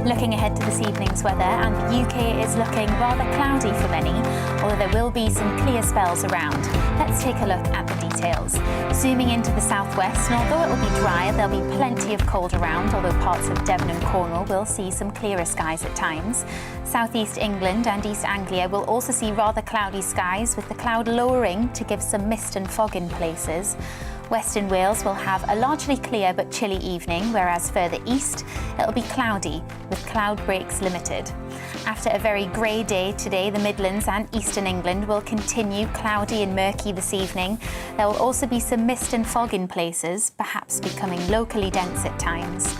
Looking ahead to this evening's weather, and the UK is looking rather cloudy for many, although there will be some clear spells around. Let's take a look at the details. Zooming into the southwest, and although it will be dry, there'll be plenty of cold around, although parts of Devon and Cornwall will see some clearer skies at times. Southeast England and East Anglia will also see rather cloudy skies, with the cloud lowering to give some mist and fog in places. Western Wales will have a largely clear but chilly evening, whereas further east it'll be cloudy, with cloud breaks limited. After a very grey day today, the Midlands and Eastern England will continue cloudy and murky this evening. There will also be some mist and fog in places, perhaps becoming locally dense at times.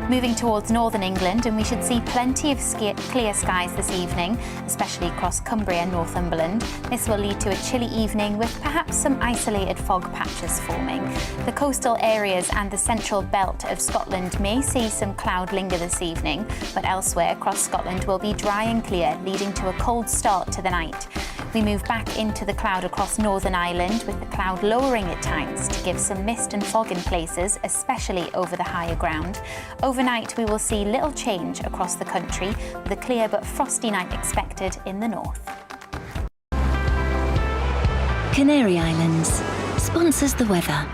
Moving towards northern England, and we should see plenty of clear skies this evening, especially across Cumbria and Northumberland. This will lead to a chilly evening with perhaps some isolated fog patches forming. The coastal areas and the central belt of Scotland may see some cloud linger this evening, but elsewhere across Scotland will be dry and clear, leading to a cold start to the night. We move back into the cloud across Northern Ireland, with the cloud lowering at times to give some mist and fog in places, especially over the higher ground. Overnight, we will see little change across the country, with a clear but frosty night expected in the north. Canary Islands sponsors the weather.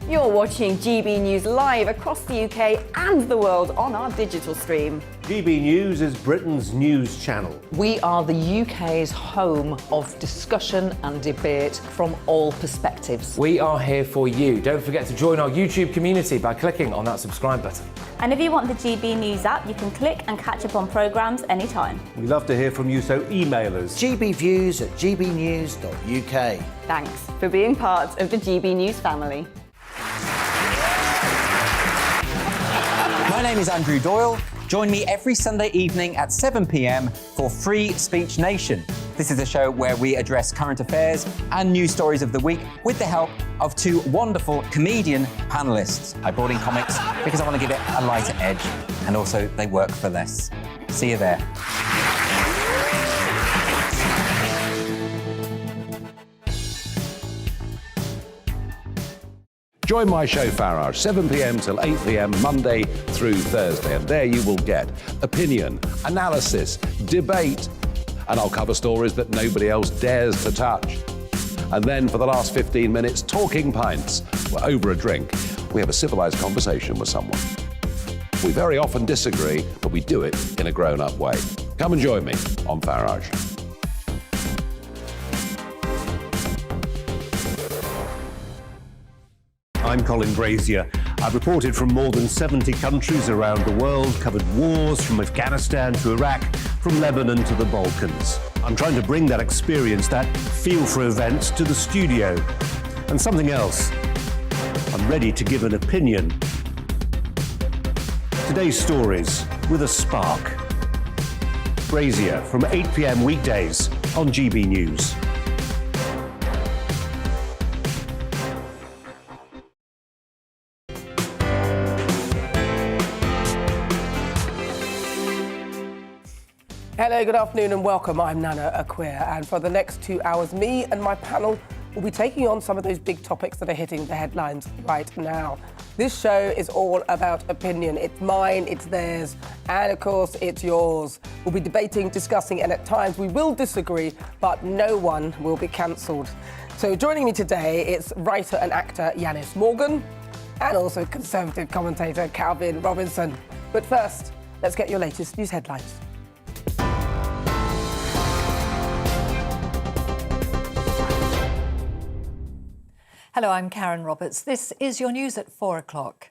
You're watching GB News live across the UK and the world on our digital stream. GB News is Britain's news channel. We are the UK's home of discussion and debate from all perspectives. We are here for you. Don't forget to join our YouTube community by clicking on that subscribe button. And if you want the GB News app, you can click and catch up on programmes anytime. We love to hear from you, so email us. gbviews@gbnews.uk. Thanks for being part of the GB News family. My name is Andrew Doyle. Join me every Sunday evening at 7 p.m. for Free Speech Nation. This is a show where we address current affairs and news stories of the week with the help of two wonderful comedian panellists. I brought in comics because I want to give it a lighter edge, and also they work for less. See you there. Join my show Farage, 7 p.m. till 8 p.m. Monday through Thursday, and there you will get opinion, analysis, debate, and I'll cover stories that nobody else dares to touch. And then for the last 15 minutes, talking pints. We're over a drink. We have a civilised conversation with someone. We very often disagree, but we do it in a grown-up way. Come and join me on Farage. I'm Colin Brazier. I've reported from more than 70 countries around the world, covered wars from Afghanistan to Iraq, from Lebanon to the Balkans. I'm trying to bring that experience, that feel for events, to the studio. And something else, I'm ready to give an opinion. Today's stories with a spark. Brazier from 8 p.m. weekdays on GB News. Hello, good afternoon and welcome. I'm Nana Akua, and for the next 2 hours, me and my panel will be taking on some of those big topics that are hitting the headlines right now. This show is all about opinion. It's mine, it's theirs, and of course, it's yours. We'll be debating, discussing, and at times we will disagree, but no one will be cancelled. So joining me today, it's writer and actor Janice Morgan, and also Conservative commentator Calvin Robinson. But first, let's get your latest news headlines. Hello, I'm Karen Roberts. This is your news at 4 o'clock.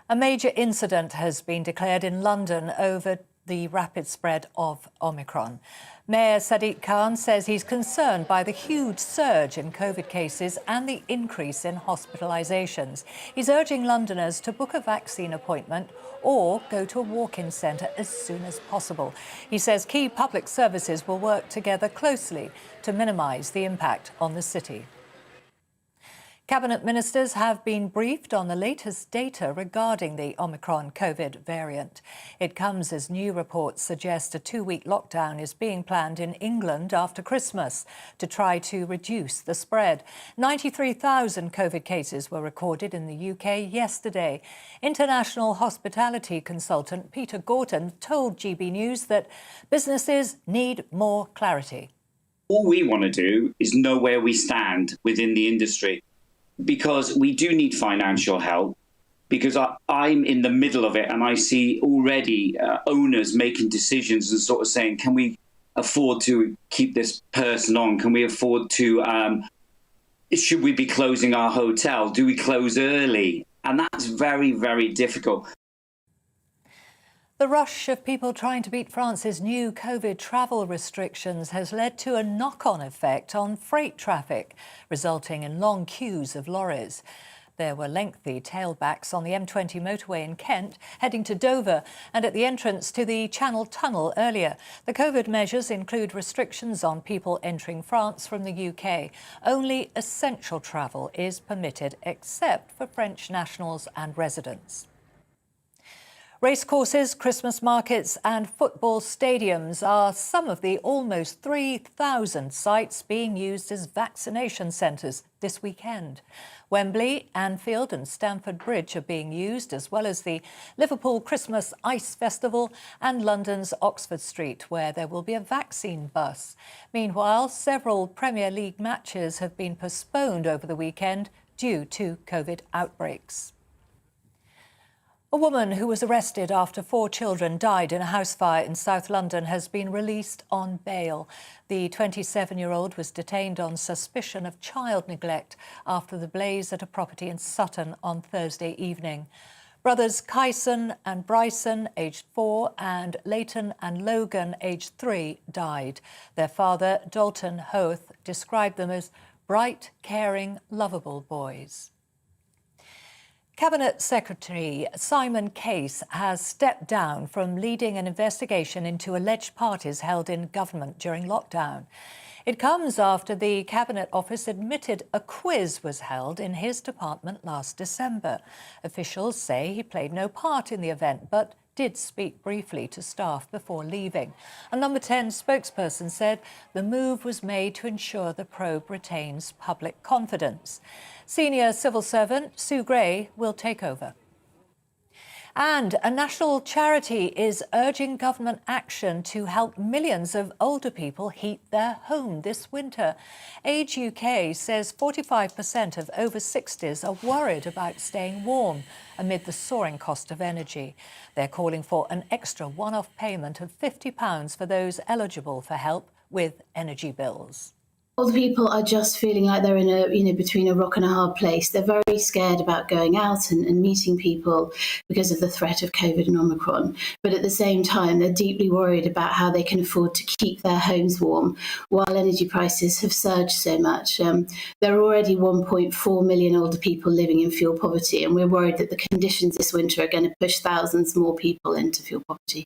A major incident has been declared in London over the rapid spread of Omicron. Mayor Sadiq Khan says he's concerned by the huge surge in COVID cases and the increase in hospitalisations. He's urging Londoners to book a vaccine appointment or go to a walk-in centre as soon as possible. He says key public services will work together closely to minimise the impact on the city. Cabinet ministers have been briefed on the latest data regarding the Omicron COVID variant. It comes as new reports suggest a 2-week lockdown is being planned in England after Christmas to try to reduce the spread. 93,000 COVID cases were recorded in the UK yesterday. International hospitality consultant Peter Gorton told GB News that businesses need more clarity. All we want to do is know where we stand within the industry, because we do need financial help, because I'm in the middle of it and I see already owners making decisions and sort of saying, can we afford to keep this person on? Can we afford to, should we be closing our hotel? Do we close early? And that's very, very difficult. The rush of people trying to beat France's new COVID travel restrictions has led to a knock-on effect on freight traffic, resulting in long queues of lorries. There were lengthy tailbacks on the M20 motorway in Kent, heading to Dover, and at the entrance to the Channel Tunnel earlier. The COVID measures include restrictions on people entering France from the UK. Only essential travel is permitted, except for French nationals and residents. Racecourses, Christmas markets and football stadiums are some of the almost 3,000 sites being used as vaccination centres this weekend. Wembley, Anfield and Stamford Bridge are being used, as well as the Liverpool Christmas Ice Festival and London's Oxford Street, where there will be a vaccine bus. Meanwhile, several Premier League matches have been postponed over the weekend due to COVID outbreaks. A woman who was arrested after 4 children died in a house fire in South London has been released on bail. The 27-year-old was detained on suspicion of child neglect after the blaze at a property in Sutton on Thursday evening. Brothers Kyson and Bryson, aged 4, and Leighton and Logan, aged 3, died. Their father, Dalton Hoth, described them as bright, caring, lovable boys. Cabinet Secretary Simon Case has stepped down from leading an investigation into alleged parties held in government during lockdown. It comes after the Cabinet Office admitted a quiz was held in his department last December. Officials say he played no part in the event, but did speak briefly to staff before leaving. A Number 10 spokesperson said the move was made to ensure the probe retains public confidence. Senior civil servant Sue Gray will take over. And a national charity is urging government action to help millions of older people heat their home this winter. Age UK says 45% of over 60s are worried about staying warm amid the soaring cost of energy. They're calling for an extra one-off payment of £50 for those eligible for help with energy bills. Older people are just feeling like they're in a, between a rock and a hard place. They're very scared about going out and meeting people because of the threat of COVID and Omicron. But at the same time, they're deeply worried about how they can afford to keep their homes warm while energy prices have surged so much. There are already 1.4 million older people living in fuel poverty, and we're worried that the conditions this winter are going to push thousands more people into fuel poverty.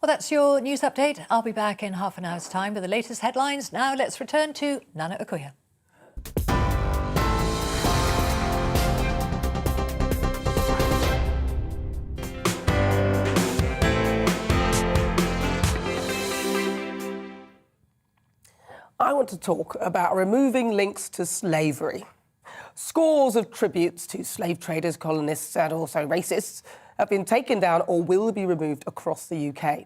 Well, that's your news update. I'll be back in half an hour's time with the latest headlines. Now let's return to Nana Akua. I want to talk about removing links to slavery. Scores of tributes to slave traders, colonists and also racists have been taken down or will be removed across the UK.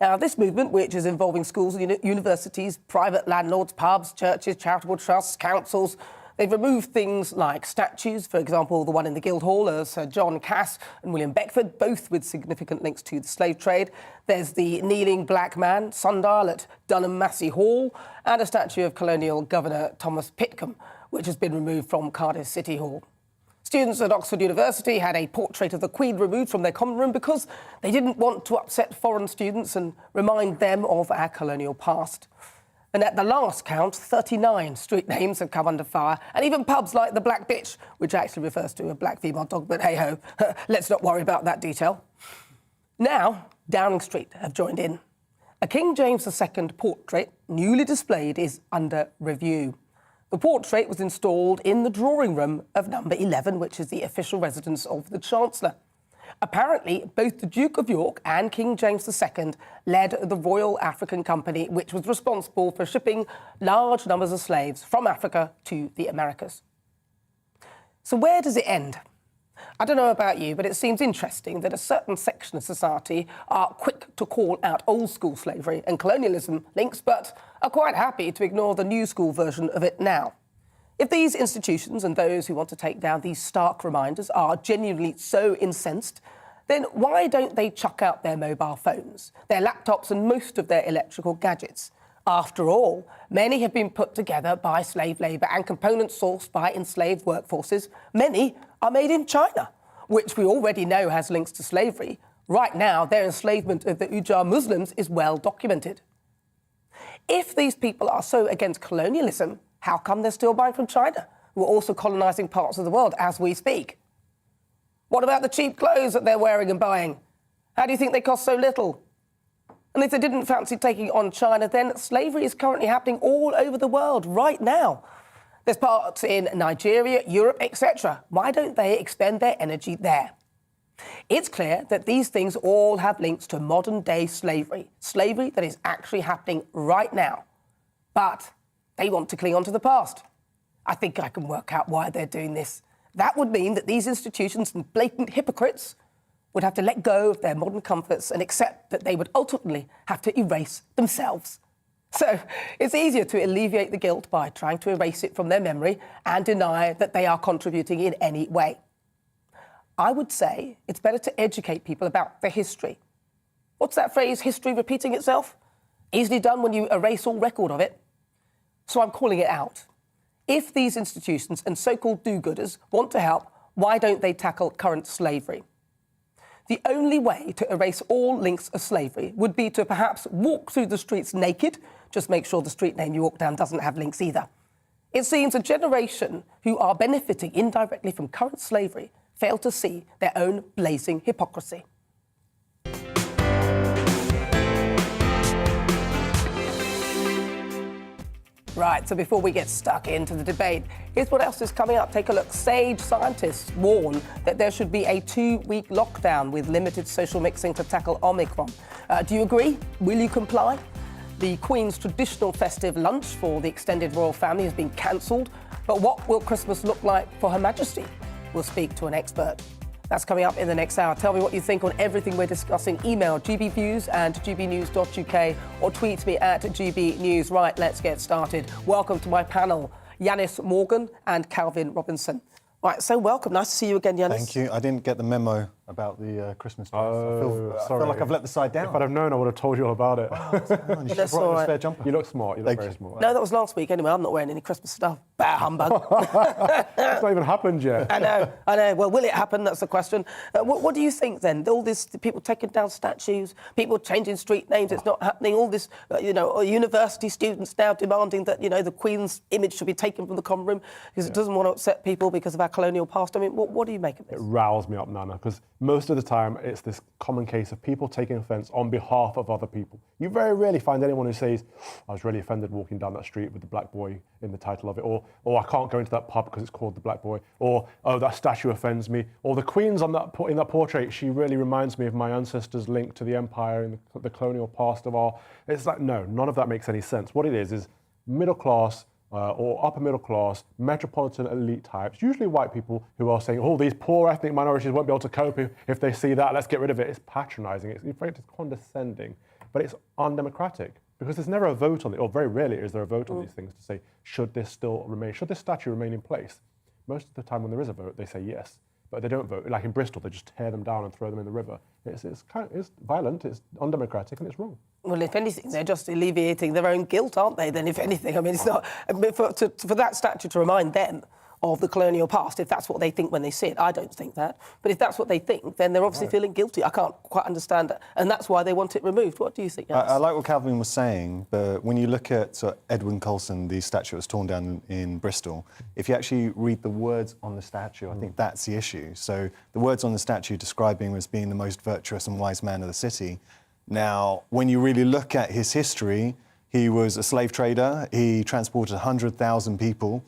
Now, this movement, which is involving schools, universities, private landlords, pubs, churches, charitable trusts, councils, they've removed things like statues, for example, the one in the Guildhall of Sir John Cass and William Beckford, both with significant links to the slave trade. There's the kneeling black man, sundial at Dunham Massey Hall, and a statue of colonial Governor Thomas Pitcombe, which has been removed from Cardiff City Hall. Students at Oxford University had a portrait of the Queen removed from their common room because they didn't want to upset foreign students and remind them of our colonial past. And at the last count, 39 street names have come under fire, and even pubs like the Black Bitch, which actually refers to a black female dog, but hey-ho, let's not worry about that detail. Now, Downing Street have joined in. A King James II portrait, newly displayed, is under review. The portrait was installed in the drawing room of number 11, which is the official residence of the Chancellor. Apparently, both the Duke of York and King James II led the Royal African Company, which was responsible for shipping large numbers of slaves from Africa to the Americas. So where does it end? I don't know about you, but it seems interesting that a certain section of society are quick to call out old-school slavery and colonialism links, but are quite happy to ignore the new school version of it now. If these institutions and those who want to take down these stark reminders are genuinely so incensed, then why don't they chuck out their mobile phones, their laptops and most of their electrical gadgets? After all, many have been put together by slave labour and components sourced by enslaved workforces. Many are made in China, which we already know has links to slavery. Right now, their enslavement of the Uyghur Muslims is well documented. If these people are so against colonialism, how come they're still buying from China, who are also colonising parts of the world as we speak? What about the cheap clothes that they're wearing and buying? How do you think they cost so little? And if they didn't fancy taking on China, then slavery is currently happening all over the world right now. There's parts in Nigeria, Europe, etc. Why don't they expend their energy there? It's clear that these things all have links to modern-day slavery, slavery that is actually happening right now. But they want to cling on to the past. I think I can work out why they're doing this. That would mean that these institutions and blatant hypocrites would have to let go of their modern comforts and accept that they would ultimately have to erase themselves. So it's easier to alleviate the guilt by trying to erase it from their memory and deny that they are contributing in any way. I would say it's better to educate people about the history. What's that phrase, history repeating itself? Easily done when you erase all record of it. So I'm calling it out. If these institutions and so-called do-gooders want to help, why don't they tackle current slavery? The only way to erase all links of slavery would be to perhaps walk through the streets naked. Just make sure the street name you walk down doesn't have links either. It seems a generation who are benefiting indirectly from current slavery fail to see their own blazing hypocrisy. Right, so before we get stuck into the debate, here's what else is coming up. Take a look. Sage scientists warn that there should be a 2-week lockdown with limited social mixing to tackle Omicron. Do you agree? Will you comply? The Queen's traditional festive lunch for the extended royal family has been cancelled. But what will Christmas look like for Her Majesty? We'll speak to an expert. That's coming up in the next hour. Tell me what you think on everything we're discussing. Email gbviews@gbnews.uk or tweet me at gbnews. Right, let's get started. Welcome to my panel, Janice Morgan and Calvin Robinson. Right, so welcome. Nice to see you again, Janice. Thank you. I didn't get the memo about the Christmas dress. I feel like I've let the side down. If I'd have known, I would have told you all about it. Oh, you should have brought a spare jumper. You look smart. You look very smart. No, that was last week anyway. I'm not wearing any Christmas stuff. Bah, humbug. It's not even happened yet. I know. Well, will it happen? That's the question. What do you think then? All this, people taking down statues, people changing street names, it's not happening. All this, university students now demanding that, the Queen's image should be taken from the common room because it doesn't want to upset people because of our colonial past. I mean, what do you make of this? It riles me up, Nana, because most of the time it's this common case of people taking offence on behalf of other people. You very rarely find anyone who says, I was really offended walking down that street with the black boy in the title of it, or I can't go into that pub because it's called the Black Boy, or oh, that statue offends me, or the Queen's in that portrait, she really reminds me of my ancestors' link to the empire and the colonial past of our... It's like, no, none of that makes any sense. What it is middle class or upper middle class, metropolitan elite types, usually white people who are saying, oh, these poor ethnic minorities won't be able to cope if they see that, let's get rid of it. It's patronising, it's condescending, but it's undemocratic. Because there's never a vote on it, or very rarely is there a vote on these things to say, should this statue remain in place? Most of the time when there is a vote, they say yes, but they don't vote. Like in Bristol, they just tear them down and throw them in the river. It's violent, it's undemocratic, and it's wrong. Well, if anything, they're just alleviating their own guilt, aren't they, then, if anything? I mean, it's not... For that statue to remind them of the colonial past, if that's what they think when they see it. I don't think that. But if that's what they think, then they're obviously feeling guilty. I can't quite understand that. And that's why they want it removed. What do you think, Janice? I like what Calvin was saying, but when you look at Edwin Colson, the statue that was torn down in Bristol, if you actually read the words on the statue, I think that's the issue. So the words on the statue describing him as being the most virtuous and wise man of the city. Now, when you really look at his history, He was a slave trader. He transported 100,000 people.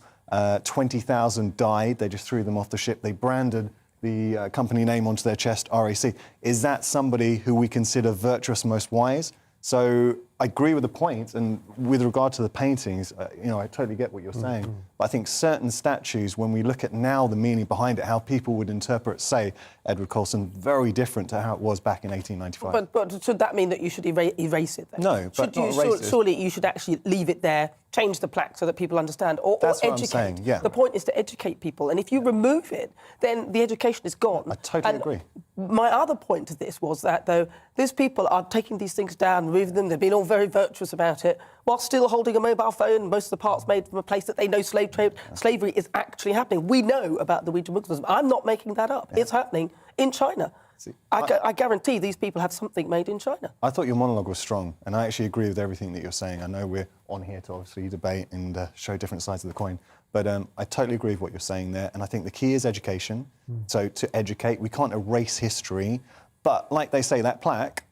20,000 died. They just threw them off the ship. They branded the company name onto their chest, RAC. Is that somebody who we consider virtuous, most wise? So I agree with the point, and with regard to the paintings, I totally get what you're saying. But I think certain statues, when we look at now the meaning behind it, how people would interpret, say, Edward Colston, very different to how it was back in 1895. But should that mean that you should erase it then? No, but not erase it. Surely you should actually leave it there, change the plaque so that people understand, or That's educate. what I'm saying, yeah. The point is to educate people, and if you remove it, then the education is gone. I totally agree. My other point to this was that, though, these people are taking these things down, removing them, they've been all very virtuous about it, while still holding a mobile phone, most of the parts made from a place that they know slavery is actually happening. We know about the Uyghur Muslims. I'm not making that up. Yeah. It's happening in China. I guarantee these people have something made in China. I thought your monologue was strong, and I actually agree with everything that you're saying. I know we're on here to obviously debate and show different sides of the coin, but I totally agree with what you're saying there, and I think the key is education. So to educate, we can't erase history, but like they say, that plaque,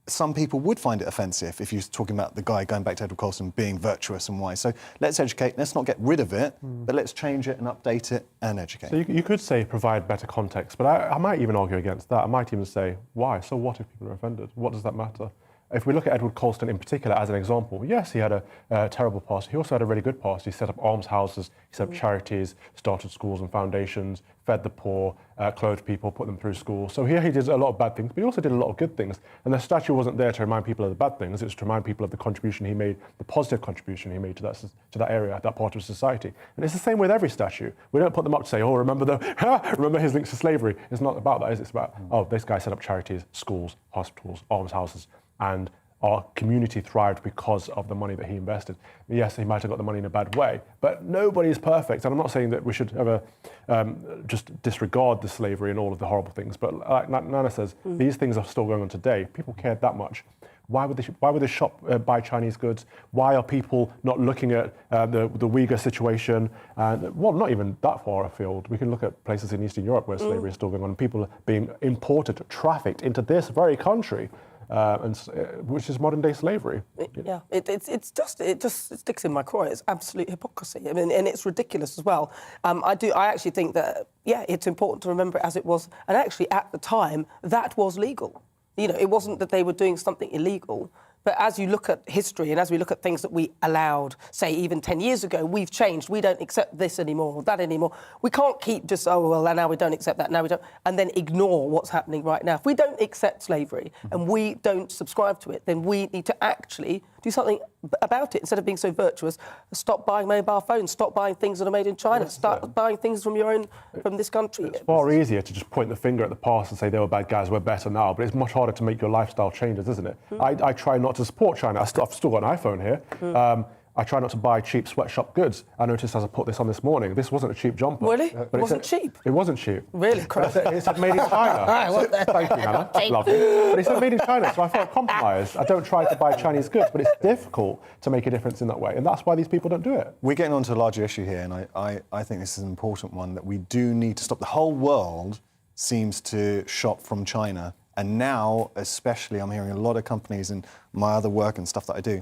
some people would find it offensive if you're talking about the guy going back to Edward Colston being virtuous and wise. So let's educate, let's not get rid of it, but let's change it and update it and educate. So you could say provide better context, but I might even argue against that. I might even say, why? So what if people are offended? What does that matter? If we look at Edward Colston in particular as an example, yes, he had a terrible past. He also had a really good past. He set up almshouses, he set up charities, started schools and foundations, fed the poor, clothed people, put them through school. So here he did a lot of bad things, but he also did a lot of good things. And the statue wasn't there to remind people of the bad things. It was to remind people of the contribution he made, the positive contribution he made to that area, that part of society. And it's the same with every statue. We don't put them up to say, oh, remember his links to slavery. It's not about that, is it? It's about, oh, this guy set up charities, schools, hospitals, almshouses, and our community thrived because of the money that he invested. Yes, he might have got the money in a bad way, but nobody is perfect. And I'm not saying that we should ever just disregard the slavery and all of the horrible things, but like Nana says, these things are still going on today. People cared that much. Why would they shop, buy Chinese goods? Why are people not looking at the Uyghur situation? Well, not even that far afield. We can look at places in Eastern Europe where slavery is still going on. People are being imported, trafficked into this very country. Which is modern day slavery. It just sticks in my craw. It's absolute hypocrisy. I mean, and it's ridiculous as well. I actually think that it's important to remember it as it was, and actually at the time that was legal. It wasn't that they were doing something illegal. But as you look at history and as we look at things that we allowed, say, even 10 years ago, we've changed. We don't accept this anymore or that anymore. We can't keep just, now we don't accept that, now we don't, and then ignore what's happening right now. If we don't accept slavery and we don't subscribe to it, then we need to actually do something about it. Instead of being so virtuous, stop buying mobile phones, stop buying things that are made in China, start buying things from this country. It's far easier to just point the finger at the past and say they were bad guys, we're better now, but it's much harder to make your lifestyle changes, isn't it? I try not to support China. I've still got an iPhone here. I try not to buy cheap sweatshop goods. I noticed as I put this on this morning, this wasn't a cheap jumper. Really? But it wasn't cheap? It wasn't cheap. Really? It said made in China. Thank you, Nana. Lovely. But it said made in China, so I felt compromised. I don't try to buy Chinese goods, but it's difficult to make a difference in that way, and that's why these people don't do it. We're getting on to a larger issue here, and I think this is an important one that we do need to stop. The whole world seems to shop from China. And now, especially, I'm hearing a lot of companies in my other work and stuff that I do,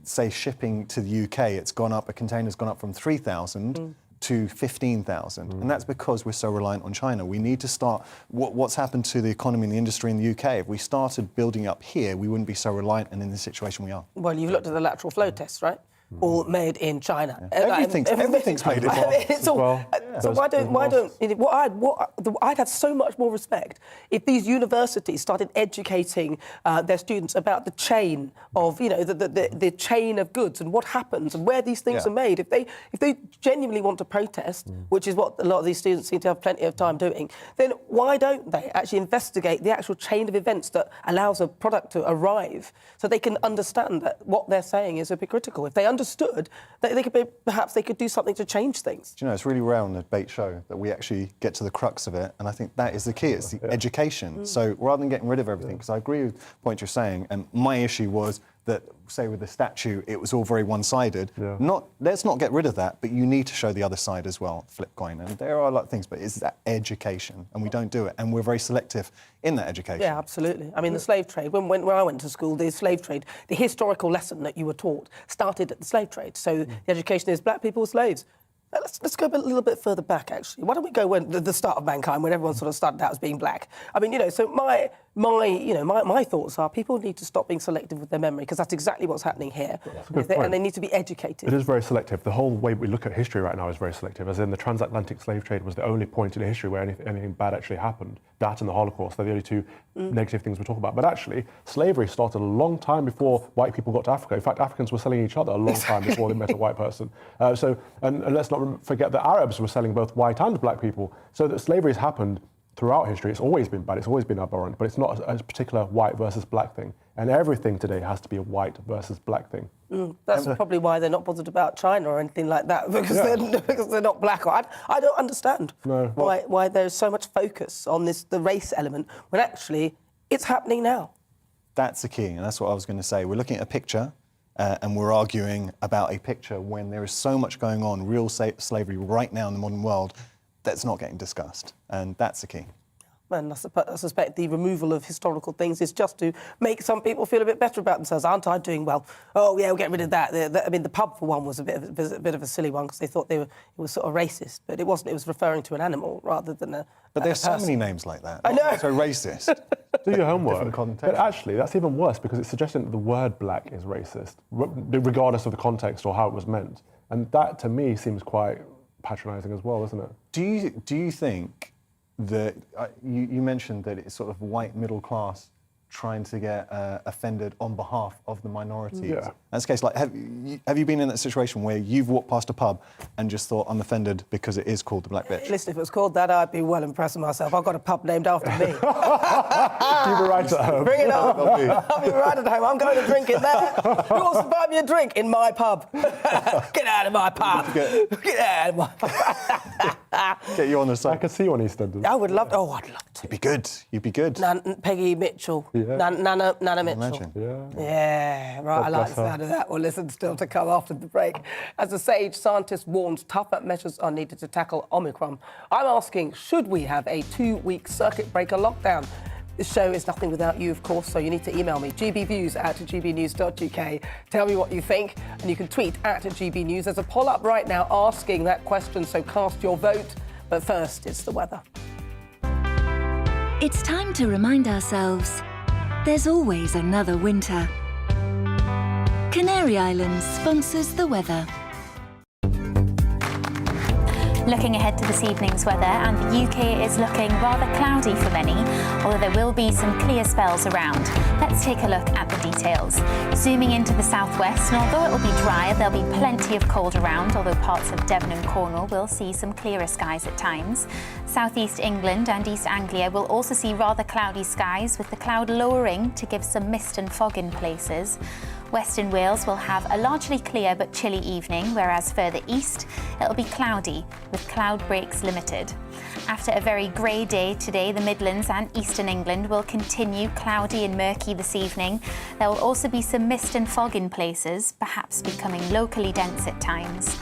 say shipping to the UK, it's gone up, a container's gone up from 3,000 to 15,000. And that's because we're so reliant on China. We need to start, what's happened to the economy and the industry in the UK? If we started building up here, we wouldn't be so reliant and in the situation we are. Well, you've looked at the lateral flow tests, right? All made in China. Everything's made in China. So I'd have so much more respect if these universities started educating their students about the chain of, the chain of goods and what happens and where these things are made. If they genuinely want to protest, which is what a lot of these students seem to have plenty of time doing, then why don't they actually investigate the actual chain of events that allows a product to arrive so they can understand that what they're saying is hypocritical? If they understood, perhaps they could do something to change things. Do you know, it's really rare on a debate show that we actually get to the crux of it, and I think that is the key, it's the education. So rather than getting rid of everything, because I agree with the point you're saying, and my issue was that, say, with the statue, it was all very one-sided. Let's not get rid of that, but you need to show the other side as well, flip coin. And there are a lot of things, but it's that education, and we don't do it, and we're very selective in that education. Yeah, absolutely. I mean, the slave trade, when I went to school, the slave trade, the historical lesson that you were taught started at the slave trade. So the education is black people were slaves. Let's go a little bit further back, actually. Why don't we go when the start of mankind, when everyone sort of started out as being black? I mean, so my thoughts are people need to stop being selective with their memory, because that's exactly what's happening here. And they need to be educated. It is very selective. The whole way we look at history right now is very selective, as in the transatlantic slave trade was the only point in history where anything bad actually happened. That and the Holocaust, they're the only two negative things we talk about. But actually, slavery started a long time before white people got to Africa. In fact, Africans were selling each other a long time before they met a white person. And let's not forget that Arabs were selling both white and black people. So that slavery has happened throughout history. It's always been bad, it's always been abhorrent, but it's not a particular white versus black thing. And everything today has to be a white versus black thing. That's probably why they're not bothered about China or anything like that, because they're not black. I don't understand why there's so much focus on the race element, when actually it's happening now. That's the key, and that's what I was going to say. We're looking at a picture, and we're arguing about a picture when there is so much going on, real slavery right now in the modern world, that's not getting discussed, and that's the key. And I suspect the removal of historical things is just to make some people feel a bit better about themselves. Aren't I doing well? Oh, yeah, we'll get rid of that. I mean, the pub, for one, was a bit of a silly one, because they thought it was sort of racist. But it wasn't. It was referring to an animal rather than a But there's so many names like that. I know. So racist. Do your homework. Different context. But actually, that's even worse, because it's suggesting that the word black is racist, regardless of the context or how it was meant. And that, to me, seems quite patronising as well, isn't it? Do you think that you mentioned that it's sort of white middle class trying to get offended on behalf of the minorities? Yeah. That's the case. Like, have you been in that situation where you've walked past a pub and just thought, I'm offended because it is called the Black Bitch? Listen, if it was called that, I'd be well impressed with myself. I've got a pub named after me. Keep it right at home. Bring it on. I'll be right at home. I'm going to drink in there. Who wants to buy me a drink in my pub? Get out of my pub. Get out of my pub. Get you on the side. I could see you on EastEnders. I would love to. Oh, I'd love to. You'd be good. You'd be good. Peggy Mitchell. Yeah. Nana Mitchell. Imagine. Yeah, right. I like the sound of that. Well, listen, still to come after the break. As a sage scientist warns tougher measures are needed to tackle Omicron, I'm asking, should we have a 2-week circuit breaker lockdown? This show is nothing without you, of course, so you need to email me, gbviews@gbnews.uk. Tell me what you think, and you can tweet @GBNews. There's a poll up right now asking that question, so cast your vote. But first, it's the weather. It's time to remind ourselves there's always another winter. Canary Islands sponsors the weather. Looking ahead to this evening's weather, and the UK is looking rather cloudy for many, although there will be some clear spells around. Let's take a look at the details. Zooming into the southwest, and although it will be dry, there'll be plenty of cold around, although parts of Devon and Cornwall will see some clearer skies at times. Southeast England and East Anglia will also see rather cloudy skies, with the cloud lowering to give some mist and fog in places. Western Wales will have a largely clear but chilly evening, whereas further east it'll be cloudy, with cloud breaks limited. After a very grey day today, the Midlands and Eastern England will continue cloudy and murky this evening. There will also be some mist and fog in places, perhaps becoming locally dense at times.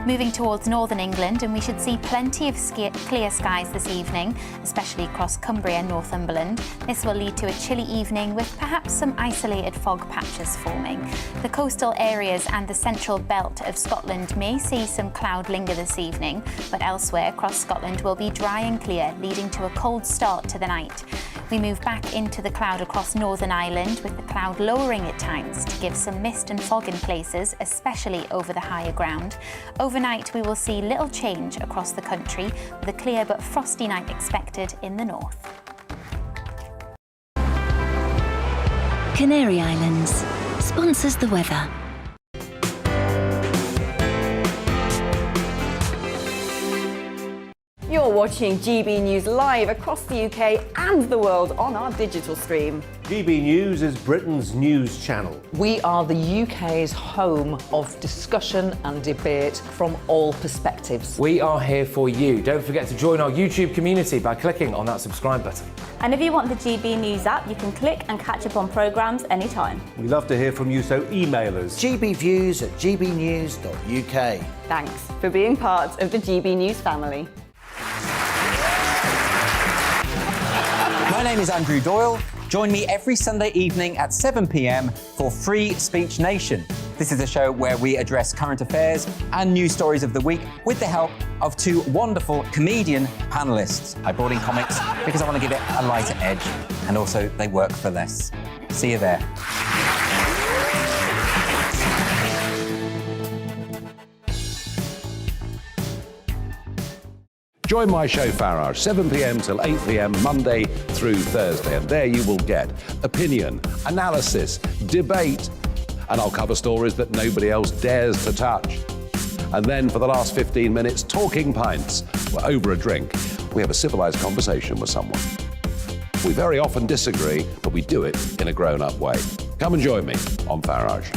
Moving towards northern England, and we should see plenty of clear skies this evening, especially across Cumbria and Northumberland. This will lead to a chilly evening with perhaps some isolated fog patches forming. The coastal areas and the central belt of Scotland may see some cloud linger this evening, but elsewhere across Scotland will be dry and clear, leading to a cold start to the night. We move back into the cloud across Northern Ireland, with the cloud lowering at times to give some mist and fog in places, especially over the higher ground. Overnight, we will see little change across the country, with a clear but frosty night expected in the north. Canary Islands sponsors the weather. You're watching GB News live across the UK and the world on our digital stream. GB News is Britain's news channel. We are the UK's home of discussion and debate from all perspectives. We are here for you. Don't forget to join our YouTube community by clicking on that subscribe button. And if you want the GB News app, you can click and catch up on programmes anytime. We love to hear from you, so email us. gbviews@gbnews.uk. Thanks for being part of the GB News family. My name is Andrew Doyle. Join me every Sunday evening at 7 p.m. for Free Speech Nation. This is a show where we address current affairs and news stories of the week with the help of two wonderful comedian panellists. I brought in comics because I want to give it a lighter edge, and also they work for less. See you there. Join my show Farage, 7 p.m. till 8 p.m. Monday through Thursday, and there you will get opinion, analysis, debate, and I'll cover stories that nobody else dares to touch. And then for the last 15 minutes, talking pints. We're over a drink. We have a civilised conversation with someone. We very often disagree, but we do it in a grown-up way. Come and join me on Farage.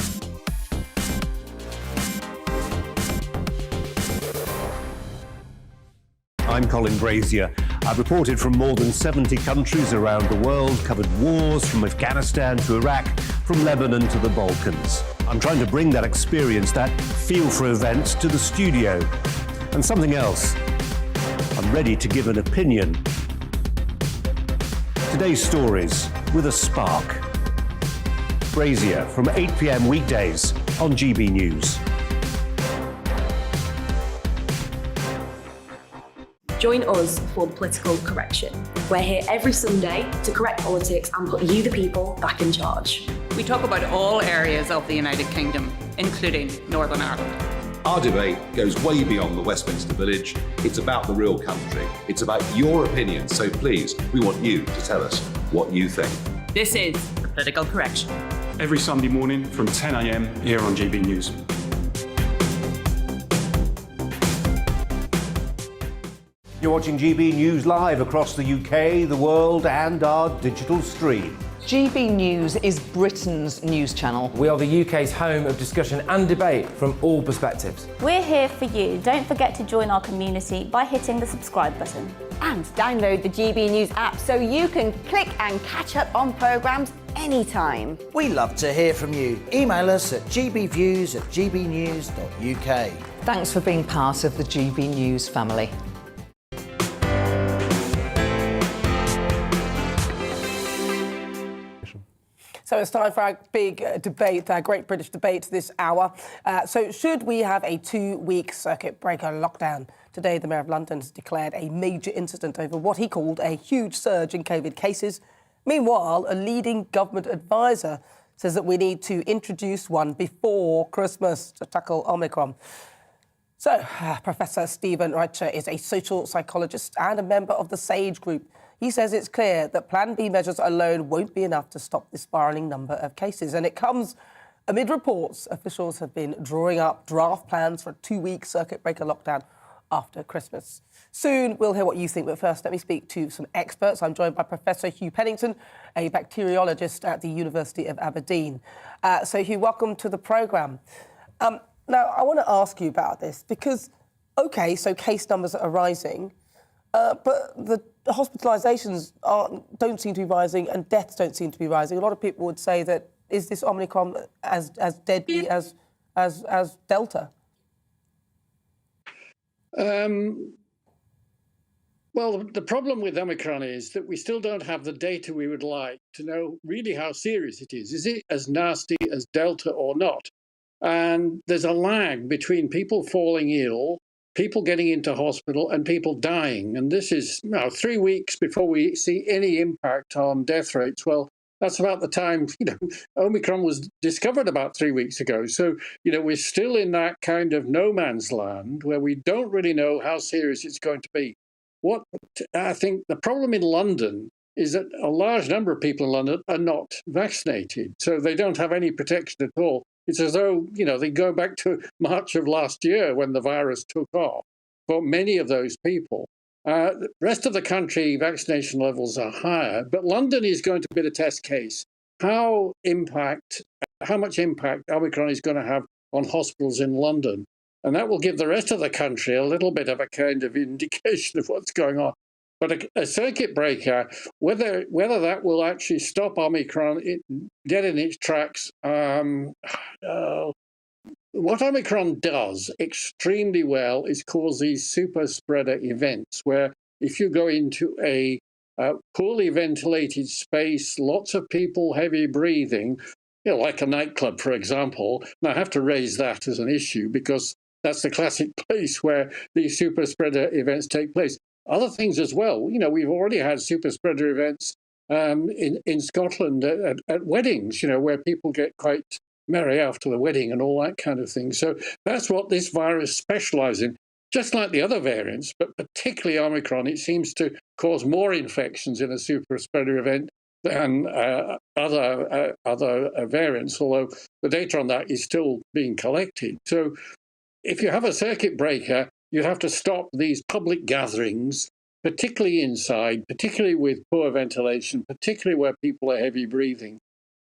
I'm Colin Brazier. I've reported from more than 70 countries around the world, covered wars from Afghanistan to Iraq, from Lebanon to the Balkans. I'm trying to bring that experience, that feel for events, to the studio. And something else. I'm ready to give an opinion. Today's stories with a spark. Brazier from 8 p.m. weekdays on GB News. Join us for Political Correction. We're here every Sunday to correct politics and put you, the people, back in charge. We talk about all areas of the United Kingdom, including Northern Ireland. Our debate goes way beyond the Westminster Village. It's about the real country. It's about your opinion. So please, we want you to tell us what you think. This is Political Correction. Every Sunday morning from 10 a.m. here on GB News. You're watching GB News live across the UK, the world, and our digital stream. GB News is Britain's news channel. We are the UK's home of discussion and debate from all perspectives. We're here for you. Don't forget to join our community by hitting the subscribe button. And download the GB News app so you can click and catch up on programmes anytime. We love to hear from you. Email us at gbviews@gbnews.uk. Thanks for being part of the GB News family. So it's time for our big debate, our Great British Debate this hour. So should we have a 2-week circuit breaker lockdown? Today, the Mayor of London has declared a major incident over what he called a huge surge in COVID cases. Meanwhile, a leading government advisor says that we need to introduce one before Christmas to tackle Omicron. So, Professor Stephen Reicher is a social psychologist and a member of the SAGE group. He says it's clear that Plan B measures alone won't be enough to stop the spiralling number of cases. And it comes amid reports officials have been drawing up draft plans for a 2-week circuit breaker lockdown after Christmas. Soon we'll hear what you think, but first let me speak to some experts. I'm joined by Professor Hugh Pennington, a bacteriologist at the University of Aberdeen. So Hugh, welcome to the programme. Now, I want to ask you about this because, OK, so case numbers are rising, but the hospitalisations don't seem to be rising and deaths don't seem to be rising. A lot of people would say that, is this Omicron as deadly as Delta? Well, the problem with Omicron is that we still don't have the data we would like to know really how serious it is. Is it as nasty as Delta or not? And there's a lag between people falling ill, people getting into hospital, and people dying. And this is 3 weeks before we see any impact on death rates. Well, that's about the time, Omicron was discovered about 3 weeks ago. So, we're still in that kind of no man's land where we don't really know how serious it's going to be. What I think the problem in London is that a large number of people in London are not vaccinated. So they don't have any protection at all. It's as though, they go back to March of last year when the virus took off for many of those people. The rest of the country, vaccination levels are higher, but London is going to be the test case. How much impact Omicron is going to have on hospitals in London. And that will give the rest of the country a little bit of a kind of indication of what's going on. But a circuit breaker, whether that will actually stop Omicron dead in its tracks, what Omicron does extremely well is cause these super spreader events where if you go into a poorly ventilated space, lots of people, heavy breathing, like a nightclub, for example. And I have to raise that as an issue because that's the classic place where these super spreader events take place. Other things as well. We've already had super spreader events in Scotland at weddings, where people get quite merry after the wedding and all that kind of thing. So that's what this virus specializes in. Just like the other variants, but particularly Omicron, it seems to cause more infections in a super spreader event than other variants, although the data on that is still being collected. So if you have a circuit breaker, you have to stop these public gatherings, particularly inside, particularly with poor ventilation, particularly where people are heavy breathing.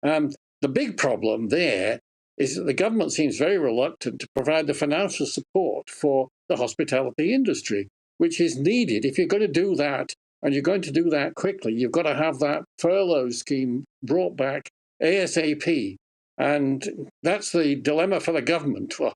The big problem there is that the government seems very reluctant to provide the financial support for the hospitality industry, which is needed. If you're going to do that, and you're going to do that quickly, you've got to have that furlough scheme brought back ASAP. And that's the dilemma for the government, well,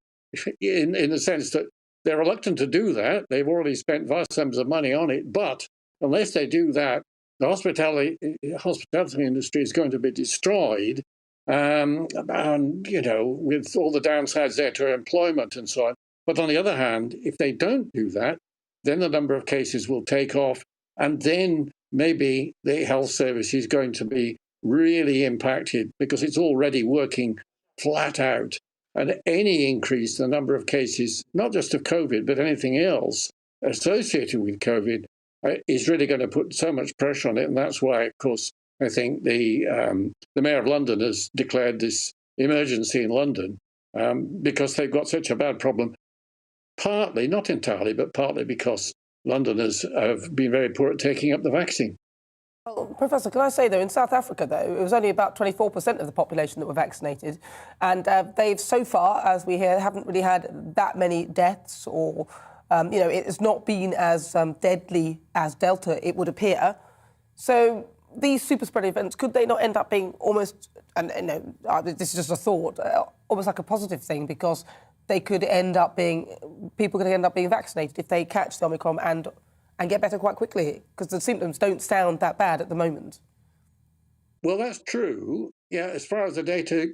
in the sense that they're reluctant to do that. They've already spent vast sums of money on it. But unless they do that, the hospitality industry is going to be destroyed. And, with all the downsides there to employment and so on. But on the other hand, if they don't do that, then the number of cases will take off. And then maybe the health service is going to be really impacted because it's already working flat out. And any increase in the number of cases, not just of COVID, but anything else associated with COVID, is really going to put so much pressure on it. And that's why, of course, I think the Mayor of London has declared this emergency in London because they've got such a bad problem. Partly, not entirely, but partly because Londoners have been very poor at taking up the vaccine. Well, Professor, can I say, though, in South Africa, though, it was only about 24% of the population that were vaccinated. And they've, so far, as we hear, haven't really had that many deaths or, it's not been as deadly as Delta, it would appear. So these super spread events, could they not end up being almost, and this is just a thought, almost like a positive thing, because they could end up being, people could end up being vaccinated if they catch the Omicron and get better quite quickly, because the symptoms don't sound that bad at the moment. Well, that's true, yeah, as far as the data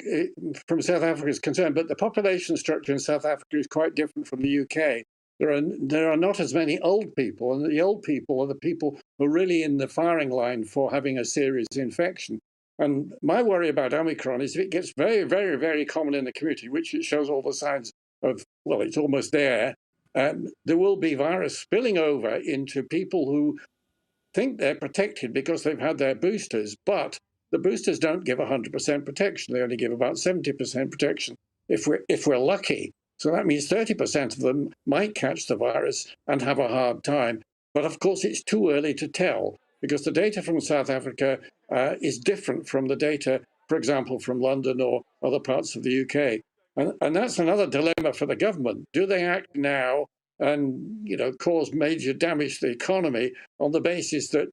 from South Africa is concerned, but the population structure in South Africa is quite different from the UK. There are not as many old people, and the old people are the people who are really in the firing line for having a serious infection. And my worry about Omicron is if it gets very, very, very common in the community, which it shows all the signs of, well, it's almost there, there will be virus spilling over into people who think they're protected because they've had their boosters, but the boosters don't give 100% protection. They only give about 70% protection if we're lucky. So that means 30% of them might catch the virus and have a hard time. But of course, it's too early to tell because the data from South Africa is different from the data, for example, from London or other parts of the UK. And that's another dilemma for the government. Do they act now and, cause major damage to the economy on the basis that,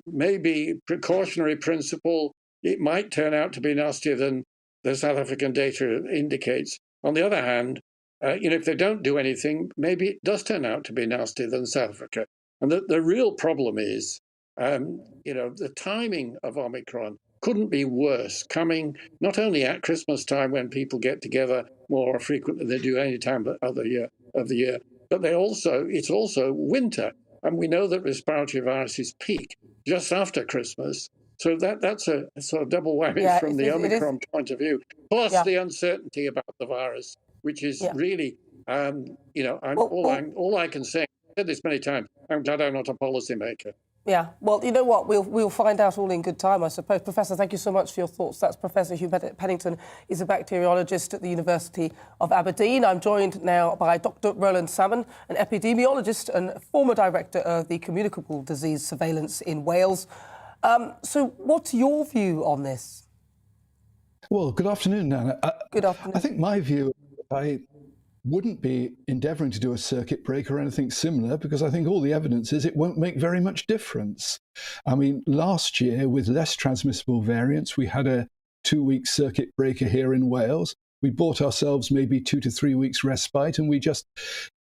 maybe precautionary principle, it might turn out to be nastier than the South African data indicates. On the other hand, if they don't do anything, maybe it does turn out to be nastier than South Africa. And the real problem is, the timing of Omicron couldn't be worse, coming not only at Christmas time when people get together more frequently than they do any time of the year, but it's also winter. And we know that respiratory viruses peak just after Christmas. So that's a sort of double whammy from the Omicron point of view, plus the uncertainty about the virus, which is really, all I can say, I've said this many times, I'm glad I'm not a policymaker. Yeah, well, you know what? We'll find out all in good time, I suppose. Professor, thank you so much for your thoughts. That's Professor Hugh Pennington. He's a bacteriologist at the University of Aberdeen. I'm joined now by Dr. Roland Salmon, an epidemiologist and former director of the Communicable Disease Surveillance in Wales. So what's your view on this? Well, good afternoon, Nana. Good afternoon. I think my view, I wouldn't be endeavouring to do a circuit breaker or anything similar, because I think all the evidence is it won't make very much difference. I mean, last year, with less transmissible variants, we had a 2-week circuit breaker here in Wales. We bought ourselves maybe 2 to 3 weeks respite, and we just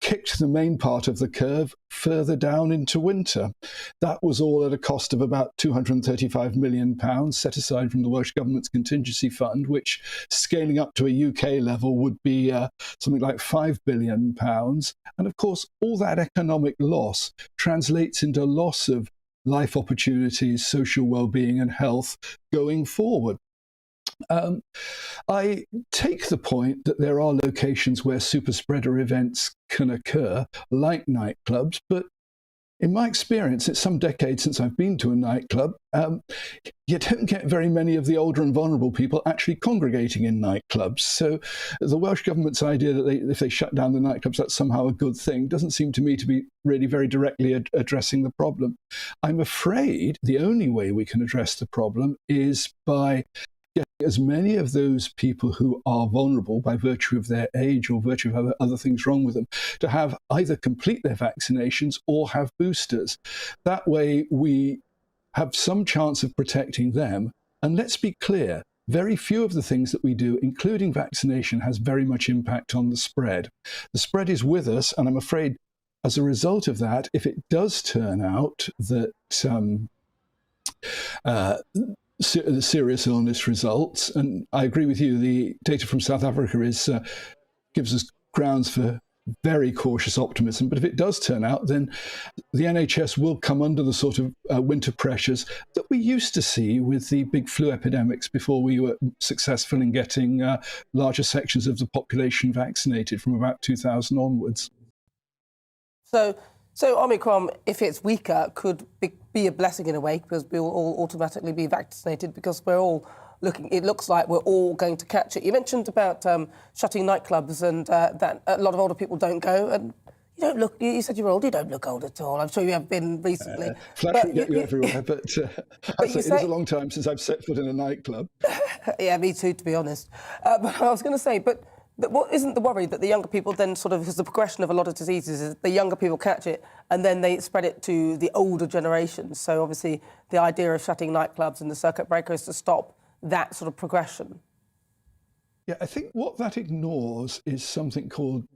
kicked the main part of the curve further down into winter. That was all at a cost of about £235 million set aside from the Welsh Government's contingency fund, which, scaling up to a UK level, would be something like £5 billion. And of course, all that economic loss translates into loss of life opportunities, social well-being and health going forward. I take the point that there are locations where super spreader events can occur, like nightclubs, but in my experience, it's some decades since I've been to a nightclub, you don't get very many of the older and vulnerable people actually congregating in nightclubs. So the Welsh Government's idea that if they shut down the nightclubs, that's somehow a good thing, doesn't seem to me to be really very directly addressing the problem. I'm afraid the only way we can address the problem is by getting as many of those people who are vulnerable by virtue of their age or virtue of other things wrong with them to have either complete their vaccinations or have boosters. That way we have some chance of protecting them. And let's be clear, very few of the things that we do, including vaccination, has very much impact on the spread. The spread is with us, and I'm afraid as a result of that, if it does turn out that the serious illness results, and I agree with you, the data from South Africa gives us grounds for very cautious optimism. But if it does turn out, then the NHS will come under the sort of winter pressures that we used to see with the big flu epidemics before we were successful in getting larger sections of the population vaccinated from about 2000 onwards. So Omicron, if it's weaker, could be a blessing in a way, because we will all automatically be vaccinated, because we're all it looks like we're all going to catch it. You mentioned about shutting nightclubs and that a lot of older people don't go, and you don't look, you said you're old, you don't look old at all. I'm sure you have been recently. Flattery get you everywhere, but it is a long time since I've set foot in a nightclub. Yeah, me too, to be honest. But I was going to say, but what isn't the worry that the younger people then sort of, because the progression of a lot of diseases is the younger people catch it and then they spread it to the older generations. So obviously the idea of shutting nightclubs and the circuit breaker is to stop that sort of progression. Yeah, I think what that ignores is something called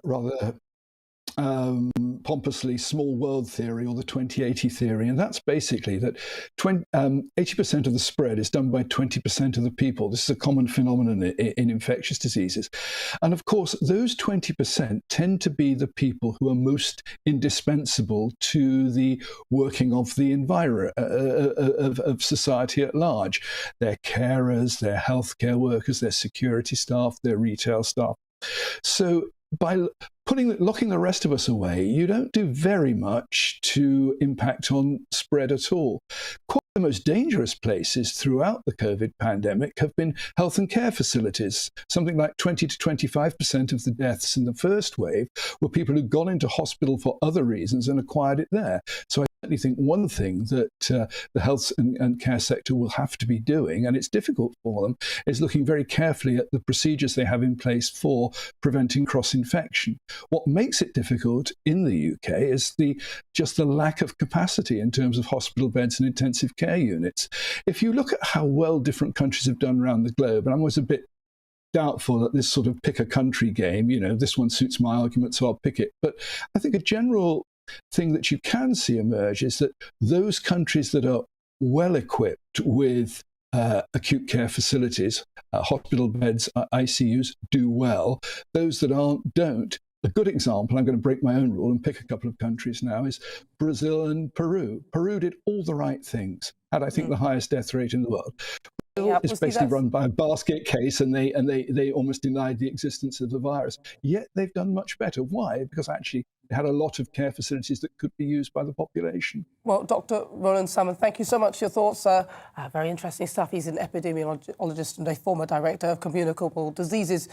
rather pompously small world theory, or the 2080 theory. And that's basically that 80% of the spread is done by 20% of the people. This is a common phenomenon in infectious diseases. And of course, those 20% tend to be the people who are most indispensable to the working of the environment, of society at large. They're carers, they're healthcare workers, they're security staff, they're retail staff. So by locking the rest of us away, you don't do very much to impact on spread at all. Quite the most dangerous places throughout the COVID pandemic have been health and care facilities. Something like 20 to 25% of the deaths in the first wave were people who'd gone into hospital for other reasons and acquired it there. So I certainly think one thing that the health and care sector will have to be doing, and it's difficult for them, is looking very carefully at the procedures they have in place for preventing cross-infection. What makes it difficult in the UK is just the lack of capacity in terms of hospital beds and intensive care units. If you look at how well different countries have done around the globe, and I'm always a bit doubtful that this sort of pick a country game, this one suits my argument, so I'll pick it. But I think a general thing that you can see emerge is that those countries that are well equipped with acute care facilities, hospital beds, ICUs, do well. Those that aren't, don't. A good example, I'm going to break my own rule and pick a couple of countries now, is Brazil and Peru. Peru did all the right things, had, I think, the highest death rate in the world. Brazil is basically run by a basket case, and they almost denied the existence of the virus. Yet they've done much better. Why? Because actually It had a lot of care facilities that could be used by the population. Well, Dr. Roland Salmon, thank you so much for your thoughts. Very interesting stuff. He's an epidemiologist and a former director of communicable diseases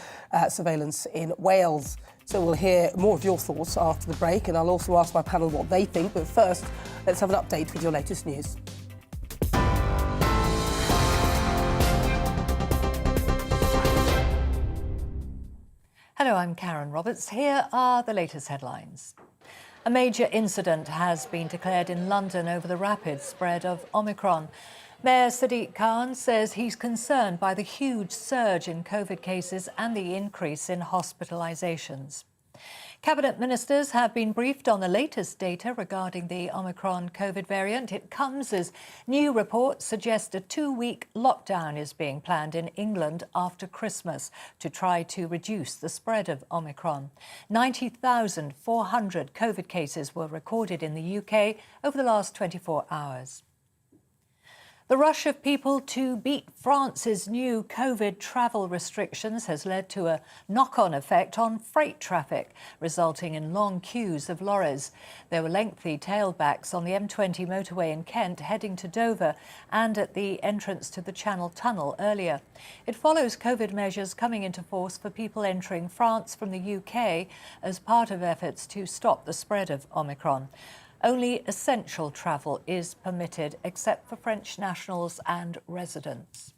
surveillance in Wales. So we'll hear more of your thoughts after the break, and I'll also ask my panel what they think. But first, let's have an update with your latest news. Hello, I'm Karen Roberts. Here are the latest headlines. A major incident has been declared in London over the rapid spread of Omicron. Mayor Sadiq Khan says he's concerned by the huge surge in COVID cases and the increase in hospitalisations. Cabinet ministers have been briefed on the latest data regarding the Omicron COVID variant. It comes as new reports suggest a 2-week lockdown is being planned in England after Christmas to try to reduce the spread of Omicron. 90,400 COVID cases were recorded in the UK over the last 24 hours. The rush of people to beat France's new COVID travel restrictions has led to a knock-on effect on freight traffic, resulting in long queues of lorries. There were lengthy tailbacks on the M20 motorway in Kent heading to Dover and at the entrance to the Channel Tunnel earlier. It follows COVID measures coming into force for people entering France from the UK as part of efforts to stop the spread of Omicron. Only essential travel is permitted, except for French nationals and residents.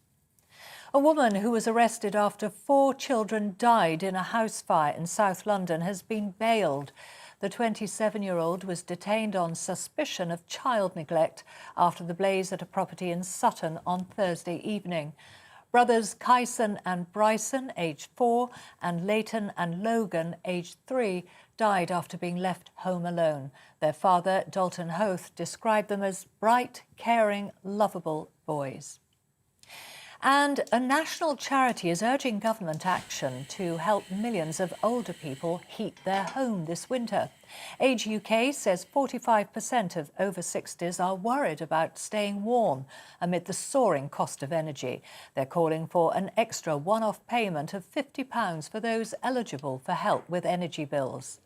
A woman who was arrested after 4 children died in a house fire in South London has been bailed. The 27-year-old was detained on suspicion of child neglect after the blaze at a property in Sutton on Thursday evening. Brothers Kyson and Bryson, aged 4, and Leighton and Logan, aged 3, died after being left home alone. Their father, Dalton Hoth, described them as bright, caring, lovable boys. And a national charity is urging government action to help millions of older people heat their home this winter. Age UK says 45% of over 60s are worried about staying warm amid the soaring cost of energy. They're calling for an extra one-off payment of £50 for those eligible for help with energy bills,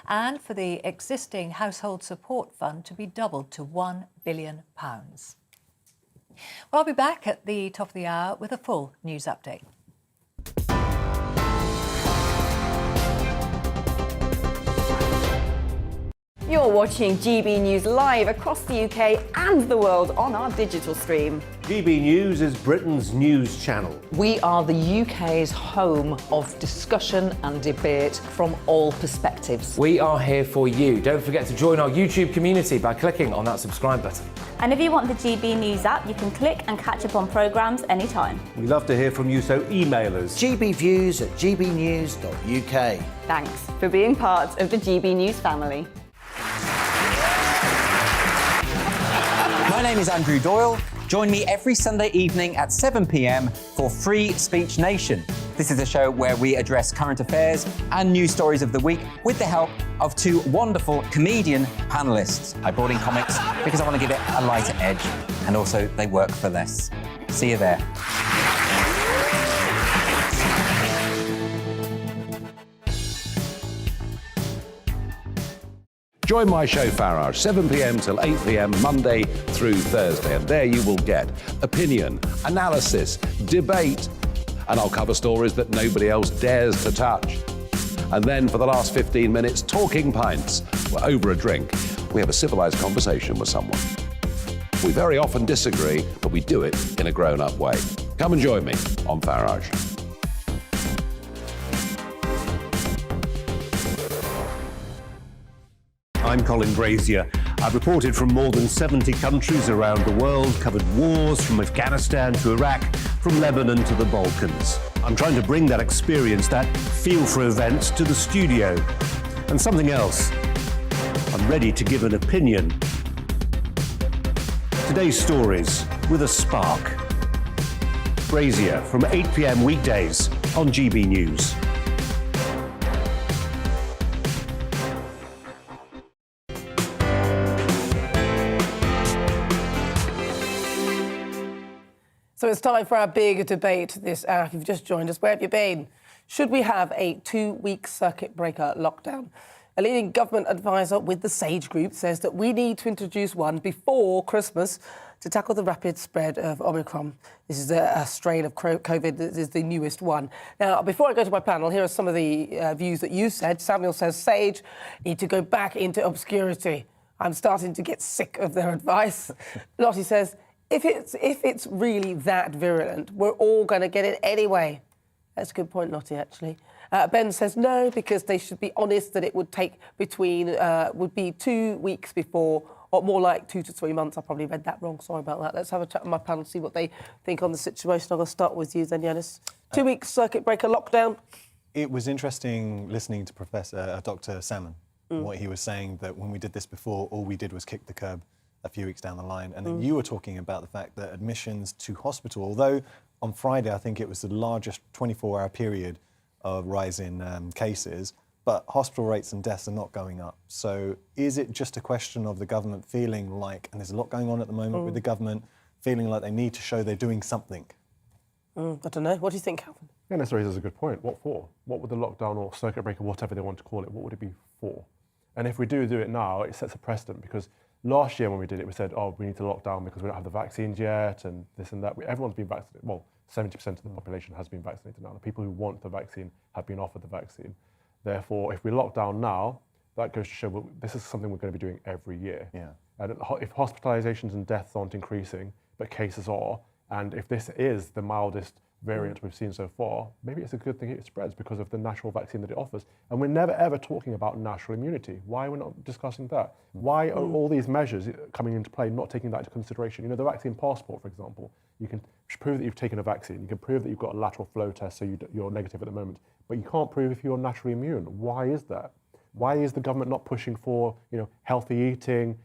and for the existing household support fund to be doubled to £1 billion. Well, I'll be back at the top of the hour with a full news update. You're watching GB News live across the UK and the world on our digital stream. GB News is Britain's news channel. We are the UK's home of discussion and debate from all perspectives. We are here for you. Don't forget to join our YouTube community by clicking on that subscribe button. And if you want the GB News app, you can click and catch up on programmes anytime. We love to hear from you, so email us. gbviews@gbnews.uk. Thanks for being part of the GB News family. My name is Andrew Doyle. Join me every Sunday evening at 7 p.m. for Free Speech Nation. This is a show where we address current affairs and news stories of the week with the help of 2 wonderful comedian panellists. I brought in comics because I want to give it a lighter edge, and also they work for less. See you there. Join my show Farage, 7 p.m. till 8 p.m. Monday through Thursday, and there you will get opinion, analysis, debate, and I'll cover stories that nobody else dares to touch. And then for the last 15 minutes, talking pints. We're over a drink. We have a civilised conversation with someone. We very often disagree, but we do it in a grown-up way. Come and join me on Farage. I'm Colin Brazier. I've reported from more than 70 countries around the world, covered wars from Afghanistan to Iraq, from Lebanon to the Balkans. I'm trying to bring that experience, that feel for events, to the studio. And something else, I'm ready to give an opinion. Today's stories with a spark. Brazier from 8 p.m. weekdays on GB News. So it's time for our big debate this hour. If you've just joined us, where have you been? Should we have a 2-week circuit breaker lockdown? A leading government advisor with the SAGE group says that we need to introduce one before Christmas to tackle the rapid spread of Omicron. This is a strain of COVID that is the newest one. Now, before I go to my panel, here are some of the views that you said. Samuel says SAGE need to go back into obscurity. I'm starting to get sick of their advice. Lottie says, if it's really that virulent, we're all going to get it anyway. That's a good point, Lottie, actually. Ben says no, because they should be honest that it would take would be 2 weeks before, or more like 2 to 3 months. I probably read that wrong. Sorry about that. Let's have a chat with my panel, see what they think on the situation. I'm going to start with you then, Janice. 2 weeks circuit breaker lockdown. It was interesting listening to Dr. Salmon, what he was saying, that when we did this before, all we did was kick the curb a few weeks down the line. And then you were talking about the fact that admissions to hospital, although on Friday I think it was the largest 24-hour period of rise in cases, but hospital rates and deaths are not going up. So is it just a question of the government feeling like, and there's a lot going on at the moment with the government, feeling like they need to show they're doing something? I don't know. What do you think, Calvin? Yeah, that's a good point. What for? What would the lockdown or circuit breaker, whatever they want to call it, what would it be for? And if we do it now, it sets a precedent, because last year when we did it, we said, oh, we need to lock down because we don't have the vaccines yet and this and that. Everyone's been vaccinated. Well, 70% of the population has been vaccinated now. The people who want the vaccine have been offered the vaccine. Therefore, if we lock down now, that goes to show, well, this is something we're going to be doing every year. Yeah. And if hospitalizations and deaths aren't increasing, but cases are, and if this is the mildest variant we've seen so far, maybe it's a good thing it spreads because of the natural vaccine that it offers. And we're never ever talking about natural immunity. Why are we not discussing that? Why are all these measures coming into play not taking that into consideration? You know, the vaccine passport, for example, you can prove that you've taken a vaccine, you can prove that you've got a lateral flow test, so you're negative at the moment, but you can't prove if you're naturally immune. Why is that? Why is the government not pushing for, you know, healthy eating,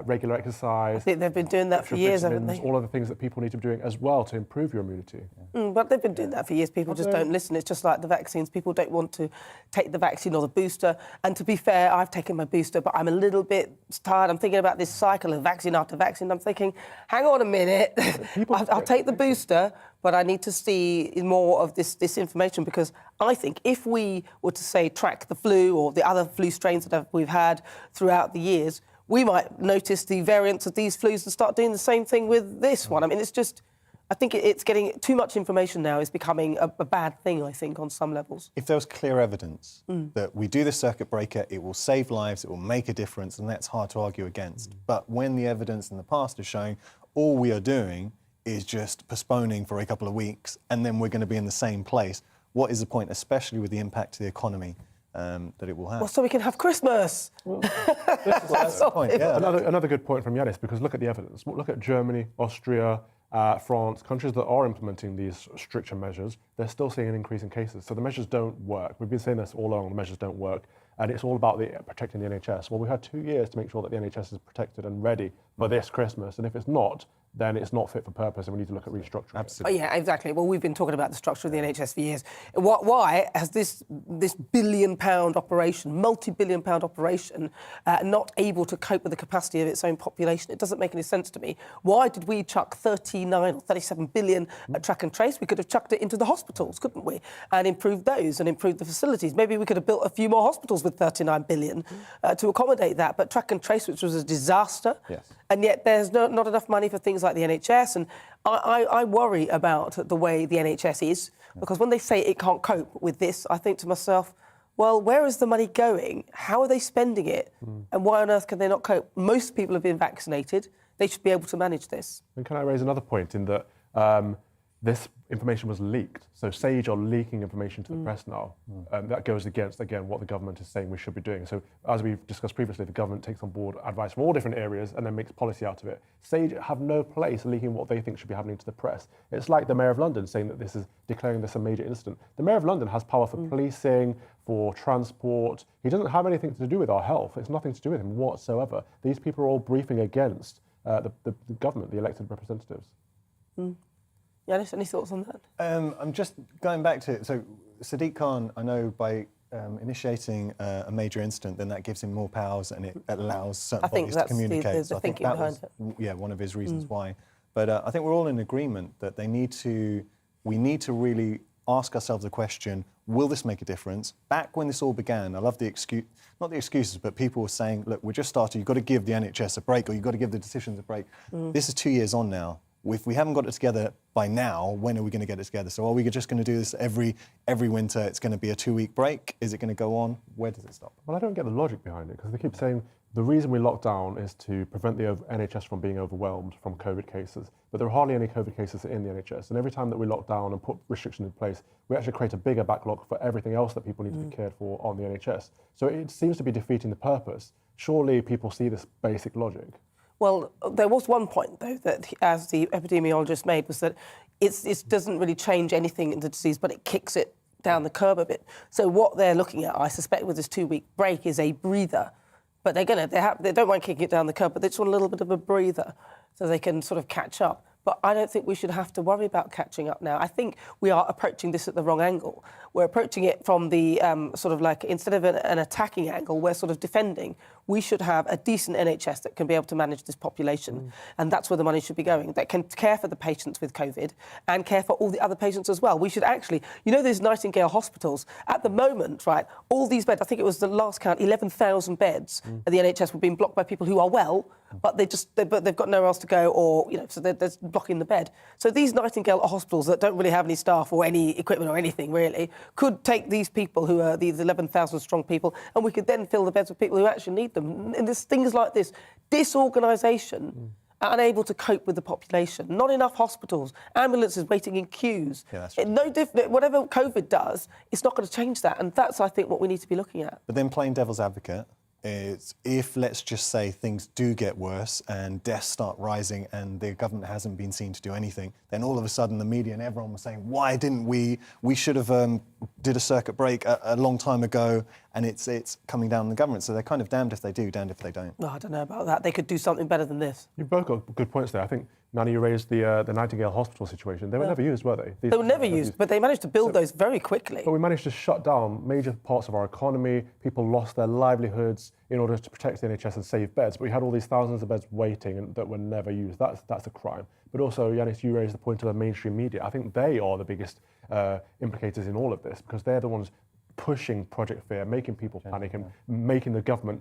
regular exercise? I think they've been doing that for years, haven't they? All of the things that people need to be doing as well to improve your immunity. But they've been doing that for years. People just don't listen. It's just like the vaccines. People don't want to take the vaccine or the booster. And to be fair, I've taken my booster, but I'm a little bit tired. I'm thinking about this cycle of vaccine after vaccine. I'm thinking, hang on a minute. I'll take the booster, but I need to see more of this information, because I think if we were to, say, track the flu or the other flu strains that we've had throughout the years, we might notice the variants of these flus and start doing the same thing with this one. I mean, it's just, I think it's getting too much information now is becoming a bad thing, I think, on some levels. If there was clear evidence that we do this circuit breaker, it will save lives, it will make a difference, and that's hard to argue against. But when the evidence in the past is showing all we are doing is just postponing for a couple of weeks and then we're going to be in the same place, what is the point, especially with the impact to the economy that it will have? Well, so we can have Christmas. That's the point, yeah. Another good point from Janice, because look at the evidence. Look at Germany, Austria, France, countries that are implementing these stricter measures. They're still seeing an increase in cases. So the measures don't work. We've been saying this all along, the measures don't work. And it's all about protecting the NHS. Well, we've had 2 years to make sure that the NHS is protected and ready for this Christmas. And if it's not, then it's not fit for purpose and we need to look at restructuring. Absolutely. Oh, yeah, exactly. Well, we've been talking about the structure of the NHS for years. Why has this billion-pound operation, multi-billion-pound operation, not able to cope with the capacity of its own population? It doesn't make any sense to me. Why did we chuck 39 or 37 billion at track and trace? We could have chucked it into the hospitals, couldn't we? And improved those and improved the facilities. Maybe we could have built a few more hospitals with 39 billion to accommodate that. But track and trace, which was a disaster, and yet there's not enough money for things like the NHS. And I worry about the way the NHS is, because when they say it can't cope with this, I think to myself, well, where is the money going? How are they spending it? And why on earth can they not cope? Most people have been vaccinated. They should be able to manage this. And can I raise another point in that this information was leaked? So SAGE are leaking information to the press now. That goes against, again, what the government is saying we should be doing. So as we've discussed previously, the government takes on board advice from all different areas and then makes policy out of it. SAGE have no place leaking what they think should be happening to the press. It's like the Mayor of London saying that this is declaring this a major incident. The Mayor of London has power for policing, for transport. He doesn't have anything to do with our health. It's nothing to do with him whatsoever. These people are all briefing against the government, the elected representatives. Janice, any thoughts on that? I'm just going back to, so Sadiq Khan, I know by initiating a major incident, then that gives him more powers and it allows certain bodies to communicate. The thinking behind it. Yeah, one of his reasons why. But I think we're all in agreement that we need to really ask ourselves the question, will this make a difference? Back when this all began, I love the excuse, not the excuses, but people were saying, look, we're just starting, you've got to give the NHS a break, or you've got to give the decisions a break. This is 2 years on now. If we haven't got it together by now, when are we going to get it together? So are we just going to do this every winter? It's going to be a 2-week break? Is it going to go on? Where does it stop? Well, I don't get the logic behind it, because they keep saying the reason we lock down is to prevent the NHS from being overwhelmed from COVID cases. But there are hardly any COVID cases in the NHS. And every time that we lock down and put restrictions in place, we actually create a bigger backlog for everything else that people need to be cared for on the NHS. So it seems to be defeating the purpose. Surely people see this basic logic. Well, there was one point, though, that, as the epidemiologist made, was that it doesn't really change anything in the disease, but it kicks it down the curb a bit. So what they're looking at, I suspect, with this 2-week break is a breather. But they don't mind kicking it down the curb, but they just want a little bit of a breather so they can sort of catch up. But I don't think we should have to worry about catching up now. I think we are approaching this at the wrong angle. We're approaching it from the sort of like, instead of an attacking angle, we're sort of defending. We should have a decent NHS that can be able to manage this population. And that's where the money should be going, that can care for the patients with COVID and care for all the other patients as well. We should actually, you know, these Nightingale hospitals, at the moment, right, all these beds, I think it was the last count, 11,000 beds at the NHS were being blocked by people who are well, but they've got nowhere else to go, or, you know, so they're blocking the bed. So these Nightingale hospitals that don't really have any staff or any equipment or anything really could take these people who are these 11,000 strong people, and we could then fill the beds with people who actually need them. And there's things like this disorganisation, unable to cope with the population, not enough hospitals, ambulances waiting in queues. Yeah, no different. Whatever COVID does, it's not going to change that, and that's, I think, what we need to be looking at. But then playing devil's advocate, is if, let's just say, things do get worse and deaths start rising and the government hasn't been seen to do anything, then all of a sudden the media and everyone was saying, why didn't we should have did a circuit break a long time ago, and it's coming down on the government. So they're kind of damned if they do, damned if they don't. Well, I don't know about that. They could do something better than this. You've both got good points there. I think, Nana, you raised the Nightingale hospital situation. They were never used, were they? They were never used, but they managed to build those very quickly. But we managed to shut down major parts of our economy. People lost their livelihoods in order to protect the NHS and save beds. But we had all these thousands of beds waiting and that were never used. That's a crime. But also, Janice, you raised the point of the mainstream media. I think they are the biggest implicators in all of this, because they're the ones pushing Project Fear, making people panic and making the government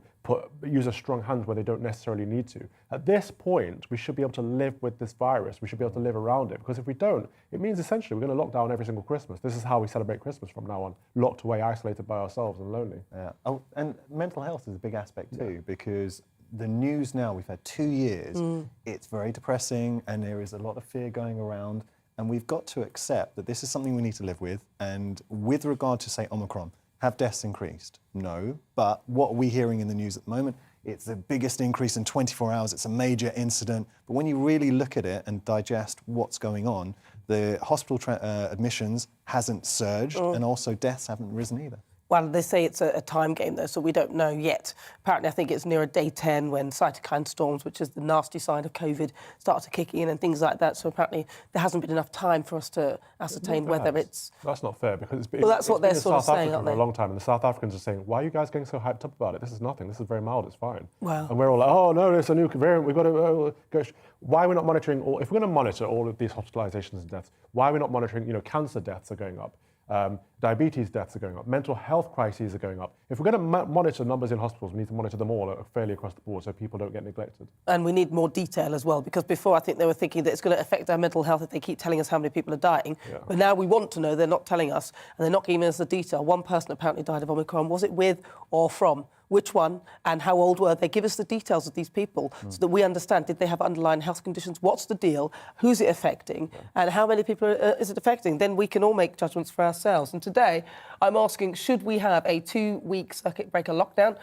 use a strong hand where they don't necessarily need to. At this point, we should be able to live with this virus. We should be able to live around it, because if we don't, it means essentially we're going to lock down every single Christmas. This is how we celebrate Christmas from now on, locked away, isolated by ourselves and lonely. Yeah. Oh, and mental health is a big aspect too, because the news now, we've had 2 years, it's very depressing and there is a lot of fear going around. And we've got to accept that this is something we need to live with. And with regard to, say, Omicron, have deaths increased? No. But what are we hearing in the news at the moment? It's the biggest increase in 24 hours. It's a major incident. But when you really look at it and digest what's going on, the hospital admissions hasn't surged, and also deaths haven't risen either. Well, they say it's a time game, though, so we don't know yet. Apparently, I think it's nearer day 10 when cytokine storms, which is the nasty side of COVID, start to kick in and things like that. So apparently there hasn't been enough time for us to ascertain whether it's... That's not fair, because that's what they're sort of saying, aren't they? For a long time, and the South Africans are saying, why are you guys getting so hyped up about it? This is nothing. This is very mild. It's fine. Wow. And we're all like, oh, no, it's a new variant. We've got to go... Why are we not monitoring all... If we're going to monitor all of these hospitalizations and deaths, why are we not monitoring, cancer deaths are going up? Diabetes deaths are going up, mental health crises are going up. If we're going to monitor numbers in hospitals, we need to monitor them all fairly across the board so people don't get neglected. And we need more detail as well, because before I think they were thinking that it's going to affect our mental health if they keep telling us how many people are dying. Yeah. But now we want to know. They're not telling us, and they're not giving us the detail. One person apparently died of Omicron. Was it with or from? Which one and how old were they? Give us the details of these people so that we understand, did they have underlying health conditions? What's the deal? Who's it affecting? And how many people is it affecting? Then we can all make judgments for ourselves. And today, I'm asking, should we have a 2-week circuit breaker lockdown?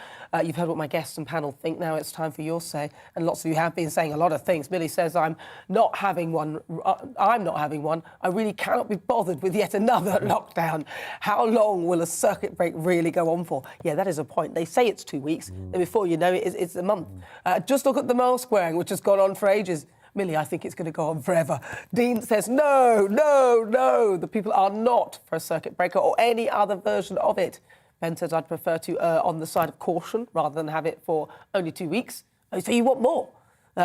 You've heard what my guests and panel think. Now it's time for your say. And lots of you have been saying a lot of things. Millie says, I'm not having one. I really cannot be bothered with yet another lockdown. How long will a circuit break really go on for? Yeah, that is a point. They say it's 2 weeks, and before you know it, it's a month. Just look at the mask wearing, which has gone on for ages. Millie, I think it's going to go on forever. Dean says, no. The people are not for a circuit breaker or any other version of it. Ben says, I'd prefer to err on the side of caution rather than have it for only 2 weeks. Oh, so you want more?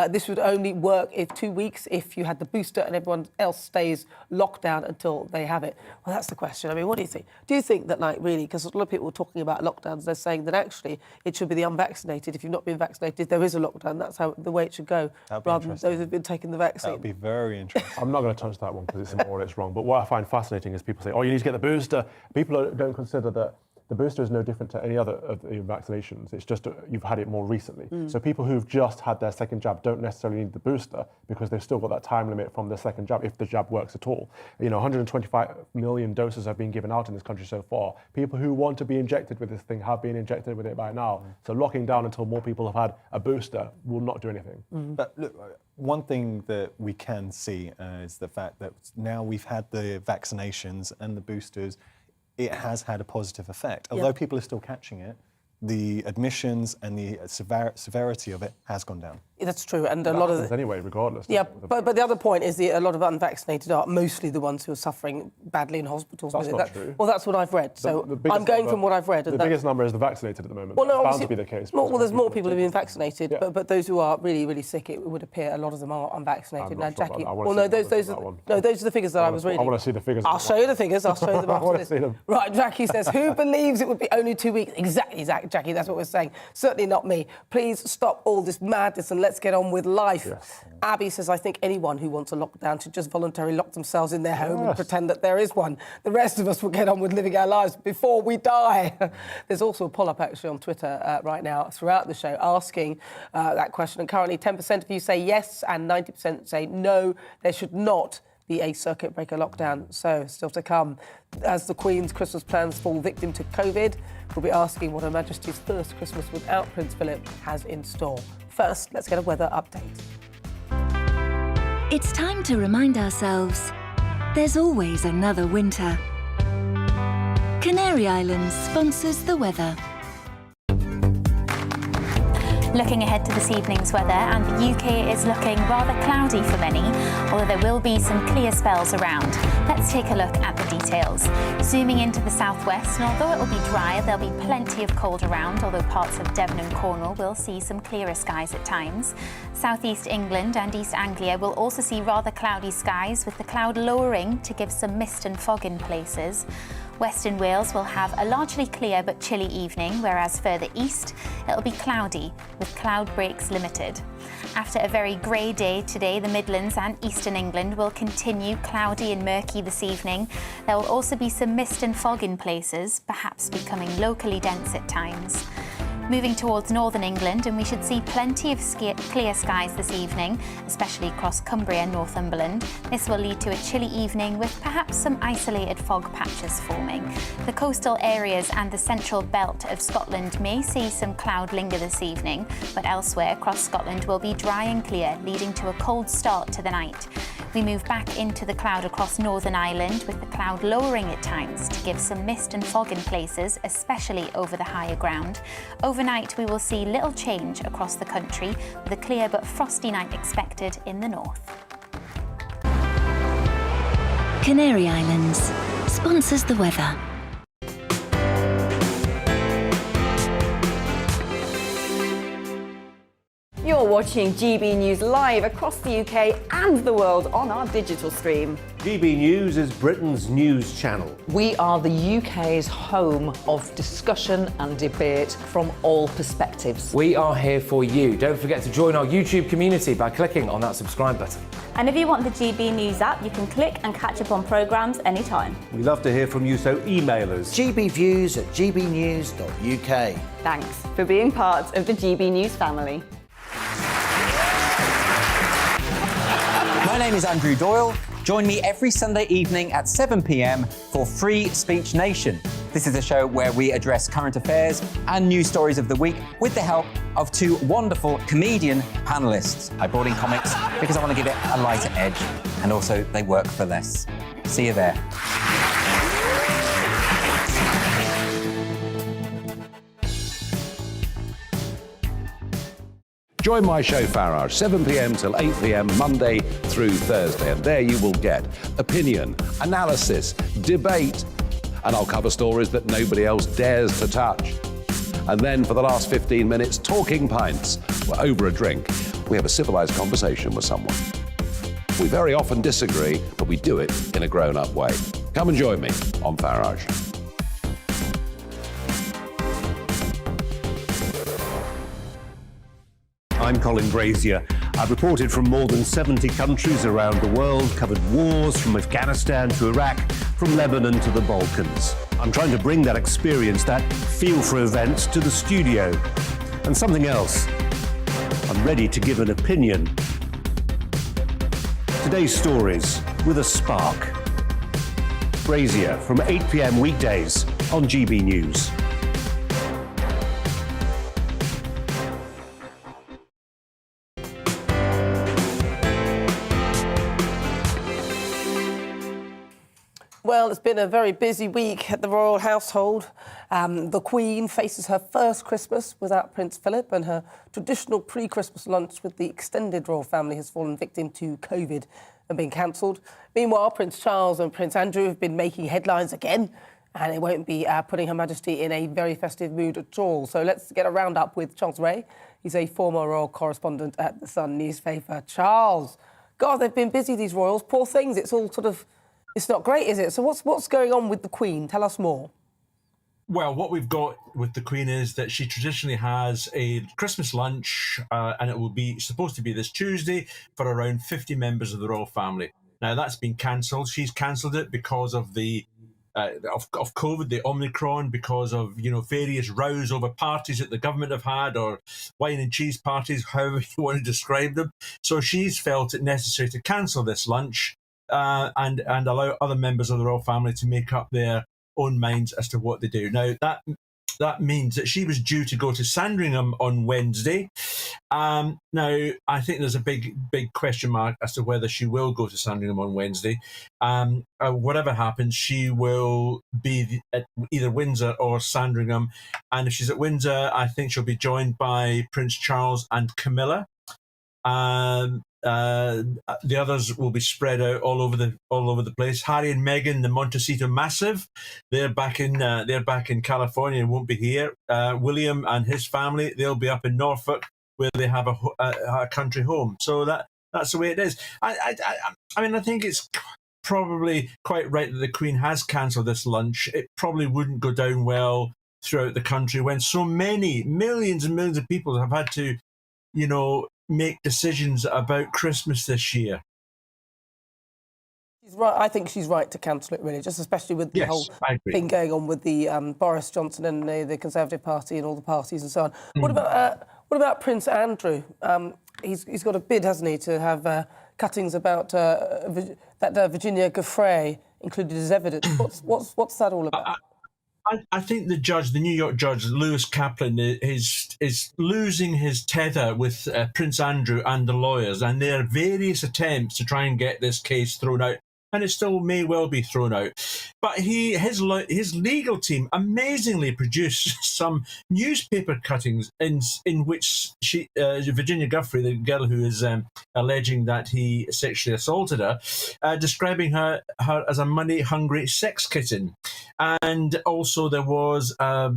This would only work if 2 weeks if you had the booster and everyone else stays locked down until they have it. Well, that's the question. I mean, what do you think? Do you think that, like, really, because a lot of people are talking about lockdowns, they're saying that actually it should be the unvaccinated. If you've not been vaccinated, there is a lockdown. That's how the way it should go, rather than those who've been taking the vaccine. That would be very interesting. I'm not going to touch that one because it's immoral, it's wrong. But what I find fascinating is people say, oh, you need to get the booster. People don't consider that the booster is no different to any other of the vaccinations. It's just you've had it more recently. So people who've just had their second jab don't necessarily need the booster because they've still got that time limit from their second jab, if the jab works at all. 125 million doses have been given out in this country so far. People who want to be injected with this thing have been injected with it by now. So locking down until more people have had a booster will not do anything. But look, one thing that we can see is the fact that now we've had the vaccinations and the boosters, it has had a positive effect. Although people are still catching it, the admissions and the severity of it has gone down. That's true, and a lot of anyway, regardless. Yeah, but the other point is a lot of unvaccinated are mostly the ones who are suffering badly in hospitals. That's not true. Well, that's what I've read. So I'm going from what I've read. The biggest number is the vaccinated at the moment. Well, no, it's bound to be the case. Well, there's more people who've been vaccinated, but those who are really, really sick, it would appear a lot of them are unvaccinated. Now, Jackie, those are the figures that I was reading. I want to see the figures. I'll show you the figures. I'll show you them after this. Right, Jackie says, who believes it would be only 2 weeks? Exactly, Jackie, that's what we're saying. Certainly not me. Please stop all this madness and let's get on with life. Yes. Abby says, I think anyone who wants a lockdown should just voluntarily lock themselves in their home and pretend that there is one. The rest of us will get on with living our lives before we die. There's also a poll-up actually on Twitter right now throughout the show asking that question. And currently 10% of you say yes and 90% say no, there should not be a circuit breaker lockdown. So still to come. As the Queen's Christmas plans fall victim to COVID, we'll be asking what Her Majesty's first Christmas without Prince Philip has in store. First, let's get a weather update. It's time to remind ourselves there's always another winter. Canary Islands sponsors the weather. Looking ahead to this evening's weather, and the UK is looking rather cloudy for many, although there will be some clear spells around. Let's take a look at the details. Zooming into the southwest, and although it will be dry, there'll be plenty of cold around, although parts of Devon and Cornwall will see some clearer skies at times. Southeast England and East Anglia will also see rather cloudy skies, with the cloud lowering to give some mist and fog in places. Western Wales will have a largely clear but chilly evening, whereas further east it'll be cloudy, with cloud breaks limited. After a very grey day today, the Midlands and Eastern England will continue cloudy and murky this evening. There will also be some mist and fog in places, perhaps becoming locally dense at times. Moving towards northern England, and we should see plenty of clear skies this evening, especially across Cumbria and Northumberland. This will lead to a chilly evening with perhaps some isolated fog patches forming. The coastal areas and the central belt of Scotland may see some cloud linger this evening, but elsewhere across Scotland will be dry and clear, leading to a cold start to the night. We move back into the cloud across Northern Ireland, with the cloud lowering at times to give some mist and fog in places, especially over the higher ground. Overnight, we will see little change across the country, with a clear but frosty night expected in the north. Canary Islands sponsors the weather. You're watching GB News live across the UK and the world on our digital stream. GB News is Britain's news channel. We are the UK's home of discussion and debate from all perspectives. We are here for you. Don't forget to join our YouTube community by clicking on that subscribe button. And if you want the GB News app, you can click and catch up on programmes anytime. We love to hear from you, so email us. gbviews@gbnews.uk. Thanks for being part of the GB News family. My name is Andrew Doyle. Join me every Sunday evening at 7 p.m. for Free Speech Nation. This is a show where we address current affairs and news stories of the week with the help of two wonderful comedian panellists. I brought in comics because I want to give it a lighter edge, and also they work for less. See you there. Join my show Farage, 7 p.m. till 8 p.m. Monday through Thursday, and there you will get opinion, analysis, debate, and I'll cover stories that nobody else dares to touch. And then for the last 15 minutes, talking pints. We're over a drink we have a civilised conversation with someone. We very often disagree, but we do it in a grown-up way. Come and join me on Farage. I'm Colin Brazier. I've reported from more than 70 countries around the world, covered wars from Afghanistan to Iraq, from Lebanon to the Balkans. I'm trying to bring that experience, that feel for events, to the studio. And something else. I'm ready to give an opinion. Today's stories with a spark. Brazier from 8 p.m. weekdays on GB News. Well, it's been a very busy week at the royal household. The Queen faces her first Christmas without Prince Philip, and her traditional pre-Christmas lunch with the extended royal family has fallen victim to COVID and been cancelled. Meanwhile, Prince Charles and Prince Andrew have been making headlines again, and it won't be putting Her Majesty in a very festive mood at all. So let's get a roundup with Charles Ray. He's a former royal correspondent at the Sun newspaper. Charles, God, they've been busy, these royals. Poor things. It's all sort of... It's not great, is it? So what's going on with the Queen? Tell us more. Well, what we've got with the Queen is that she traditionally has a Christmas lunch, and it will be supposed to be this Tuesday for around 50 members of the royal family. Now, that's been cancelled. She's cancelled it because of the of COVID, the Omicron, because of various rows over parties that the government have had, or wine and cheese parties, however you want to describe them. So she's felt it necessary to cancel this lunch. And allow other members of the royal family to make up their own minds as to what they do. Now, that means that she was due to go to Sandringham on Wednesday. Now, I think there's a big question mark as to whether she will go to Sandringham on Wednesday. Whatever happens, she will be at either Windsor or Sandringham. And if she's at Windsor, I think she'll be joined by Prince Charles and Camilla. The others will be spread out all over the place. Harry and Meghan, the Montecito Massive, they're back in California and won't be here. William and his family, they'll be up in Norfolk, where they have a country home. So that's the way it is. I mean, I think it's probably quite right that the Queen has cancelled this lunch. It probably wouldn't go down well throughout the country when so many millions and millions of people have had to, make decisions about Christmas this year. She's right. I think she's right to cancel it, really, just especially with the whole thing going on with the Boris Johnson and the Conservative Party and all the parties and so on. What about Prince Andrew? He's got a bid, hasn't he, to have cuttings about that Virginia Giuffre included as evidence. What's that all about? I think the New York judge, Lewis Kaplan, is losing his tether with Prince Andrew and the lawyers, and there are various attempts to try and get this case thrown out, and it still may well be thrown out. But his legal team amazingly produced some newspaper cuttings in which Virginia Giuffre, the girl who is alleging that he sexually assaulted her, describing her as a money-hungry sex kitten. And also there was a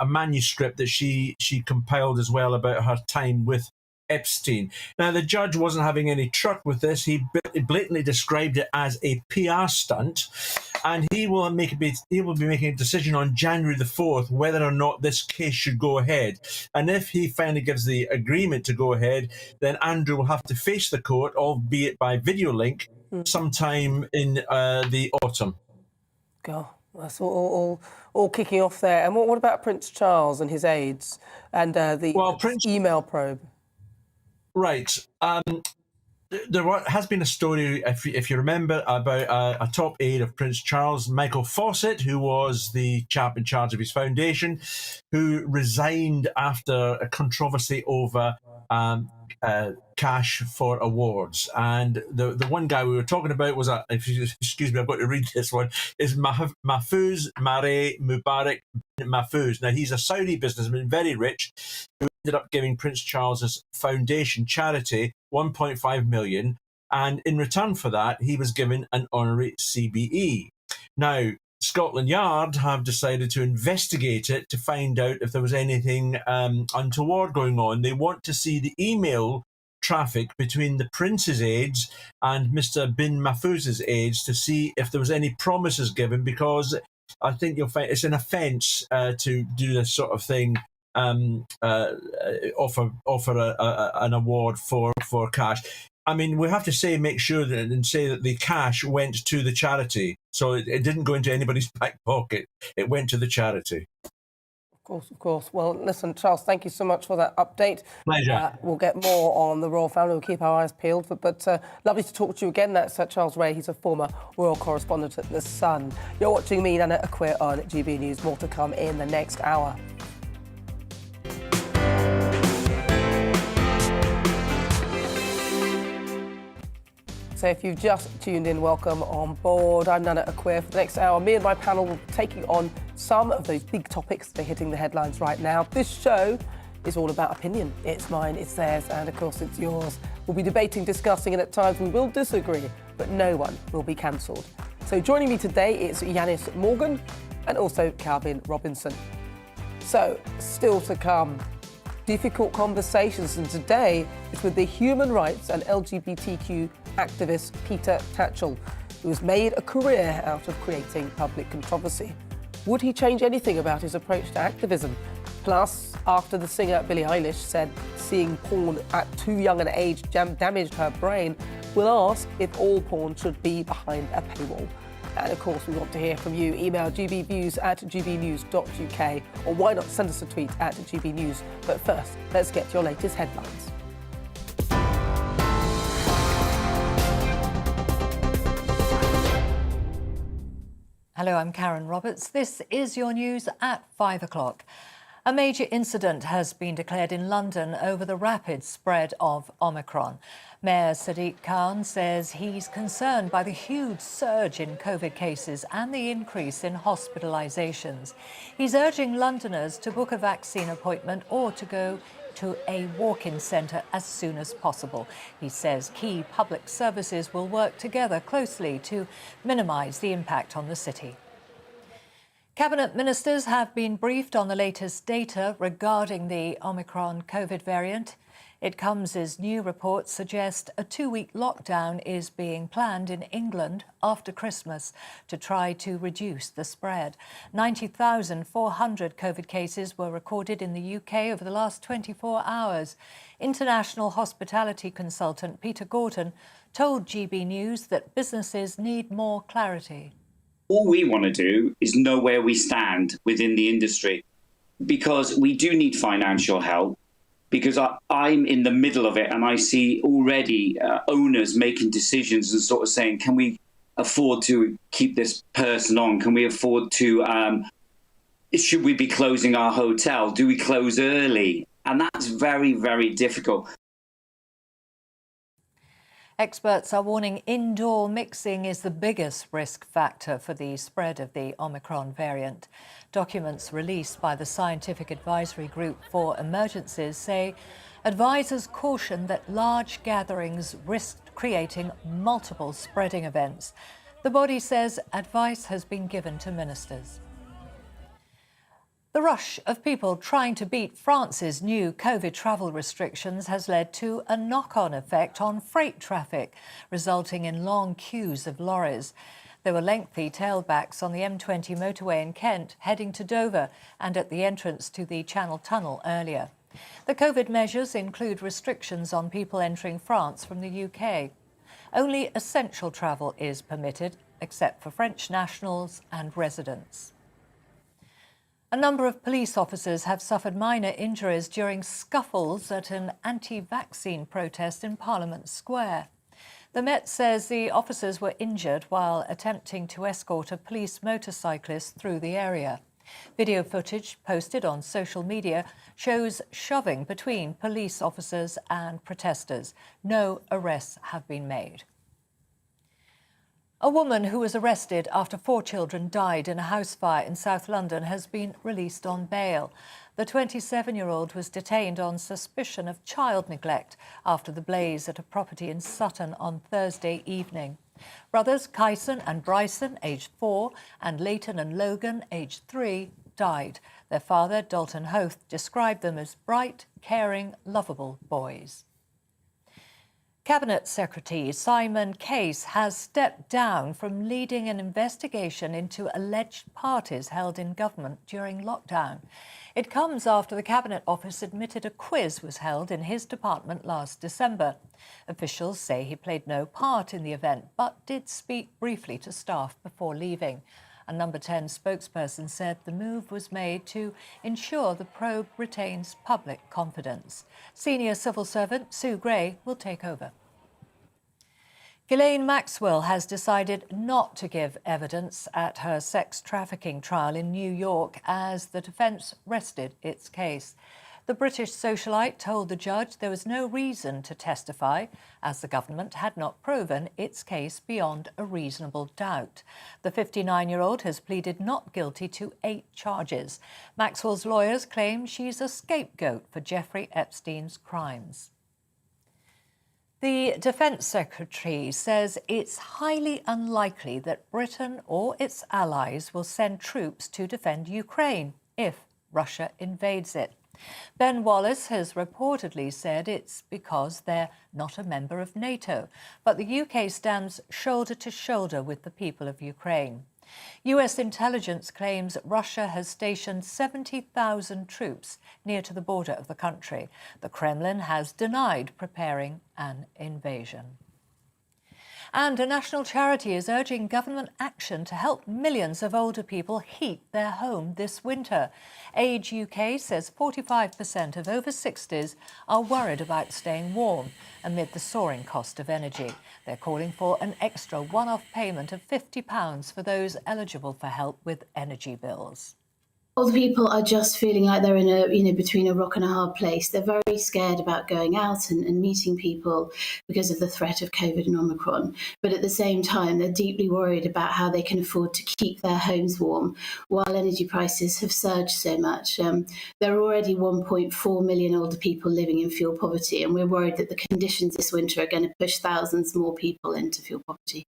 manuscript that she compiled as well about her time with Epstein. Now, the judge wasn't having any truck with this. He blatantly described it as a PR stunt, and he will be making a decision on January the 4th whether or not this case should go ahead. And if he finally gives the agreement to go ahead, then Andrew will have to face the court, albeit by video link, sometime in the autumn. God, that's all kicking off there. And what about Prince Charles and his aides and the email probe? Right. There has been a story, if you remember, about a top aide of Prince Charles, Michael Fawcett, who was the chap in charge of his foundation, who resigned after a controversy over cash for awards. And the one guy we were talking about was, if you excuse me, I've got to read this one, is Mahfouz Mare Mubarak Mahfouz. Now, he's a Saudi businessman, very rich, who ended up giving Prince Charles's foundation charity 1.5 million, and in return for that, he was given an honorary CBE. Now, Scotland Yard have decided to investigate it to find out if there was anything untoward going on. They want to see the email traffic between the Prince's aides and Mr. bin Mahfouz's aides to see if there was any promises given, because I think you'll find it's an offence to do this sort of thing, offer an award for cash. I mean, we have to make sure that the cash went to the charity. So it didn't go into anybody's back pocket. It went to the charity. Of course. Well, listen, Charles, thank you so much for that update. Pleasure. We'll get more on the royal family. We'll keep our eyes peeled. But lovely to talk to you again. That's Charles Ray. He's a former royal correspondent at The Sun. You're watching me, Nana Akua, on GB News. More to come in the next hour. So if you've just tuned in, welcome on board. I'm Nana Akua. For the next hour, me and my panel will be taking on some of those big topics that are hitting the headlines right now. This show is all about opinion. It's mine, it's theirs, and of course it's yours. We'll be debating, discussing, and at times we will disagree, but no one will be cancelled. So joining me today is Janice Morgan and also Calvin Robinson. So still to come, difficult conversations, and today it's with the human rights and LGBTQ activist Peter Tatchell, who has made a career out of creating public controversy. Would he change anything about his approach to activism? Plus, after the singer Billie Eilish said seeing porn at too young an age damaged her brain, we'll ask if all porn should be behind a paywall. And of course, we want to hear from you. Email gbviews@gbnews.uk, or why not send us a tweet at gbnews. But first, let's get your latest headlines. Hello, I'm Karen Roberts. This is your news at 5 o'clock. A major incident has been declared in London over the rapid spread of Omicron. Mayor Sadiq Khan says he's concerned by the huge surge in COVID cases and the increase in hospitalisations. He's urging Londoners to book a vaccine appointment or to go to a walk-in centre as soon as possible. He says key public services will work together closely to minimise the impact on the city. Cabinet ministers have been briefed on the latest data regarding the Omicron COVID variant. It comes as new reports suggest a 2-week lockdown is being planned in England after Christmas to try to reduce the spread. 90,400 COVID cases were recorded in the UK over the last 24 hours. International hospitality consultant Peter Gordon told GB News that businesses need more clarity. All we want to do is know where we stand within the industry, because we do need financial help. Because I'm in the middle of it, and I see already owners making decisions and sort of saying, can we afford to keep this person on? Can we afford to, should we be closing our hotel? Do we close early? And that's very, very difficult. Experts are warning indoor mixing is the biggest risk factor for the spread of the Omicron variant. Documents released by the Scientific Advisory Group for Emergencies say advisors caution that large gatherings risk creating multiple spreading events. The body says advice has been given to ministers. The rush of people trying to beat France's new COVID travel restrictions has led to a knock-on effect on freight traffic, resulting in long queues of lorries. There were lengthy tailbacks on the M20 motorway in Kent, heading to Dover, and at the entrance to the Channel Tunnel earlier. The COVID measures include restrictions on people entering France from the UK. Only essential travel is permitted, except for French nationals and residents. A number of police officers have suffered minor injuries during scuffles at an anti-vaccine protest in Parliament Square. The Met says the officers were injured while attempting to escort a police motorcyclist through the area. Video footage posted on social media shows shoving between police officers and protesters. No arrests have been made. A woman who was arrested after 4 children died in a house fire in South London has been released on bail. The 27-year-old was detained on suspicion of child neglect after the blaze at a property in Sutton on Thursday evening. Brothers Kyson and Bryson, aged 4, and Leighton and Logan, aged 3, died. Their father, Dalton Hoth, described them as bright, caring, lovable boys. Cabinet Secretary Simon Case has stepped down from leading an investigation into alleged parties held in government during lockdown. It comes after the Cabinet Office admitted a quiz was held in his department last December. Officials say he played no part in the event, but did speak briefly to staff before leaving. A Number 10 spokesperson said the move was made to ensure the probe retains public confidence. Senior civil servant Sue Gray will take over. Ghislaine Maxwell has decided not to give evidence at her sex trafficking trial in New York as the defence rested its case. The British socialite told the judge there was no reason to testify, as the government had not proven its case beyond a reasonable doubt. The 59-year-old has pleaded not guilty to 8 charges. Maxwell's lawyers claim she's a scapegoat for Jeffrey Epstein's crimes. The Defence Secretary says it's highly unlikely that Britain or its allies will send troops to defend Ukraine if Russia invades it. Ben Wallace has reportedly said it's because they're not a member of NATO, but the UK stands shoulder to shoulder with the people of Ukraine. US intelligence claims Russia has stationed 70,000 troops near to the border of the country. The Kremlin has denied preparing an invasion. And a national charity is urging government action to help millions of older people heat their home this winter. Age UK says 45% of over 60s are worried about staying warm amid the soaring cost of energy. They're calling for an extra one-off payment of £50 for those eligible for help with energy bills. Older people are just feeling like they're in a, between a rock and a hard place. They're very scared about going out and meeting people because of the threat of COVID and Omicron. But at the same time, they're deeply worried about how they can afford to keep their homes warm while energy prices have surged so much. There are already 1.4 million older people living in fuel poverty, and we're worried that the conditions this winter are going to push thousands more people into fuel poverty.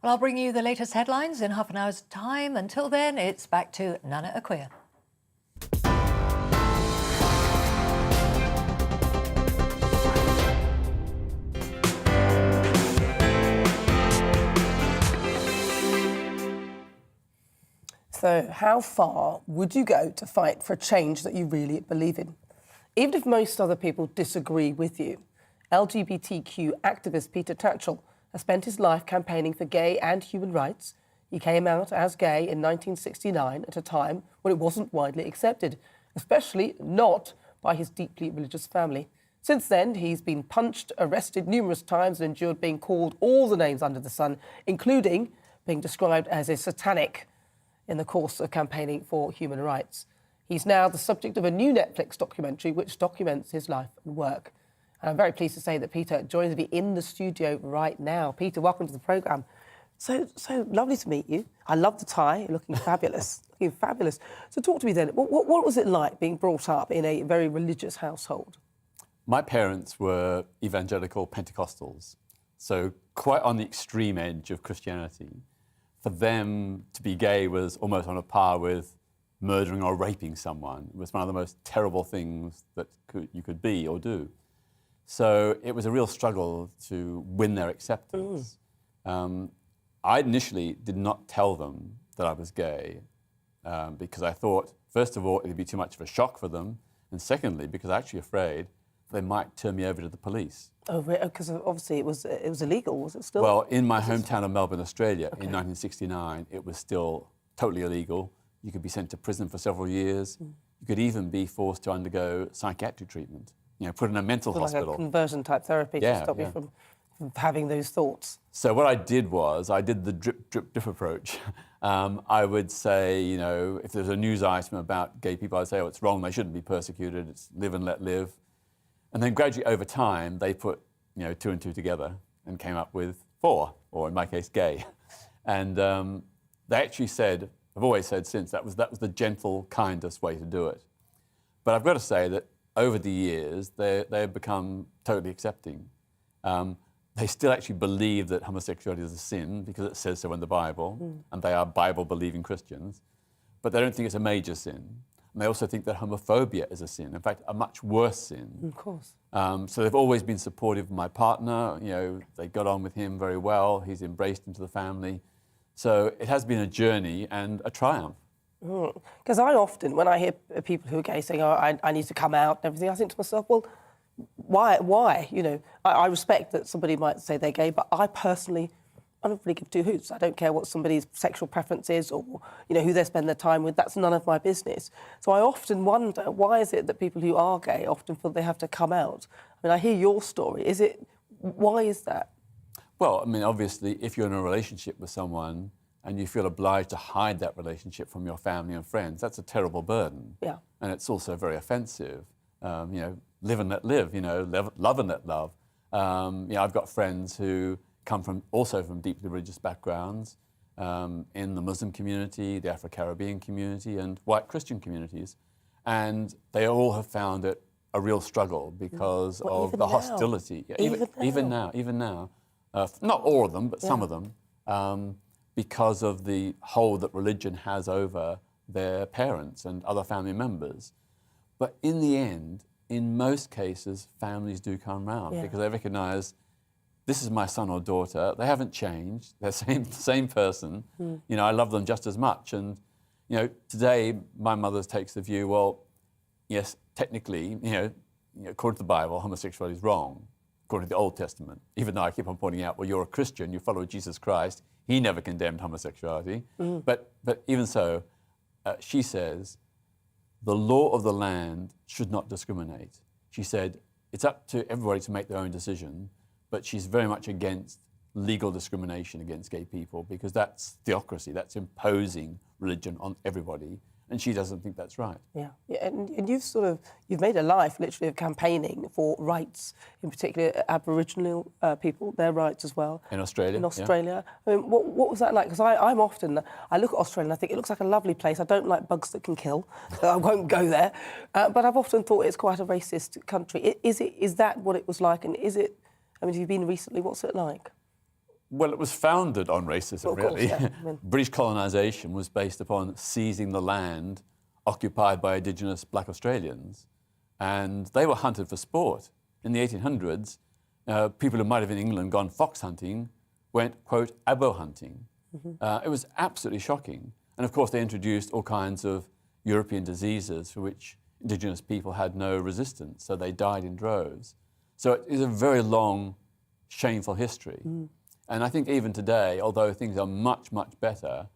Well, I'll bring you the latest headlines in half an hour's time. Until then, it's back to Nana Akua. So, how far would you go to fight for a change that you really believe in? Even if most other people disagree with you. LGBTQ activist Peter Tatchell has spent his life campaigning for gay and human rights. He came out as gay in 1969 at a time when it wasn't widely accepted, especially not by his deeply religious family. Since then, he's been punched, arrested numerous times and endured being called all the names under the sun, including being described as a satanic in the course of campaigning for human rights. He's now the subject of a new Netflix documentary which documents his life and work. And I'm very pleased to say that Peter joins me in the studio right now. Peter, welcome to the programme. So lovely to meet you. I love the tie, you're looking fabulous. Looking fabulous. So talk to me then, what was it like being brought up in a very religious household? My parents were evangelical Pentecostals, so quite on the extreme edge of Christianity. For them, to be gay was almost on a par with murdering or raping someone. It was one of the most terrible things that you could be or do. So it was a real struggle to win their acceptance. I initially did not tell them that I was gay because I thought, first of all, it would be too much of a shock for them, and secondly, because I was actually afraid they might turn me over to the police. Oh, because obviously it was illegal, was it still? Well, in my hometown of Melbourne, Australia, in 1969, it was still totally illegal. You could be sent to prison for several years. You could even be forced to undergo psychiatric treatment. Put in a mental hospital. Like a conversion type therapy to stop you from having those thoughts. So what I did was, I did the drip, drip, drip approach. I would say, if there's a news item about gay people, I'd say, oh, it's wrong, they shouldn't be persecuted, it's live and let live. And then gradually over time, they put, 2 and 2 together and came up with 4, or in my case, gay. And they actually said, I've always said since, that was the gentle, kindest way to do it. But I've got to say that over the years, they've become totally accepting. They still actually believe that homosexuality is a sin because it says so in the Bible, and they are Bible-believing Christians, but they don't think it's a major sin. And they also think that homophobia is a sin, in fact, a much worse sin. Of course. So they've always been supportive of my partner. You know, they got on with him very well. He's embraced into the family. So it has been a journey and a triumph. Because I often, when I hear people who are gay saying, oh, I need to come out and everything, I think to myself, well, why? You know, I respect that somebody might say they're gay, but I personally, I don't really give two hoots. I don't care what somebody's sexual preference is or, you know, who they spend their time with. That's none of my business. So I often wonder, why is it that people who are gay often feel they have to come out? I mean, I hear your story. Why is that? Well, I mean, obviously, if you're in a relationship with someone and you feel obliged to hide that relationship from your family and friends, that's a terrible burden. Yeah. And it's also very offensive. You know, live and let live, you know, love and let love. You know, I've got friends who come also from deeply religious backgrounds, in the Muslim community, the Afro-Caribbean community, and white Christian communities. And they all have found it a real struggle because of the hostility. Yeah, even now. Not all of them, but some of them, because of the hold that religion has over their parents and other family members. But in the end, in most cases, families do come round because they recognise this is my son or daughter. They haven't changed. They're the same person. You know, I love them just as much. And, you know, today my mother takes the view, well, yes, technically, you know, according to the Bible, homosexuality is wrong, according to the Old Testament. Even though I keep on pointing out, well, you're a Christian, you follow Jesus Christ. He never condemned homosexuality. But even so, she says, the law of the land should not discriminate. She said, it's up to everybody to make their own decision, but she's very much against legal discrimination against gay people because that's theocracy, that's imposing religion on everybody, and she doesn't think that's right. Yeah, and you've made a life literally of campaigning for rights, in particular Aboriginal people, their rights as well. In Australia. I mean, what was that like? Because I look at Australia and I think it looks like a lovely place. I don't like bugs that can kill, so I won't go there. But I've often thought it's quite a racist country. Is that what it was like? And is it? I mean, have you been recently? What's it like? Well, it was founded on racism, really. Course, British colonisation was based upon seizing the land occupied by Indigenous black Australians, and they were hunted for sport. In the 1800s, people who might have in England gone fox hunting went, quote, abo hunting. It was absolutely shocking. And of course, they introduced all kinds of European diseases for which Indigenous people had no resistance, so they died in droves. So it is a very long, shameful history. And I think even today, although things are much, much better,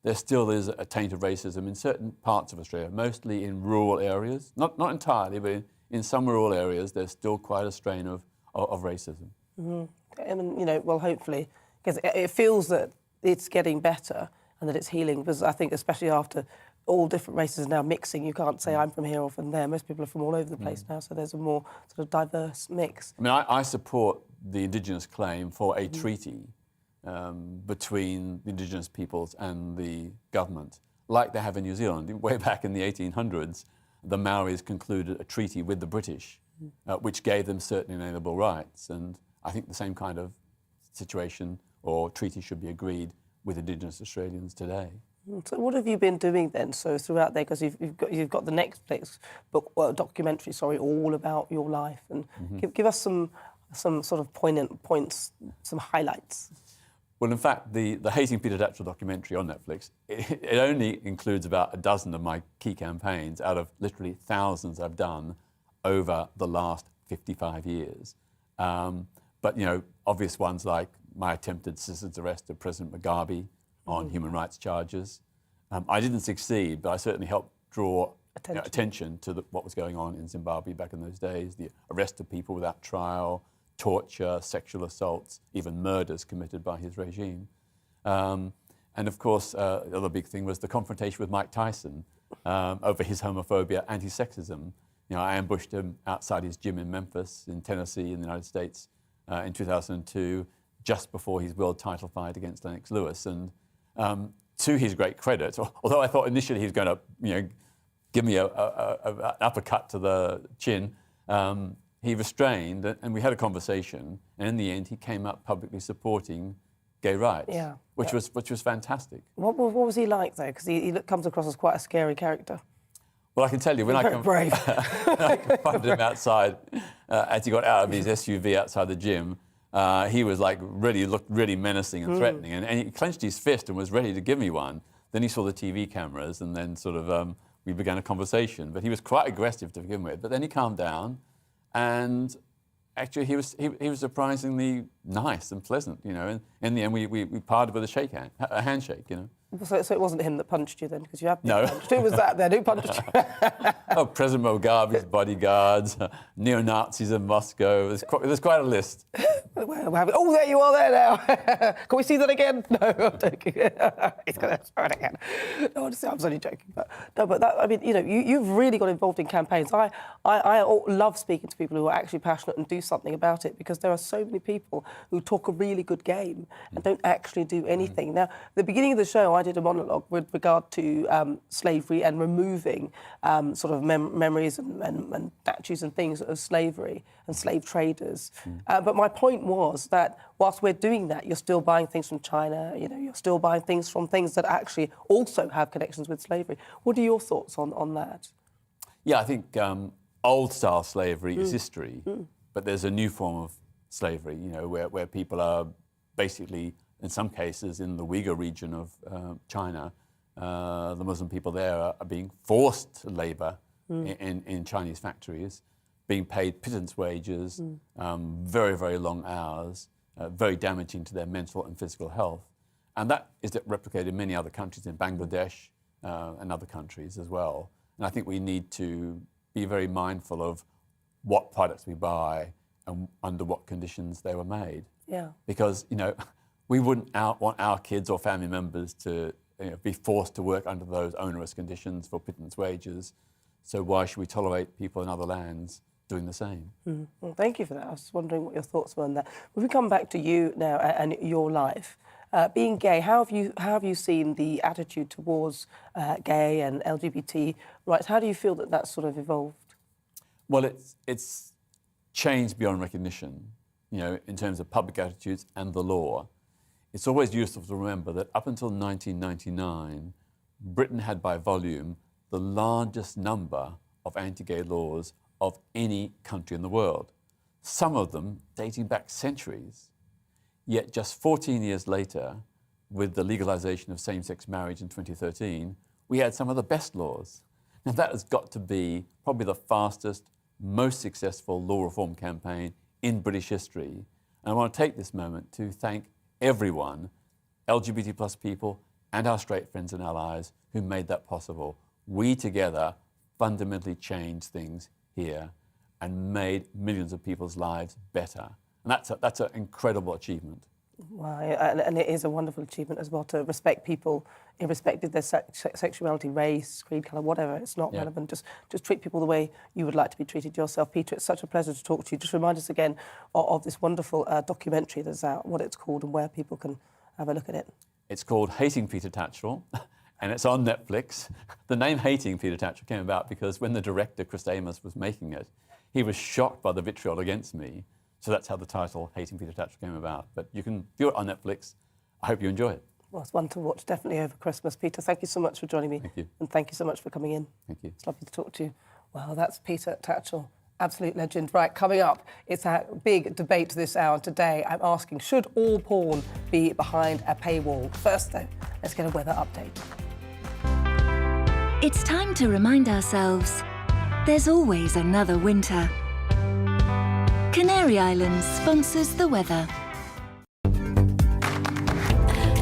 there still is a taint of racism in certain parts of Australia, mostly in rural areas. Not entirely, but in some rural areas, there's still quite a strain of racism. I mean, you know, well, hopefully, because it feels that it's getting better and that it's healing, because I think especially after all different races are now mixing, you can't say I'm from here or from there. Most people are from all over the place now, so there's a more sort of diverse mix. I mean, I support the Indigenous claim for a treaty between the Indigenous peoples and the government, like they have in New Zealand. Way back in the 1800s, the Maoris concluded a treaty with the British, which gave them certain inalienable rights. And I think the same kind of situation or treaty should be agreed with Indigenous Australians today. So what have you been doing then? So throughout there, because you've got the Netflix documentary, all about your life, and give us some sort of poignant points, some highlights. Well, in fact, the Hating Peter Tatchell documentary on Netflix, it only includes about a dozen of my key campaigns out of literally thousands I've done over the last 55 years. But, you know, obvious ones like my attempted citizen's arrest of President Mugabe on human rights charges. I didn't succeed, but I certainly helped draw attention to what was going on in Zimbabwe back in those days, the arrest of people without trial, torture, sexual assaults, even murders committed by his regime. And of course, the other big thing was the confrontation with Mike Tyson over his homophobia, anti-sexism. You know, I ambushed him outside his gym in Memphis, in Tennessee, in the United States, in 2002, just before his world title fight against Lennox Lewis. And to his great credit, although I thought initially he was going to, you know, give me an uppercut to the chin, he restrained, and we had a conversation. And in the end, he came up publicly supporting gay rights, which was fantastic. What was he like though? Because he comes across as quite a scary character. Well, I can tell you, when I confronted him outside, as he got out of his SUV outside the gym, he was like looked really menacing and threatening, and he clenched his fist and was ready to give me one. Then he saw the TV cameras, and then sort of we began a conversation. But he was quite aggressive to begin with. But then he calmed down, and actually he was surprisingly nice and pleasant, you know. And in the end, we parted with a handshake, you know. So it wasn't him that punched you then, because you have been No. punched. Who was that then? Who punched you? Oh, President Mugabe's bodyguards, neo-Nazis in Moscow. There's quite a list. Oh, there you are there now. Can we see that again? No, I'm joking. He's going to throw it again. No, honestly, I was only joking. But that, I mean, you know, you've really got involved in campaigns. I love speaking to people who are actually passionate and do something about it, because there are so many people who talk a really good game and don't actually do anything. Now, at the beginning of the show, I did a monologue with regard to slavery and removing sort of memories and statues and things of slavery and slave traders. But my point was that whilst we're doing that, you're still buying things from China, you know, you're still buying things from things that actually also have connections with slavery. What are your thoughts on that? Yeah, I think old-style slavery is history, but there's a new form of slavery, you know, where people are basically, in some cases, in the Uyghur region of China, the Muslim people there are being forced to labour in Chinese factories, being paid pittance wages, very, very long hours, very damaging to their mental and physical health. And that is replicated in many other countries, in Bangladesh and other countries as well. And I think we need to be very mindful of what products we buy and under what conditions they were made. Yeah. Because, you know, we wouldn't want our kids or family members to be forced to work under those onerous conditions for pittance wages. So why should we tolerate people in other lands doing the same? Well, thank you for that. I was wondering what your thoughts were on that. If we come back to you now and your life, being gay, how have you seen the attitude towards gay and LGBT rights? How do you feel that that's sort of evolved? Well, it's changed beyond recognition, you know, in terms of public attitudes and the law. It's always useful to remember that up until 1999, Britain had by volume the largest number of anti-gay laws of any country in the world, some of them dating back centuries. Yet just 14 years later, with the legalisation of same-sex marriage in 2013, we had some of the best laws. Now that has got to be probably the fastest, most successful law reform campaign in British history. And I want to take this moment to thank everyone, LGBT plus people and our straight friends and allies who made that possible. We together fundamentally changed things here and made millions of people's lives better. And that's an incredible achievement. Wow, and it is a wonderful achievement as well to respect people irrespective of their sexuality, race, creed, colour, whatever. It's not relevant. Just treat people the way you would like to be treated yourself. Peter, it's such a pleasure to talk to you. Just remind us again of this wonderful documentary that's out, what it's called and where people can have a look at it. It's called Hating Peter Tatchell, and it's on Netflix. The name Hating Peter Tatchell came about because when the director, Chris Amos, was making it, he was shocked by the vitriol against me. So that's how the title Hating Peter Tatchell came about. But you can view it on Netflix. I hope you enjoy it. Well, it's one to watch definitely over Christmas. Peter, thank you so much for joining me. Thank you. And thank you so much for coming in. Thank you. It's lovely to talk to you. Well, that's Peter Tatchell, absolute legend. Right, coming up, it's a big debate this hour. Today, I'm asking, should all porn be behind a paywall? First, though, let's get a weather update. It's time to remind ourselves there's always another winter. Canary Islands sponsors the weather.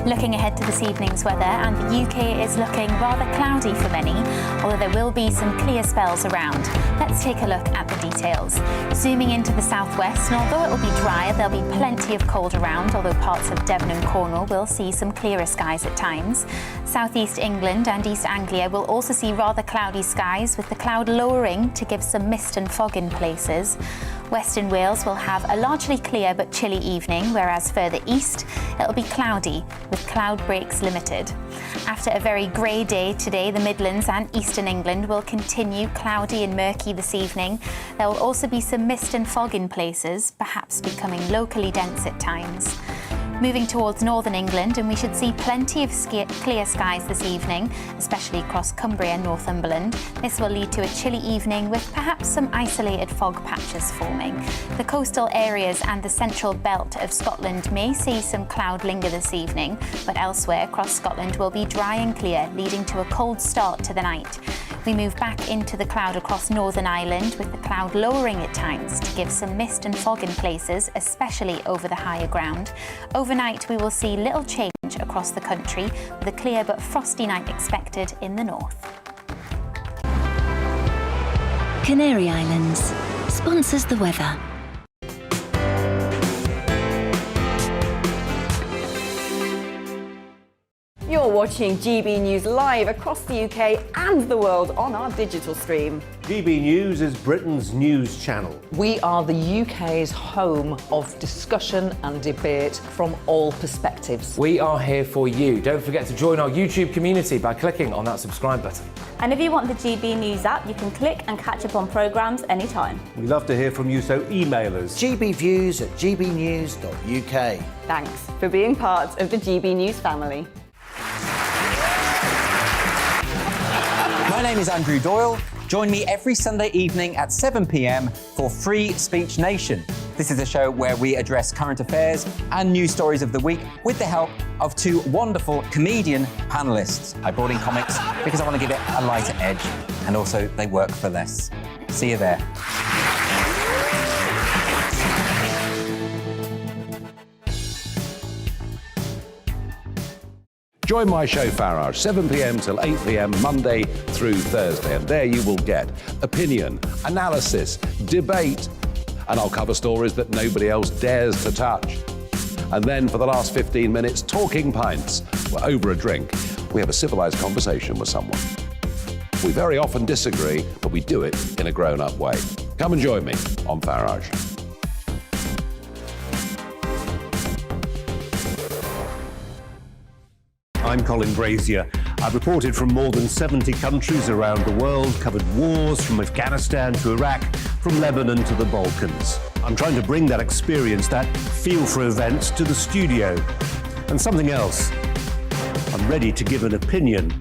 Looking ahead to this evening's weather, and the UK is looking rather cloudy for many, although there will be some clear spells around. Let's take a look at the details. Zooming into the southwest, and although it will be dry, there'll be plenty of cold around, although parts of Devon and Cornwall will see some clearer skies at times. Southeast England and East Anglia will also see rather cloudy skies, with the cloud lowering to give some mist and fog in places. Western Wales will have a largely clear but chilly evening, whereas further east it'll be cloudy with cloud breaks limited. After a very grey day today, the Midlands and Eastern England will continue cloudy and murky this evening. There will also be some mist and fog in places, perhaps becoming locally dense at times. Moving towards northern England, and we should see plenty of clear skies this evening, especially across Cumbria and Northumberland. This will lead to a chilly evening with perhaps some isolated fog patches forming. The coastal areas and the central belt of Scotland may see some cloud linger this evening, but elsewhere across Scotland will be dry and clear, leading to a cold start to the night. We move back into the cloud across Northern Ireland, with the cloud lowering at times to give some mist and fog in places, especially over the higher ground. Overnight, we will see little change across the country, with a clear but frosty night expected in the north. Canary Islands sponsors the weather. You're watching GB News live across the UK and the world on our digital stream. GB News is Britain's news channel. We are the UK's home of discussion and debate from all perspectives. We are here for you. Don't forget to join our YouTube community by clicking on that subscribe button. And if you want the GB News app, you can click and catch up on programmes anytime. We love to hear from you, so email us. gbviews@gbnews.uk. Thanks for being part of the GB News family. My name is Andrew Doyle. Join me every Sunday evening at 7 p.m. for Free Speech Nation. This is a show where we address current affairs and news stories of the week with the help of two wonderful comedian panellists. I brought in comics because I want to give it a lighter edge, and also they work for less. See you there. Join my show Farage, 7 p.m. till 8 p.m. Monday through Thursday, and there you will get opinion, analysis, debate, and I'll cover stories that nobody else dares to touch. And then for the last 15 minutes, talking pints. We're over a drink. We have a civilised conversation with someone. We very often disagree, but we do it in a grown-up way. Come and join me on Farage. I'm Colin Brazier. I've reported from more than 70 countries around the world, covered wars from Afghanistan to Iraq, from Lebanon to the Balkans. I'm trying to bring that experience, that feel for events, to the studio. And something else. I'm ready to give an opinion.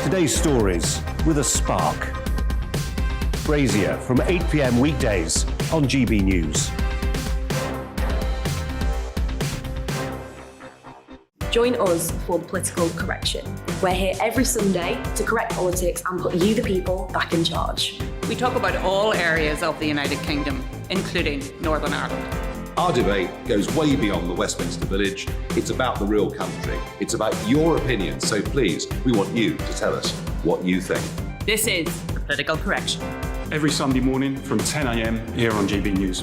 Today's stories with a spark. Brazier from 8 p.m. weekdays on GB News. Join us for the Political Correction. We're here every Sunday to correct politics and put you, the people, back in charge. We talk about all areas of the United Kingdom, including Northern Ireland. Our debate goes way beyond the Westminster Village. It's about the real country. It's about your opinion. So please, we want you to tell us what you think. This is the Political Correction. Every Sunday morning from 10 a.m. here on GB News.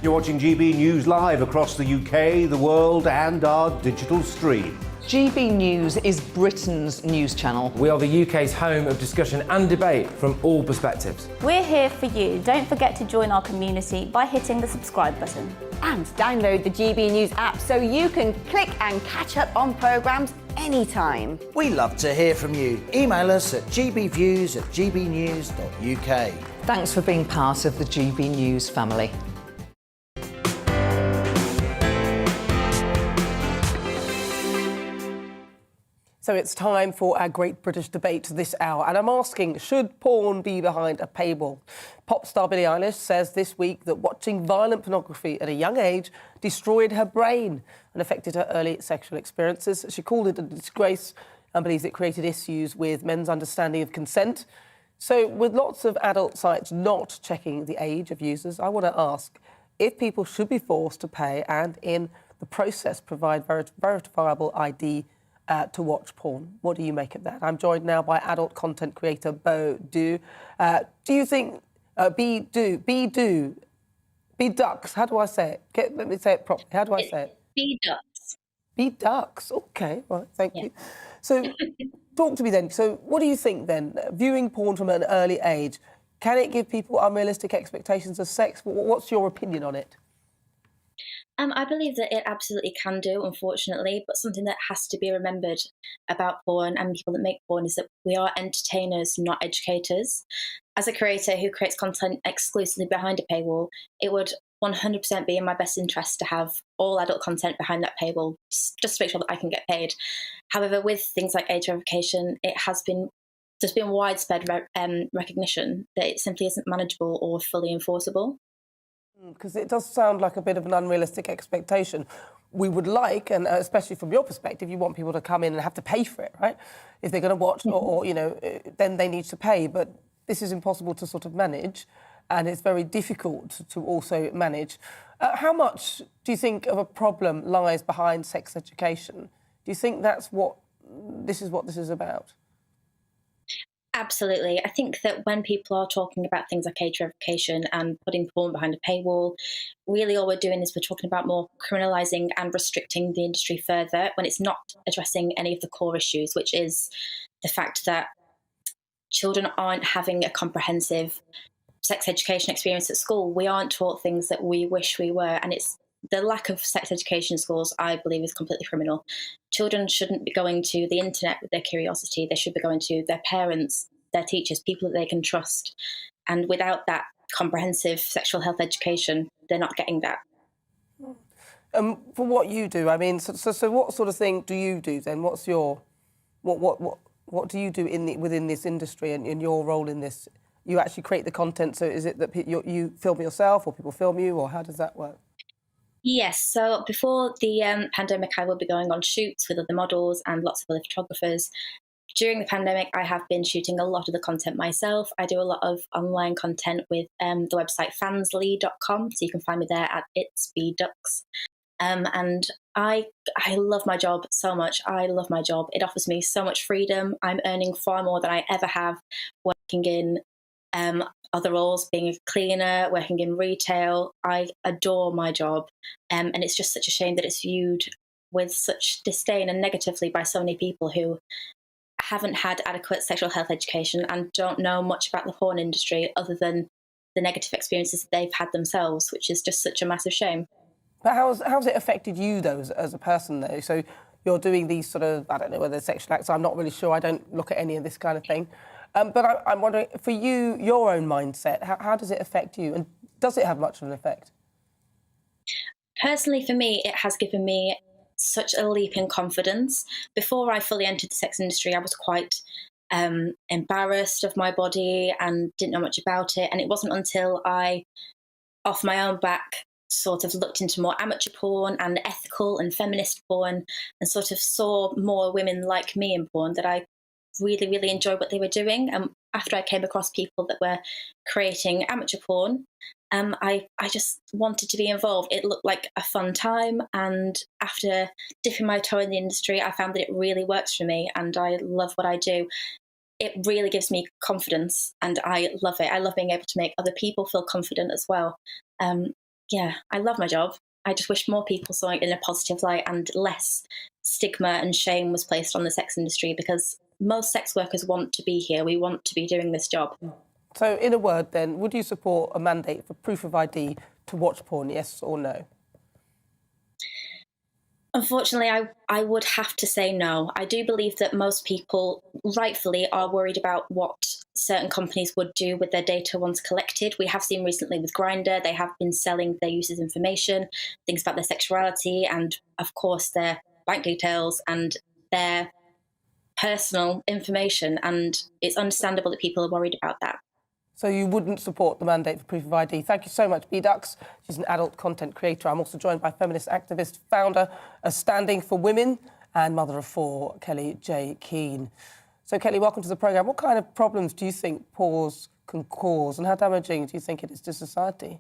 You're watching GB News live across the UK, the world, and our digital stream. GB News is Britain's news channel. We are the UK's home of discussion and debate from all perspectives. We're here for you. Don't forget to join our community by hitting the subscribe button. And download the GB News app so you can click and catch up on programmes anytime. We love to hear from you. Email us at gbviews@gbnews.uk. Thanks for being part of the GB News family. So it's time for our Great British Debate this hour. And I'm asking, should porn be behind a paywall? Pop star Billie Eilish says this week that watching violent pornography at a young age destroyed her brain and affected her early sexual experiences. She called it a disgrace and believes it created issues with men's understanding of consent. So with lots of adult sites not checking the age of users, I want to ask if people should be forced to pay and in the process provide verifiable ID to watch porn. What do you make of that? I'm joined now by adult content creator Bo Do. Do you think B Ducks? How do I say it? Let me say it properly. How do I say it? B Ducks. B Ducks. Okay, right. Thank you. So, talk to me then. So, what do you think then? Viewing porn from an early age, can it give people unrealistic expectations of sex? What's your opinion on it? I believe that it absolutely can do, unfortunately, but something that has to be remembered about porn and people that make porn is that we are entertainers, not educators. As a creator who creates content exclusively behind a paywall, it would 100% be in my best interest to have all adult content behind that paywall, just to make sure that I can get paid. However, with things like age verification, there's been widespread recognition that it simply isn't manageable or fully enforceable. Because it does sound like a bit of an unrealistic expectation. We would like, and especially from your perspective, you want people to come in and have to pay for it, right? If they're going to watch, or then they need to pay. But this is impossible to sort of manage, and it's very difficult to also manage. How much do you think of a problem lies behind sex education? Do you think that's what this is about? Absolutely. I think that when people are talking about things like age verification and putting porn behind a paywall, really all we're doing is we're talking about more criminalising and restricting the industry further when it's not addressing any of the core issues, which is the fact that children aren't having a comprehensive sex education experience at school. We aren't taught things that we wish we were, and it's the lack of sex education in schools, I believe, is completely criminal. Children shouldn't be going to the internet with their curiosity. They should be going to their parents, their teachers, people that they can trust. And without that comprehensive sexual health education, they're not getting that. For what you do, I mean, so what sort of thing do you do then? What's your what do you do within this industry and in your role in this? You actually create the content. So is it that you film yourself, or people film you, or how does that work? Yes, so before the pandemic, I will be going on shoots with other models and lots of other photographers. During the pandemic, I have been shooting a lot of the content myself. I do a lot of online content with the website fansly.com, so you can find me there at itsbducks. And I love my job so much. I love my job. It offers me so much freedom. I'm earning far more than I ever have working in other roles, being a cleaner, working in retail. I adore my job. And it's just such a shame that it's viewed with such disdain and negatively by so many people who haven't had adequate sexual health education and don't know much about the porn industry other than the negative experiences that they've had themselves, which is just such a massive shame. But how's it affected you, though, as a person, though? So you're doing these sort of, I don't know whether sexual acts, I'm not really sure, I don't look at any of this kind of thing. But I'm wondering, for you, your own mindset, how does it affect you? And does it have much of an effect? Personally, for me, it has given me such a leap in confidence. Before I fully entered the sex industry, I was quite embarrassed of my body and didn't know much about it. And it wasn't until I, off my own back, sort of looked into more amateur porn and ethical and feminist porn and sort of saw more women like me in porn that I really, really enjoyed what they were doing. After I came across people that were creating amateur porn, I just wanted to be involved. It looked like a fun time, and after dipping my toe in the industry, I found that it really works for me, and I love what I do. It really gives me confidence, and I love it. I love being able to make other people feel confident as well. Yeah, I love my job. I just wish more people saw it in a positive light and less stigma and shame was placed on the sex industry, because most sex workers want to be here. We want to be doing this job. So, in a word, then, would you support a mandate for proof of ID to watch porn, yes or no? Unfortunately, I would have to say no. I do believe that most people rightfully are worried about what certain companies would do with their data once collected. We have seen recently with Grindr, they have been selling their users' information, things about their sexuality, and of course their bank details and their personal information. And it's understandable that people are worried about that. So you wouldn't support the mandate for proof of ID. Thank you so much, bducks. She's an adult content creator. I'm also joined by feminist activist, founder of Standing for Women and mother of four, Kelly J. Keane. So, Kelly, welcome to the programme. What kind of problems do you think porn can cause, and how damaging do you think it is to society?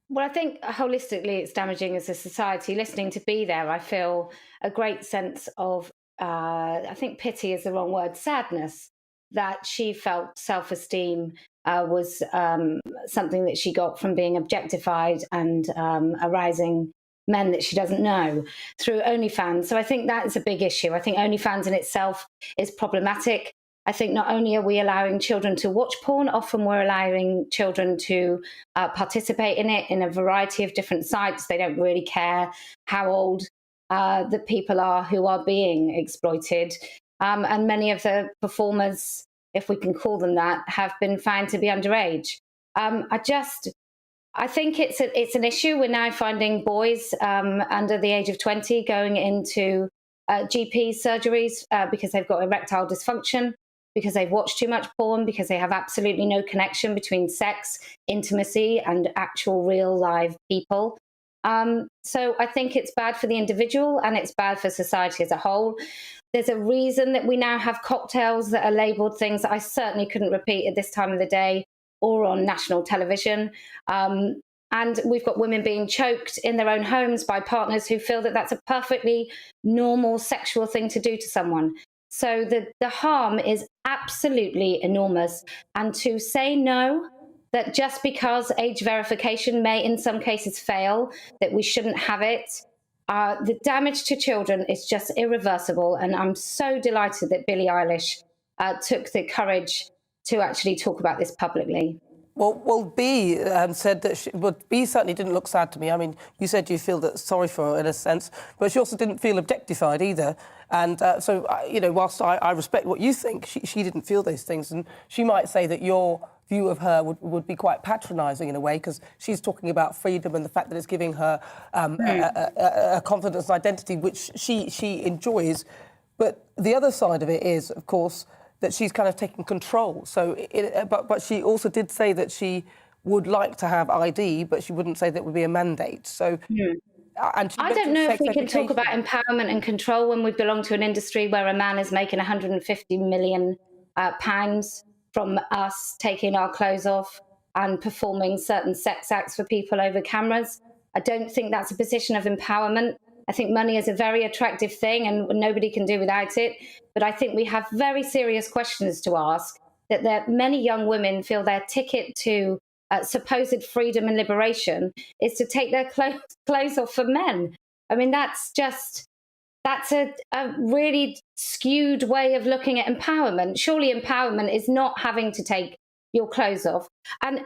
Well, I think holistically it's damaging as a society. Listening to Be There, I feel a great sense of, I think pity is the wrong word, sadness, that she felt self-esteem was something that she got from being objectified and arousing men that she doesn't know through OnlyFans. So I think that is a big issue. I think OnlyFans in itself is problematic. I think not only are we allowing children to watch porn, often we're allowing children to participate in it in a variety of different sites. They don't really care how old the people are who are being exploited. And many of the performers, if we can call them that, have been found to be underage. I think it's an issue. We're now finding boys under the age of 20 going into GP surgeries because they've got erectile dysfunction, because they've watched too much porn, because they have absolutely no connection between sex, intimacy, and actual real live people. So I think it's bad for the individual and it's bad for society as a whole. There's a reason that we now have cocktails that are labelled things that I certainly couldn't repeat at this time of the day or on national television. And we've got women being choked in their own homes by partners who feel that that's a perfectly normal sexual thing to do to someone. So the harm is absolutely enormous. And to say no, that just because age verification may in some cases fail, that we shouldn't have it, the damage to children is just irreversible. And I'm so delighted that Billie Eilish took the courage to actually talk about this publicly. Well, B said that B certainly didn't look sad to me. I mean, you said you feel sorry for her in a sense, but she also didn't feel objectified either. And so, whilst I respect what you think, she didn't feel those things. And she might say that your view of her would be quite patronising in a way, because she's talking about freedom and the fact that it's giving her a confidence and identity, which she enjoys. But the other side of it is, of course, that she's kind of taking control. So, but she also did say that she would like to have ID, but she wouldn't say that would be a mandate. So, and I don't know if we can talk about empowerment and control when we belong to an industry where a man is making £150 million from us taking our clothes off and performing certain sex acts for people over cameras. I don't think that's a position of empowerment. I think money is a very attractive thing and nobody can do without it. But I think we have very serious questions to ask, that many young women feel their ticket to supposed freedom and liberation is to take their clothes off for men. I mean, that's a really skewed way of looking at empowerment. Surely empowerment is not having to take your clothes off. And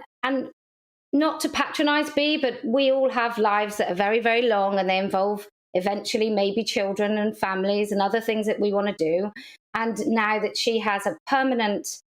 not to patronise B, but we all have lives that are very, very long and they involve eventually maybe children and families and other things that we want to do. And now that she has a permanent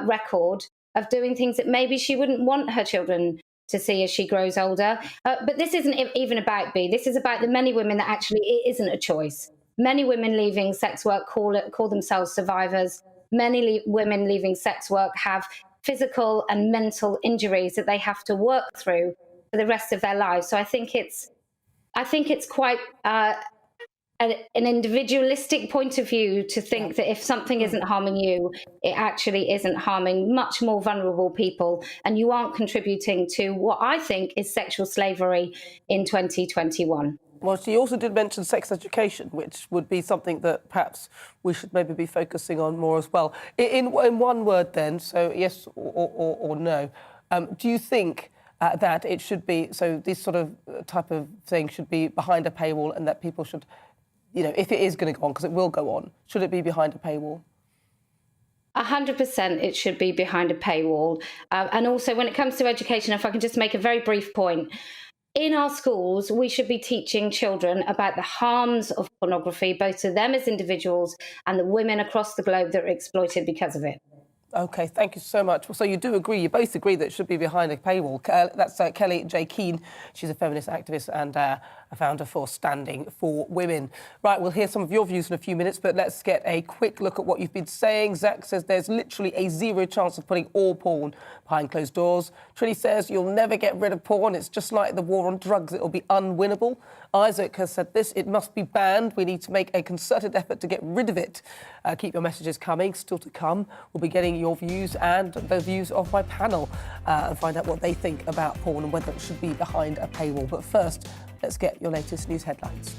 record of doing things that maybe she wouldn't want her children to see as she grows older. But this isn't even about B. This is about the many women that actually it isn't a choice. Many women leaving sex work call themselves survivors. Many women leaving sex work have physical and mental injuries that they have to work through for the rest of their lives. So I think it's quite an individualistic point of view to think that if something isn't harming you, it actually isn't harming much more vulnerable people, and you aren't contributing to what I think is sexual slavery in 2021. Well, she also did mention sex education, which would be something that perhaps we should maybe be focusing on more as well. In one word then, so yes or no, do you think that it should be, so this sort of type of thing should be behind a paywall, and that people should, if it is going to go on, because it will go on, should it be behind a paywall? 100% it should be behind a paywall. And also when it comes to education, if I can just make a very brief point, in our schools, we should be teaching children about the harms of pornography, both to them as individuals and the women across the globe that are exploited because of it. OK, thank you so much. So you do agree, you both agree that it should be behind a paywall. That's Kelly J. Keane. She's a feminist activist and a founder for Standing for Women. Right, we'll hear some of your views in a few minutes, but let's get a quick look at what you've been saying. Zach says there's literally a zero chance of putting all porn behind closed doors. Trini says you'll never get rid of porn. It's just like the war on drugs. It'll be unwinnable. Isaac has said this, it must be banned. We need to make a concerted effort to get rid of it. Keep your messages coming. Still to come, we'll be getting your views and the views of my panel and find out what they think about porn and whether it should be behind a paywall. But first, let's get your latest news headlines.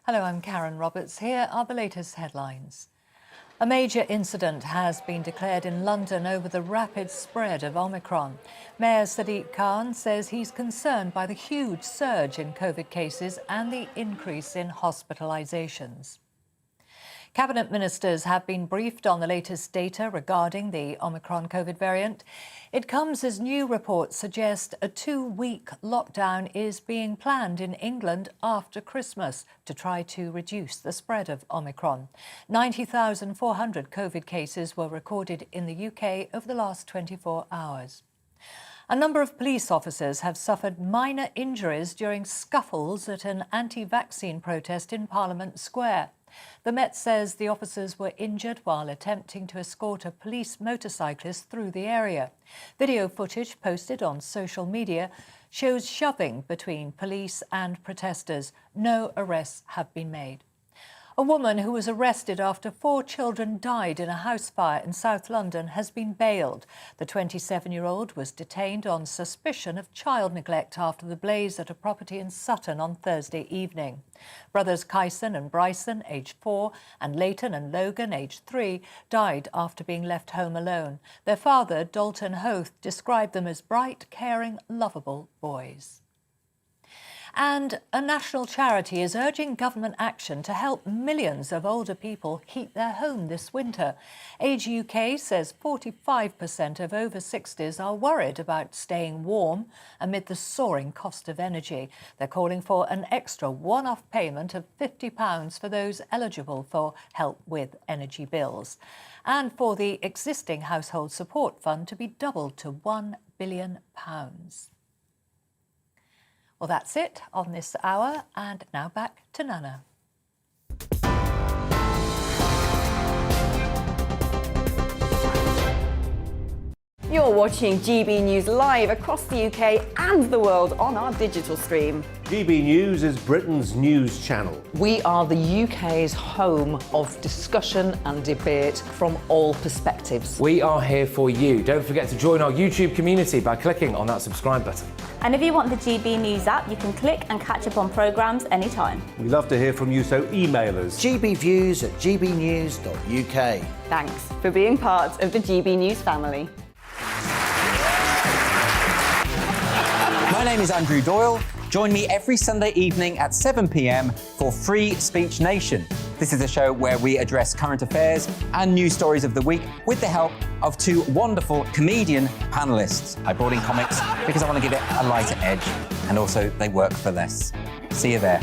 Hello, I'm Karen Roberts. Here are the latest headlines. A major incident has been declared in London over the rapid spread of Omicron. Mayor Sadiq Khan says he's concerned by the huge surge in COVID cases and the increase in hospitalisations. Cabinet ministers have been briefed on the latest data regarding the Omicron COVID variant. It comes as new reports suggest a 2-week lockdown is being planned in England after Christmas to try to reduce the spread of Omicron. 90,400 COVID cases were recorded in the UK over the last 24 hours. A number of police officers have suffered minor injuries during scuffles at an anti-vaccine protest in Parliament Square. The Met says the officers were injured while attempting to escort a police motorcyclist through the area. Video footage posted on social media shows shoving between police and protesters. No arrests have been made. A woman who was arrested after 4 children died in a house fire in South London has been bailed. The 27-year-old was detained on suspicion of child neglect after the blaze at a property in Sutton on Thursday evening. Brothers Kyson and Bryson, aged 4, and Leighton and Logan, aged 3, died after being left home alone. Their father, Dalton Hoth, described them as bright, caring, lovable boys. And a national charity is urging government action to help millions of older people heat their home this winter. Age UK says 45% of over 60s are worried about staying warm amid the soaring cost of energy. They're calling for an extra one-off payment of £50 for those eligible for help with energy bills, and for the existing household support fund to be doubled to £1 billion. Well, that's it on this hour, and now back to Nana. You're watching GB News live across the UK and the world on our digital stream. GB News is Britain's news channel. We are the UK's home of discussion and debate from all perspectives. We are here for you. Don't forget to join our YouTube community by clicking on that subscribe button. And if you want the GB News app, you can click and catch up on programmes anytime. We love to hear from you, so email us. gbviews@gbnews.uk. Thanks for being part of the GB News family. My name is Andrew Doyle. Join me every Sunday evening at 7 p.m. for Free Speech Nation. This is a show where we address current affairs and news stories of the week with the help of 2 wonderful comedian panellists. I brought in comics because I want to give it a lighter edge, and also they work for less. See you there.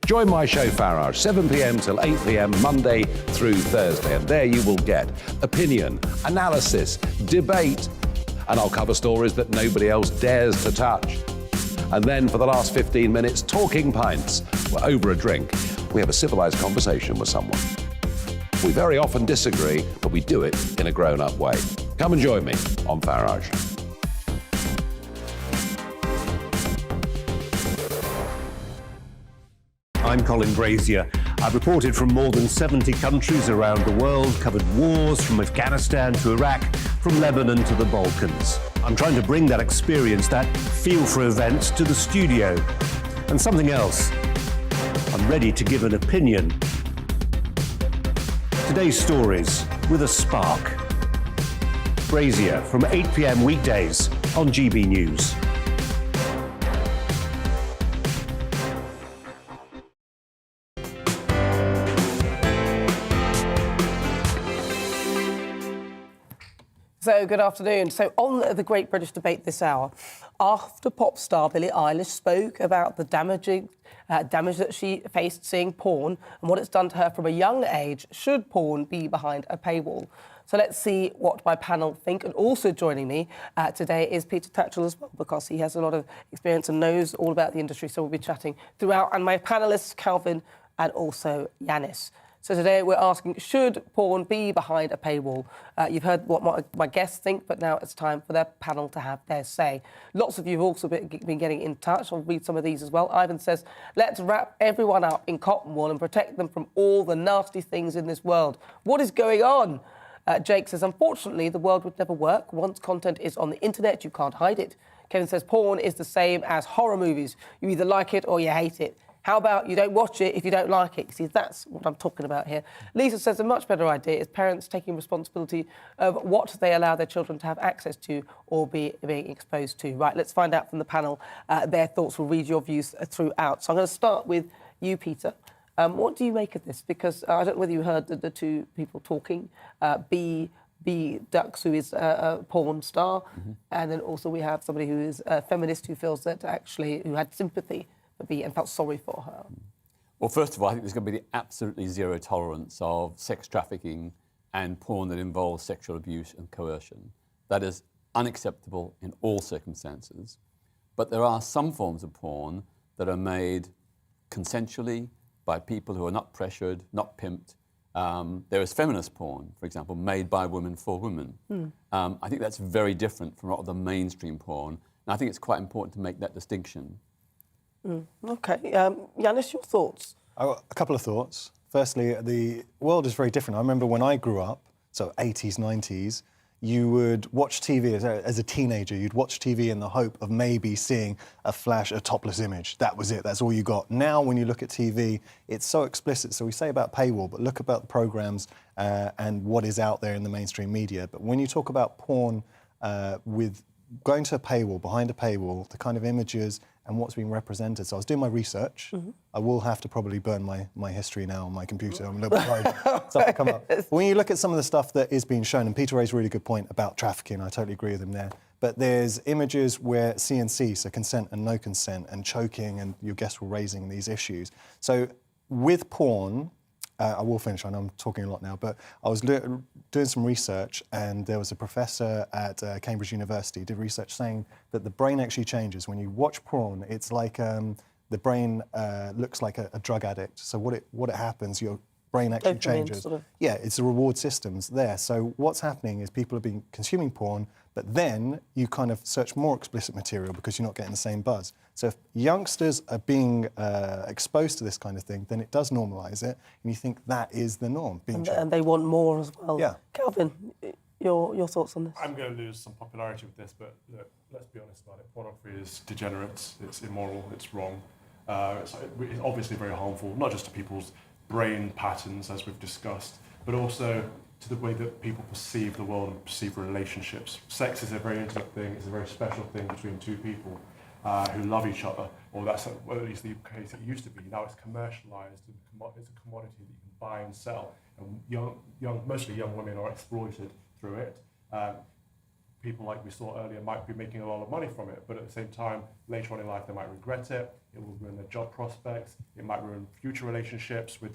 Join my show Farage, 7 p.m. till 8 p.m. Monday through Thursday, and there you will get opinion, analysis, debate, and I'll cover stories that nobody else dares to touch. And then for the last 15 minutes, talking pints. We're over a drink. We have a civilised conversation with someone. We very often disagree, but we do it in a grown-up way. Come and join me on Farage. I'm Colin Brazier. I've reported from more than 70 countries around the world, covered wars from Afghanistan to Iraq, from Lebanon to the Balkans. I'm trying to bring that experience, that feel for events, to the studio. And something else, I'm ready to give an opinion. Today's stories with a spark. Brazier from 8 p.m. weekdays on GB News. So, good afternoon. So, on the Great British Debate this hour, after pop star Billie Eilish spoke about the damage that she faced seeing porn and what it's done to her from a young age, should porn be behind a paywall? So let's see what my panel think. And also joining me today is Peter Tatchell as well, because he has a lot of experience and knows all about the industry. So we'll be chatting throughout. And my panellists, Calvin and also Janice. So today we're asking, should porn be behind a paywall? You've heard what my guests think, but now it's time for their panel to have their say. Lots of you have also been getting in touch. I'll read some of these as well. Ivan says, let's wrap everyone up in cotton wool and protect them from all the nasty things in this world. What is going on? Jake says, unfortunately, the world would never work. Once content is on the internet, you can't hide it. Kevin says porn is the same as horror movies. You either like it or you hate it. How about you don't watch it if you don't like it? See, that's what I'm talking about here. Lisa says a much better idea is parents taking responsibility of what they allow their children to have access to or being exposed to. Right, let's find out from the panel their thoughts. We'll read your views throughout. So I'm going to start with you, Peter. What do you make of this? Because I don't know whether you heard the two people talking, B Dux, who is a porn star, and then also we have somebody who is a feminist who feels that actually, who had sympathy for B and felt sorry for her. Well, first of all, I think there's going to be the absolutely zero tolerance of sex trafficking and porn that involves sexual abuse and coercion. That is unacceptable in all circumstances. But there are some forms of porn that are made consensually by people who are not pressured, not pimped. There is feminist porn, for example, made by women for women. I think that's very different from a lot of the mainstream porn. And I think it's quite important to make that distinction. OK. Janice, your thoughts? I've got a couple of thoughts. Firstly, the world is very different. I remember when I grew up, so 80s, 90s, you would watch TV as a teenager. You'd watch TV in the hope of maybe seeing a flash, a topless image. That was it. That's all you got. Now, when you look at TV, it's so explicit. So we say about paywall, but look about the programmes and what is out there in the mainstream media. But when you talk about porn with going to a paywall, behind a paywall, the kind of images and what's being represented. So I was doing my research. I will have to probably burn my history now on my computer. I'm a little bit worried stuff will come up. But when you look at some of the stuff that is being shown, and Peter raised a really good point about trafficking, I totally agree with him there, but there's images where C&C, so consent and no consent, and choking, and your guests were raising these issues. So with porn, I will finish, I know I'm talking a lot now, but I was doing some research, and there was a professor at Cambridge University did research saying that the brain actually changes. When you watch porn, it's like the brain looks like a drug addict. So what it happens, your brain actually changes. Sort of. Yeah, it's the reward systems there. So what's happening is people have been consuming porn, but then you kind of search more explicit material because you're not getting the same buzz. So if youngsters are being exposed to this kind of thing, then it does normalise it, and you think that is the norm. And they want more as well. Yeah. Calvin, your thoughts on this? I'm going to lose some popularity with this, but look, let's be honest about it. Pornography is degenerate, it's immoral, it's wrong. It's obviously very harmful, not just to people's brain patterns, as we've discussed, but also to the way that people perceive the world and perceive relationships. Sex is a very intimate thing, it's a very special thing between two people who love each other, or that's at least the case it used to be. Now it's commercialised, and it's a commodity that you can buy and sell, and mostly young women are exploited through it. People like we saw earlier might be making a lot of money from it, but at the same time, later on in life, they might regret it. It will ruin their job prospects. It might ruin future relationships with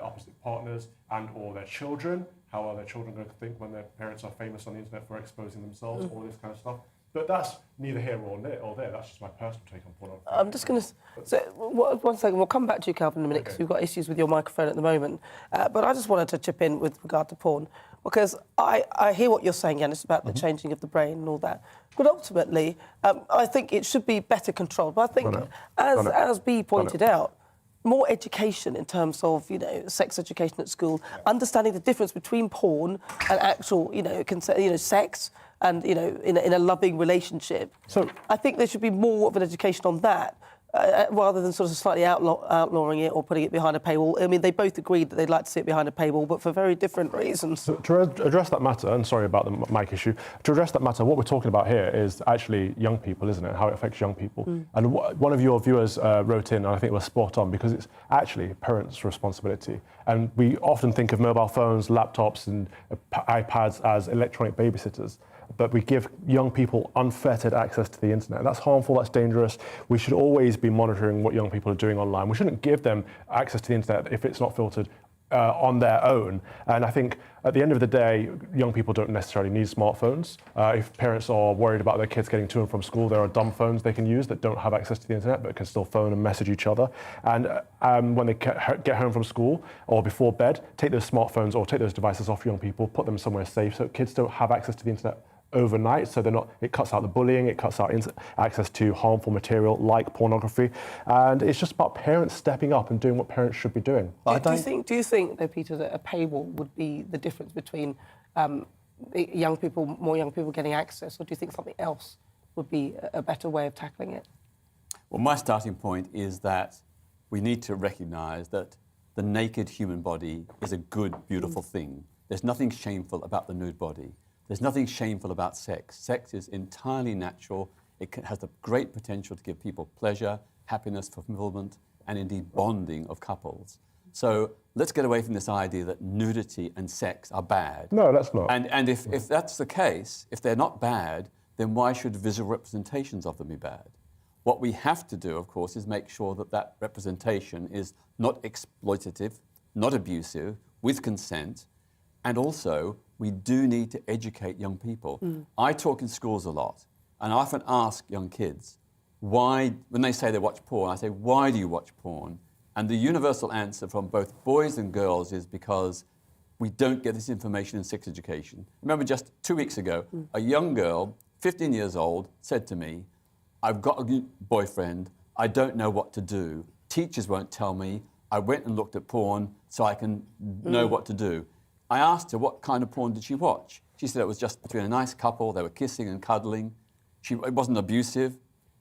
opposite partners and or their children. How are their children going to think when their parents are famous on the internet for exposing themselves, all this kind of stuff. But that's neither here or there. That's just my personal take on pornography. I'm just going to say, one second, we'll come back to you, Calvin, in a minute, because we've got issues with your microphone at the moment. But I just wanted to chip in with regard to porn, because I hear what you're saying, Janice, about the changing of the brain and all that. But ultimately, I think it should be better controlled. But I think, as B pointed out, more education in terms of, sex education at school, understanding the difference between porn and actual, sex and, in a loving relationship. So I think there should be more of an education on that, rather than sort of slightly outlawing it or putting it behind a paywall. I mean, they both agreed that they'd like to see it behind a paywall, but for very different reasons. So to address that matter, and sorry about the mic issue, to address that matter, what we're talking about here is actually young people, isn't it? How it affects young people. And one of your viewers wrote in, and I think it was spot on, because it's actually parents' responsibility. And we often think of mobile phones, laptops, and iPads as electronic babysitters. But we give young people unfettered access to the internet. That's harmful, that's dangerous. We should always be monitoring what young people are doing online. We shouldn't give them access to the internet if it's not filtered on their own. And I think at the end of the day, young people don't necessarily need smartphones. If parents are worried about their kids getting to and from school, there are dumb phones they can use that don't have access to the internet but can still phone and message each other. And when they get home from school or before bed, take those smartphones or take those devices off young people, put them somewhere safe so kids don't have access to the internet overnight, so it cuts out the bullying, it cuts out access to harmful material like pornography, and it's just about parents stepping up and doing what parents should be doing. Do you think, though, Peter, that a paywall would be the difference between more young people getting access, or do you think something else would be a better way of tackling it? Well, my starting point is that we need to recognise that the naked human body is a good, beautiful thing. There's nothing shameful about the nude body. There's nothing shameful about sex. Sex is entirely natural. It has the great potential to give people pleasure, happiness, fulfillment, and indeed bonding of couples. So let's get away from this idea that nudity and sex are bad. No, that's not. And if that's the case, if they're not bad, then why should visual representations of them be bad? What we have to do, of course, is make sure that that representation is not exploitative, not abusive, with consent, and also we do need to educate young people. I talk in schools a lot, and I often ask young kids, why, when they say they watch porn, I say, why do you watch porn? And the universal answer from both boys and girls is because we don't get this information in sex education. Remember, just 2 weeks ago, a young girl, 15 years old, said to me, I've got a boyfriend, I don't know what to do. Teachers won't tell me. I went and looked at porn so I can know what to do. I asked her what kind of porn did she watch. She said it was just between a nice couple, they were kissing and cuddling. It wasn't abusive.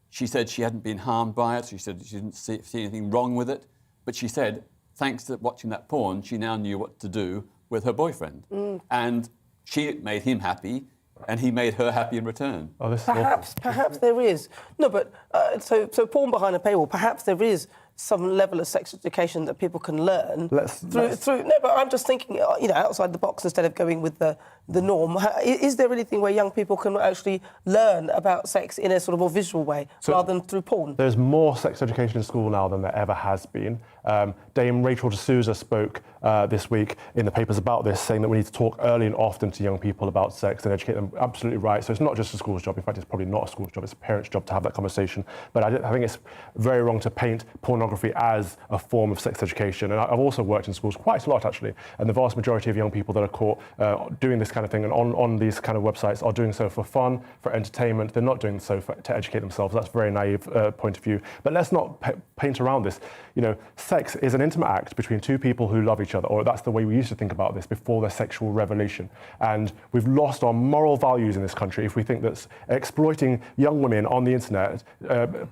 She said she hadn't been harmed by it. She said she didn't see anything wrong with it. But she said, thanks to watching that porn, she now knew what to do with her boyfriend. And she made him happy, and he made her happy in return. Oh, this Perhaps there is. No, but so porn behind a paywall, perhaps there is some level of sex education that people can learn through. No, but I'm just thinking, outside the box instead of going with the norm. Is there anything where young people can actually learn about sex in a sort of more visual way rather than through porn? There's more sex education in school now than there ever has been. Dame Rachel D'Souza spoke this week in the papers about this, saying that we need to talk early and often to young people about sex and educate them. Absolutely right. So it's not just a school's job. In fact, it's probably not a school's job. It's a parent's job to have that conversation. But I think it's very wrong to paint pornography as a form of sex education. And I've also worked in schools quite a lot, actually. And the vast majority of young people that are caught doing this kind of thing and on these kind of websites are doing so for fun, for entertainment. They're not doing so to educate themselves. That's a very naive point of view. But let's not paint around this. Sex is an intimate act between two people who love each other, or that's the way we used to think about this before the sexual revolution. And we've lost our moral values in this country if we think that exploiting young women on the internet,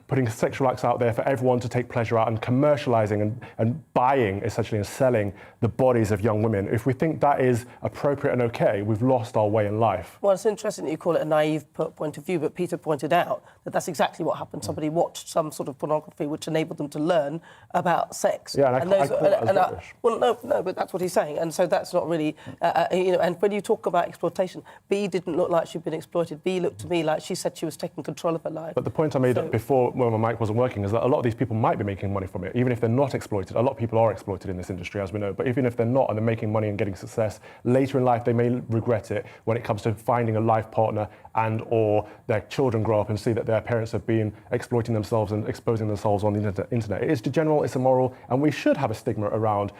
putting sexual acts out there for everyone to take pleasure out and commercialising and buying, essentially, and selling the bodies of young women, if we think that is appropriate and okay, we've lost our way in life. Well, it's interesting that you call it a naive point of view, but Peter pointed out that that's exactly what happened. Somebody watched some sort of pornography which enabled them to learn about sex. Yeah, and I call that as rubbish. Well, no, but that's what he's saying, and so that's not really, and when you talk about exploitation, B didn't look like she'd been exploited. B looked to me like she said she was taking control of her life. But the point I made before, when my mic wasn't working, is that a lot of these people might be making money from it, even if they're not exploited. A lot of people are exploited in this industry, as we know, but even if they're not and they're making money and getting success, later in life they may regret it when it comes to finding a life partner and or their children grow up and see that their parents have been exploiting themselves and exposing themselves on the internet. It is degenerate, it's immoral, and we should have a stigma around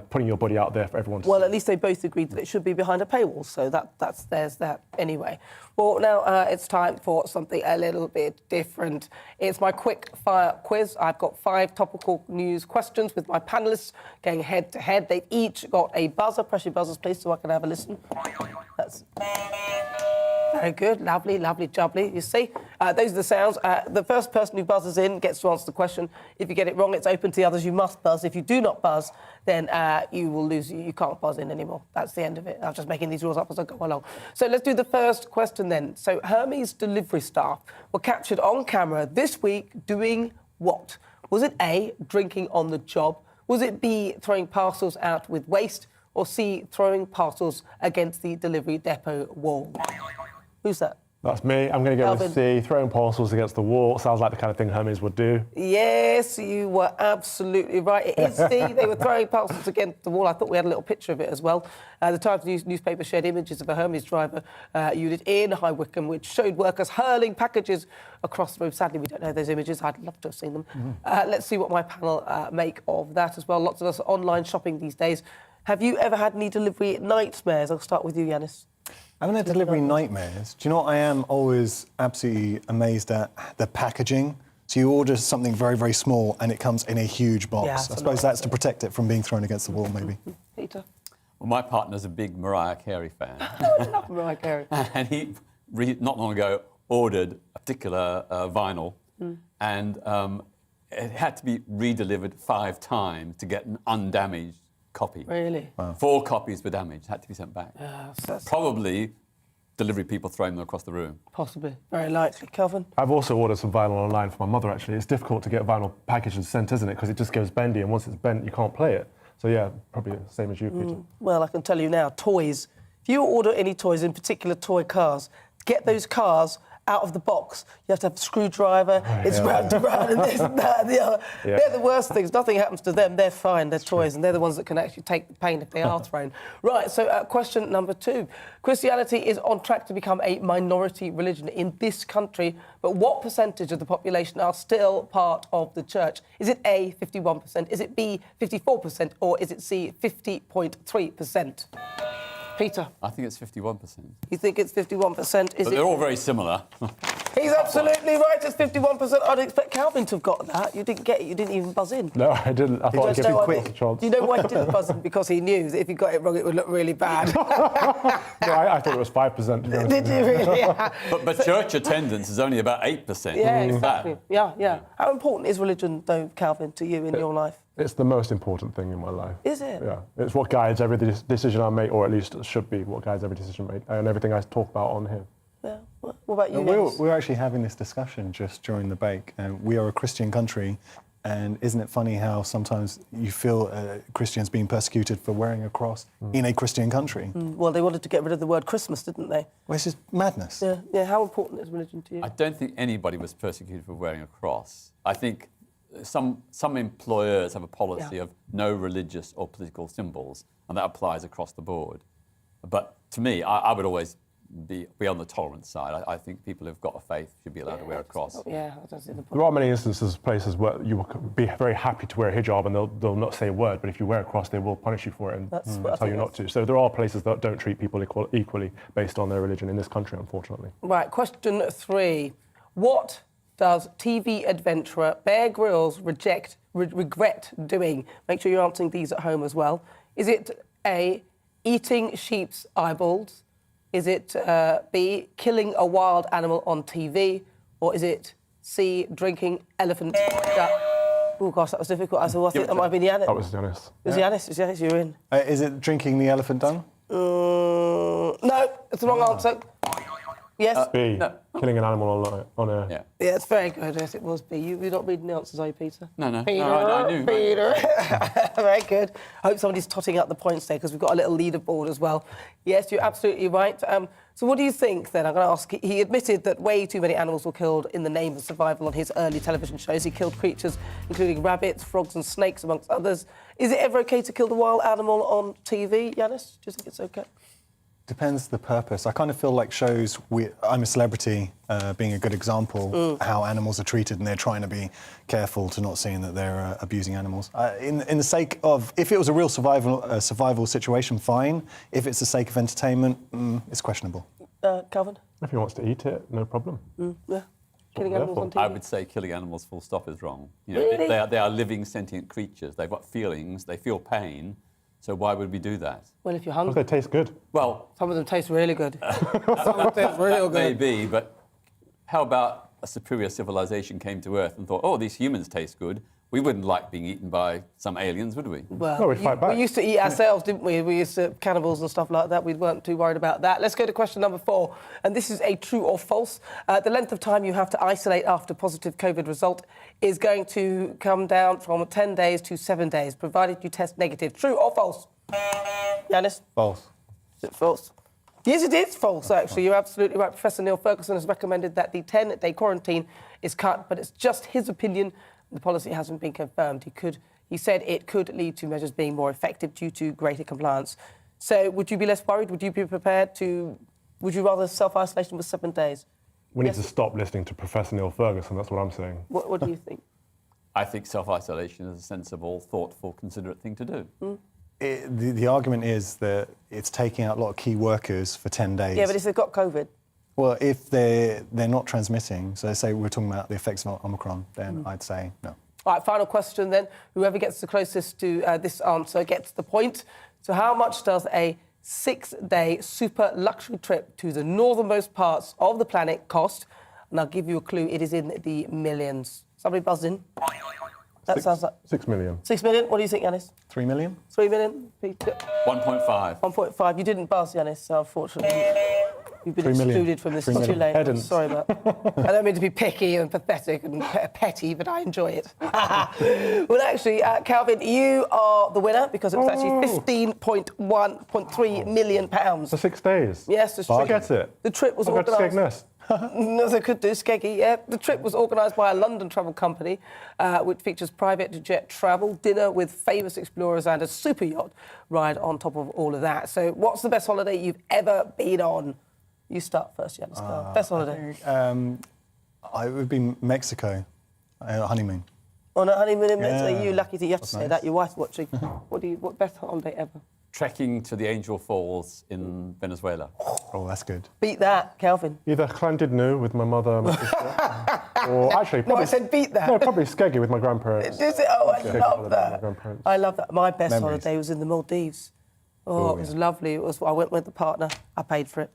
putting your body out there for everyone to see. Well, at least they both agreed that it should be behind a paywall, so there's that anyway. Well, now it's time for something a little bit different. It's my quick fire quiz. I've got 5 topical news questions with my panellists going head to head. They've each got a buzzer. Press your buzzers, please, so I can have a listen. That's very good. Lovely, lovely, jubbly, you see. Those are the sounds. The first person who buzzes in gets to answer the question. If you get it wrong, it's open to the others. You must buzz. If you do not buzz, then you will lose. You can't buzz in anymore. That's the end of it. I'm just making these rules up as I go along. So let's do the first question then. So Hermes delivery staff were captured on camera this week doing what? Was it A, drinking on the job? Was it B, throwing parcels out with waste? Or C, throwing parcels against the delivery depot wall? Who's that? That's me. I'm going to go with C, throwing parcels against the wall. Sounds like the kind of thing Hermes would do. Yes, you were absolutely right. It is C. They were throwing parcels against the wall. I thought we had a little picture of it as well. The Times newspaper shared images of a Hermes driver unit in High Wycombe, which showed workers hurling packages across the road. Sadly, we don't know those images. I'd love to have seen them. Let's see what my panel make of that as well. Lots of us are online shopping these days. Have you ever had any delivery nightmares? I'll start with you, Janice. I haven't had delivery nightmares. Do you know what I am always absolutely amazed at? The packaging. So you order something very, very small and it comes in a huge box. Yeah, I suppose that's to protect it from being thrown against the wall, maybe. Peter? Well, my partner's a big Mariah Carey fan. I love Mariah Carey. And he, not long ago, ordered a particular vinyl, and it had to be redelivered 5 times to get an undamaged copy. Really? Wow. 4 copies were damaged, had to be sent back. Probably delivery people throwing them across the room. Possibly. Very likely. Kelvin? I've also ordered some vinyl online for my mother, actually. It's difficult to get vinyl packaged and sent, isn't it? Because it just goes bendy, and once it's bent, you can't play it. So, yeah, probably the same as you, Peter. Well, I can tell you now, toys. If you order any toys, in particular toy cars, get those cars out of the box. You have to have a screwdriver, it's round and round, and this and that and the other. Yeah. They're the worst things. Nothing happens to them. They're fine. They're toys, and they're the ones that can actually take the pain if they are thrown. Right, so question number 2. Christianity is on track to become a minority religion in this country, but what percentage of the population are still part of the church? Is it A, 51%, is it B, 54%, or is it C, 50.3%? Peter? I think it's 51%. You think it's 51%? But they're all very similar. He's absolutely right. It's 51%. I'd expect Calvin to have got that. You didn't get it. You didn't even buzz in. No, I didn't. I thought I'd give you a quick chance. Do you know why he didn't buzz in? Because he knew that if he got it wrong, it would look really bad. No, I thought it was 5%. Did you really? Yeah. But church attendance is only about 8%. Yeah, exactly. Yeah. How important is religion, though, Calvin, to you in your life? It's the most important thing in my life. Is it? Yeah. It's what guides every decision I make, or at least it should be what guides every decision I make, and everything I talk about on here. Yeah. What about you, We're actually having this discussion just during the break. We are a Christian country, and isn't it funny how sometimes you feel Christians being persecuted for wearing a cross in a Christian country? Well, they wanted to get rid of the word Christmas, didn't they? Well, it's just madness. Yeah. How important is religion to you? I don't think anybody was persecuted for wearing a cross. I think some employers have a policy of no religious or political symbols, and that applies across the board. But to me, I would always be on the tolerance side. I think people who've got a faith should be allowed to wear a cross. Yeah, I don't see the point. There are many instances, places where you will be very happy to wear a hijab and they'll not say a word, but if you wear a cross, they will punish you for it and tell you not to. So there are places that don't treat people equally based on their religion in this country, unfortunately. Right, question 3. What does TV adventurer Bear Grylls regret doing? Make sure you're answering these at home as well. Is it A, eating sheep's eyeballs? Is it B, killing a wild animal on TV? Or is it C, drinking elephant... Oh, gosh, that was difficult. I think that might have been Janice. That was Janice. It was Janice. It's Janice, you're in. Is it drinking the elephant dung? No, it's the wrong answer. Yes? B, killing an animal on a... Yeah, it's very good. Yes, it was B. You're not reading the answers, are you, Peter? No. Peter, I knew. Peter. Very good. I hope somebody's totting out the points there, because we've got a little leaderboard as well. Yes, you're absolutely right. So what do you think, then? I'm going to ask... He admitted that way too many animals were killed in the name of survival on his early television shows. He killed creatures, including rabbits, frogs and snakes, amongst others. Is it ever OK to kill the wild animal on TV, Janice? Do you think it's OK? Depends the purpose. I kind of feel like shows, I'm a Celebrity being a good example, how animals are treated, and they're trying to be careful to not seeing that they're abusing animals. In the sake of, if it was a real survival situation, fine. If it's the sake of entertainment, it's questionable. Calvin? If he wants to eat it, no problem. Yeah. Killing animals on TV? I would say killing animals full stop is wrong. You know, really? They are living, sentient creatures. They've got feelings, they feel pain. So why would we do that? Well, if you're hungry... Because they taste good. Well... Some of them taste really good. Some of them taste real good. Maybe, but how about a superior civilization came to Earth and thought, oh, these humans taste good. We wouldn't like being eaten by some aliens, would we? Well, no, we'd fight back. We used to eat ourselves, didn't we? We used to cannibals and stuff like that. We weren't too worried about that. Let's go to question number 4. And this is a true or false. The length of time you have to isolate after positive COVID result is going to come down from 10 days to 7 days, provided you test negative. True or false? Janice? False. Is it false? Yes, it is false, actually. You're absolutely right. Professor Neil Ferguson has recommended that the 10-day quarantine is cut, but it's just his opinion. The policy hasn't been confirmed. He said it could lead to measures being more effective due to greater compliance. So would you be less worried? Would you be prepared to... Would you rather self-isolation for 7 days? We need to stop listening to Professor Neil Ferguson, that's what I'm saying. What do you think? I think self-isolation is a sensible, thoughtful, considerate thing to do. The argument is that it's taking out a lot of key workers for 10 days. Yeah, but if they've got COVID... Well, if they're not transmitting, so say we're talking about the effects of Omicron, then I'd say no. All right, final question then. Whoever gets the closest to this answer gets the point. So how much does a 6-day super luxury trip to the northernmost parts of the planet cost? And I'll give you a clue, it is in the millions. Somebody buzzed in. That sounds like... 6 million. 6 million? What do you think, Janice? 3 million? 3 million? 1.5. 1.5. You didn't buzz, Janice, so unfortunately you've been 3 million. excluded from this. 3 It's too million. late. Pedants. Sorry about that. I don't mean to be picky and pathetic and petty, but I enjoy it. Well, actually, Calvin, you are the winner because it was actually £15.3 million. For 6 days? Yes, the I get it. The trip was I'll go to organised. No, they could do, Skeggy, yeah. The trip was organised by a London travel company, which features private jet travel, dinner with famous explorers and a super yacht ride on top of all of that. So what's the best holiday you've ever been on? You start first, Janice. Best holiday? It would be Mexico, honeymoon. On a honeymoon in Mexico? Yeah. You lucky to, you have to That's say nice. that, your wife's watching. What best holiday ever? Trekking to the Angel Falls in Venezuela. Oh, that's good. Beat that, Calvin. Either Clondidnu with my mother and my sister, or actually... No, I said beat that. No, probably Skeggy with my grandparents. Is it? Oh, I Skeggy love holiday with my that. grandparents. I love that. My best Memories. holiday was in the Maldives. Oh, it was lovely. It was. I went with the partner. I paid for it.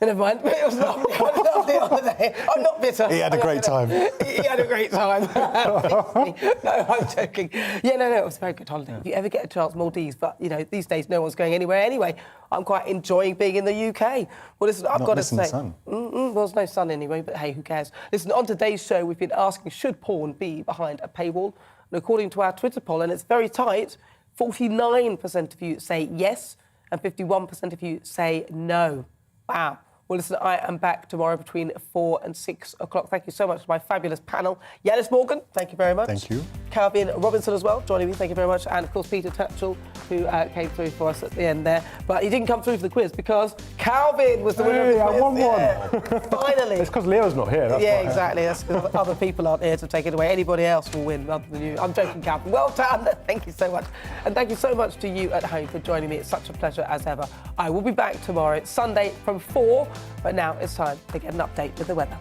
Never mind. It was lovely. It was a lovely holiday. I'm not bitter. He had a great time. He had a great time. No, I'm joking. Yeah, no, it was a very good holiday. If you ever get a chance, Maldives, but, you know, these days no one's going anywhere anyway. I'm quite enjoying being in the UK. Well, listen, I've got to say... sun. Well, there's no sun anyway, but hey, who cares? Listen, on today's show, we've been asking, should porn be behind a paywall? And according to our Twitter poll, and it's very tight, 49% of you say yes, and 51% of you say no. Wow. Well, listen, I am back tomorrow between 4 and 6 o'clock. Thank you so much to my fabulous panel. Janice Morgan, thank you very much. Thank you. Calvin Robinson as well, joining me, thank you very much. And, of course, Peter Tatchell, who came through for us at the end there. But he didn't come through for the quiz because Calvin was the winner of the quiz. I won one. Finally. It's because Leo's not here. That's Yeah, why. exactly. That's because other people aren't here to take it away. Anybody else will win other than you. I'm joking, Calvin. Well done. Thank you so much. And thank you so much to you at home for joining me. It's such a pleasure as ever. I will be back tomorrow. It's Sunday from 4, but now it's time to get an update with the weather.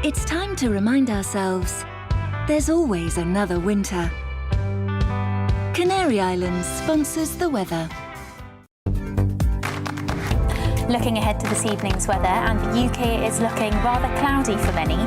It's time to remind ourselves there's always another winter. Canary Islands sponsors the weather. Looking ahead to this evening's weather, and the UK is looking rather cloudy for many,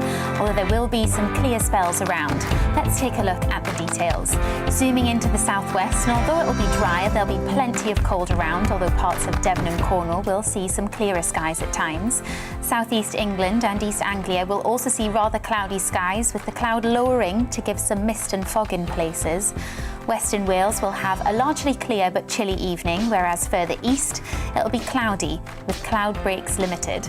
although there will be some clear spells around. Let's take a look at the details. Zooming into the southwest, and although it will be dry, there'll be plenty of cold around, although parts of Devon and Cornwall will see some clearer skies at times. Southeast England and East Anglia will also see rather cloudy skies, with the cloud lowering to give some mist and fog in places. Western Wales will have a largely clear but chilly evening, whereas further east it'll be cloudy, with cloud breaks limited.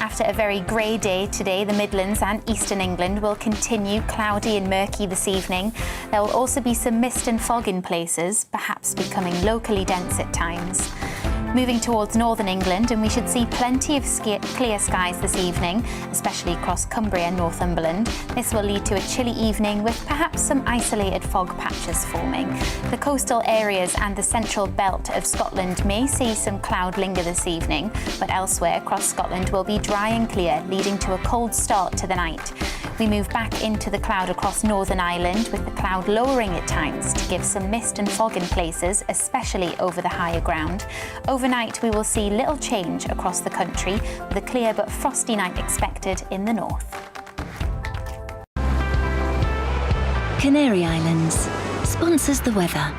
After a very grey day today, the Midlands and Eastern England will continue cloudy and murky this evening. There will also be some mist and fog in places, perhaps becoming locally dense at times. Moving towards northern England, and we should see plenty of clear skies this evening, especially across Cumbria and Northumberland. This will lead to a chilly evening with perhaps some isolated fog patches forming. The coastal areas and the central belt of Scotland may see some cloud linger this evening, but elsewhere across Scotland will be dry and clear, leading to a cold start to the night. We move back into the cloud across Northern Ireland, with the cloud lowering at times to give some mist and fog in places, especially over the higher ground. Overnight, we will see little change across the country, with a clear but frosty night expected in the north. Canary Islands sponsors the weather.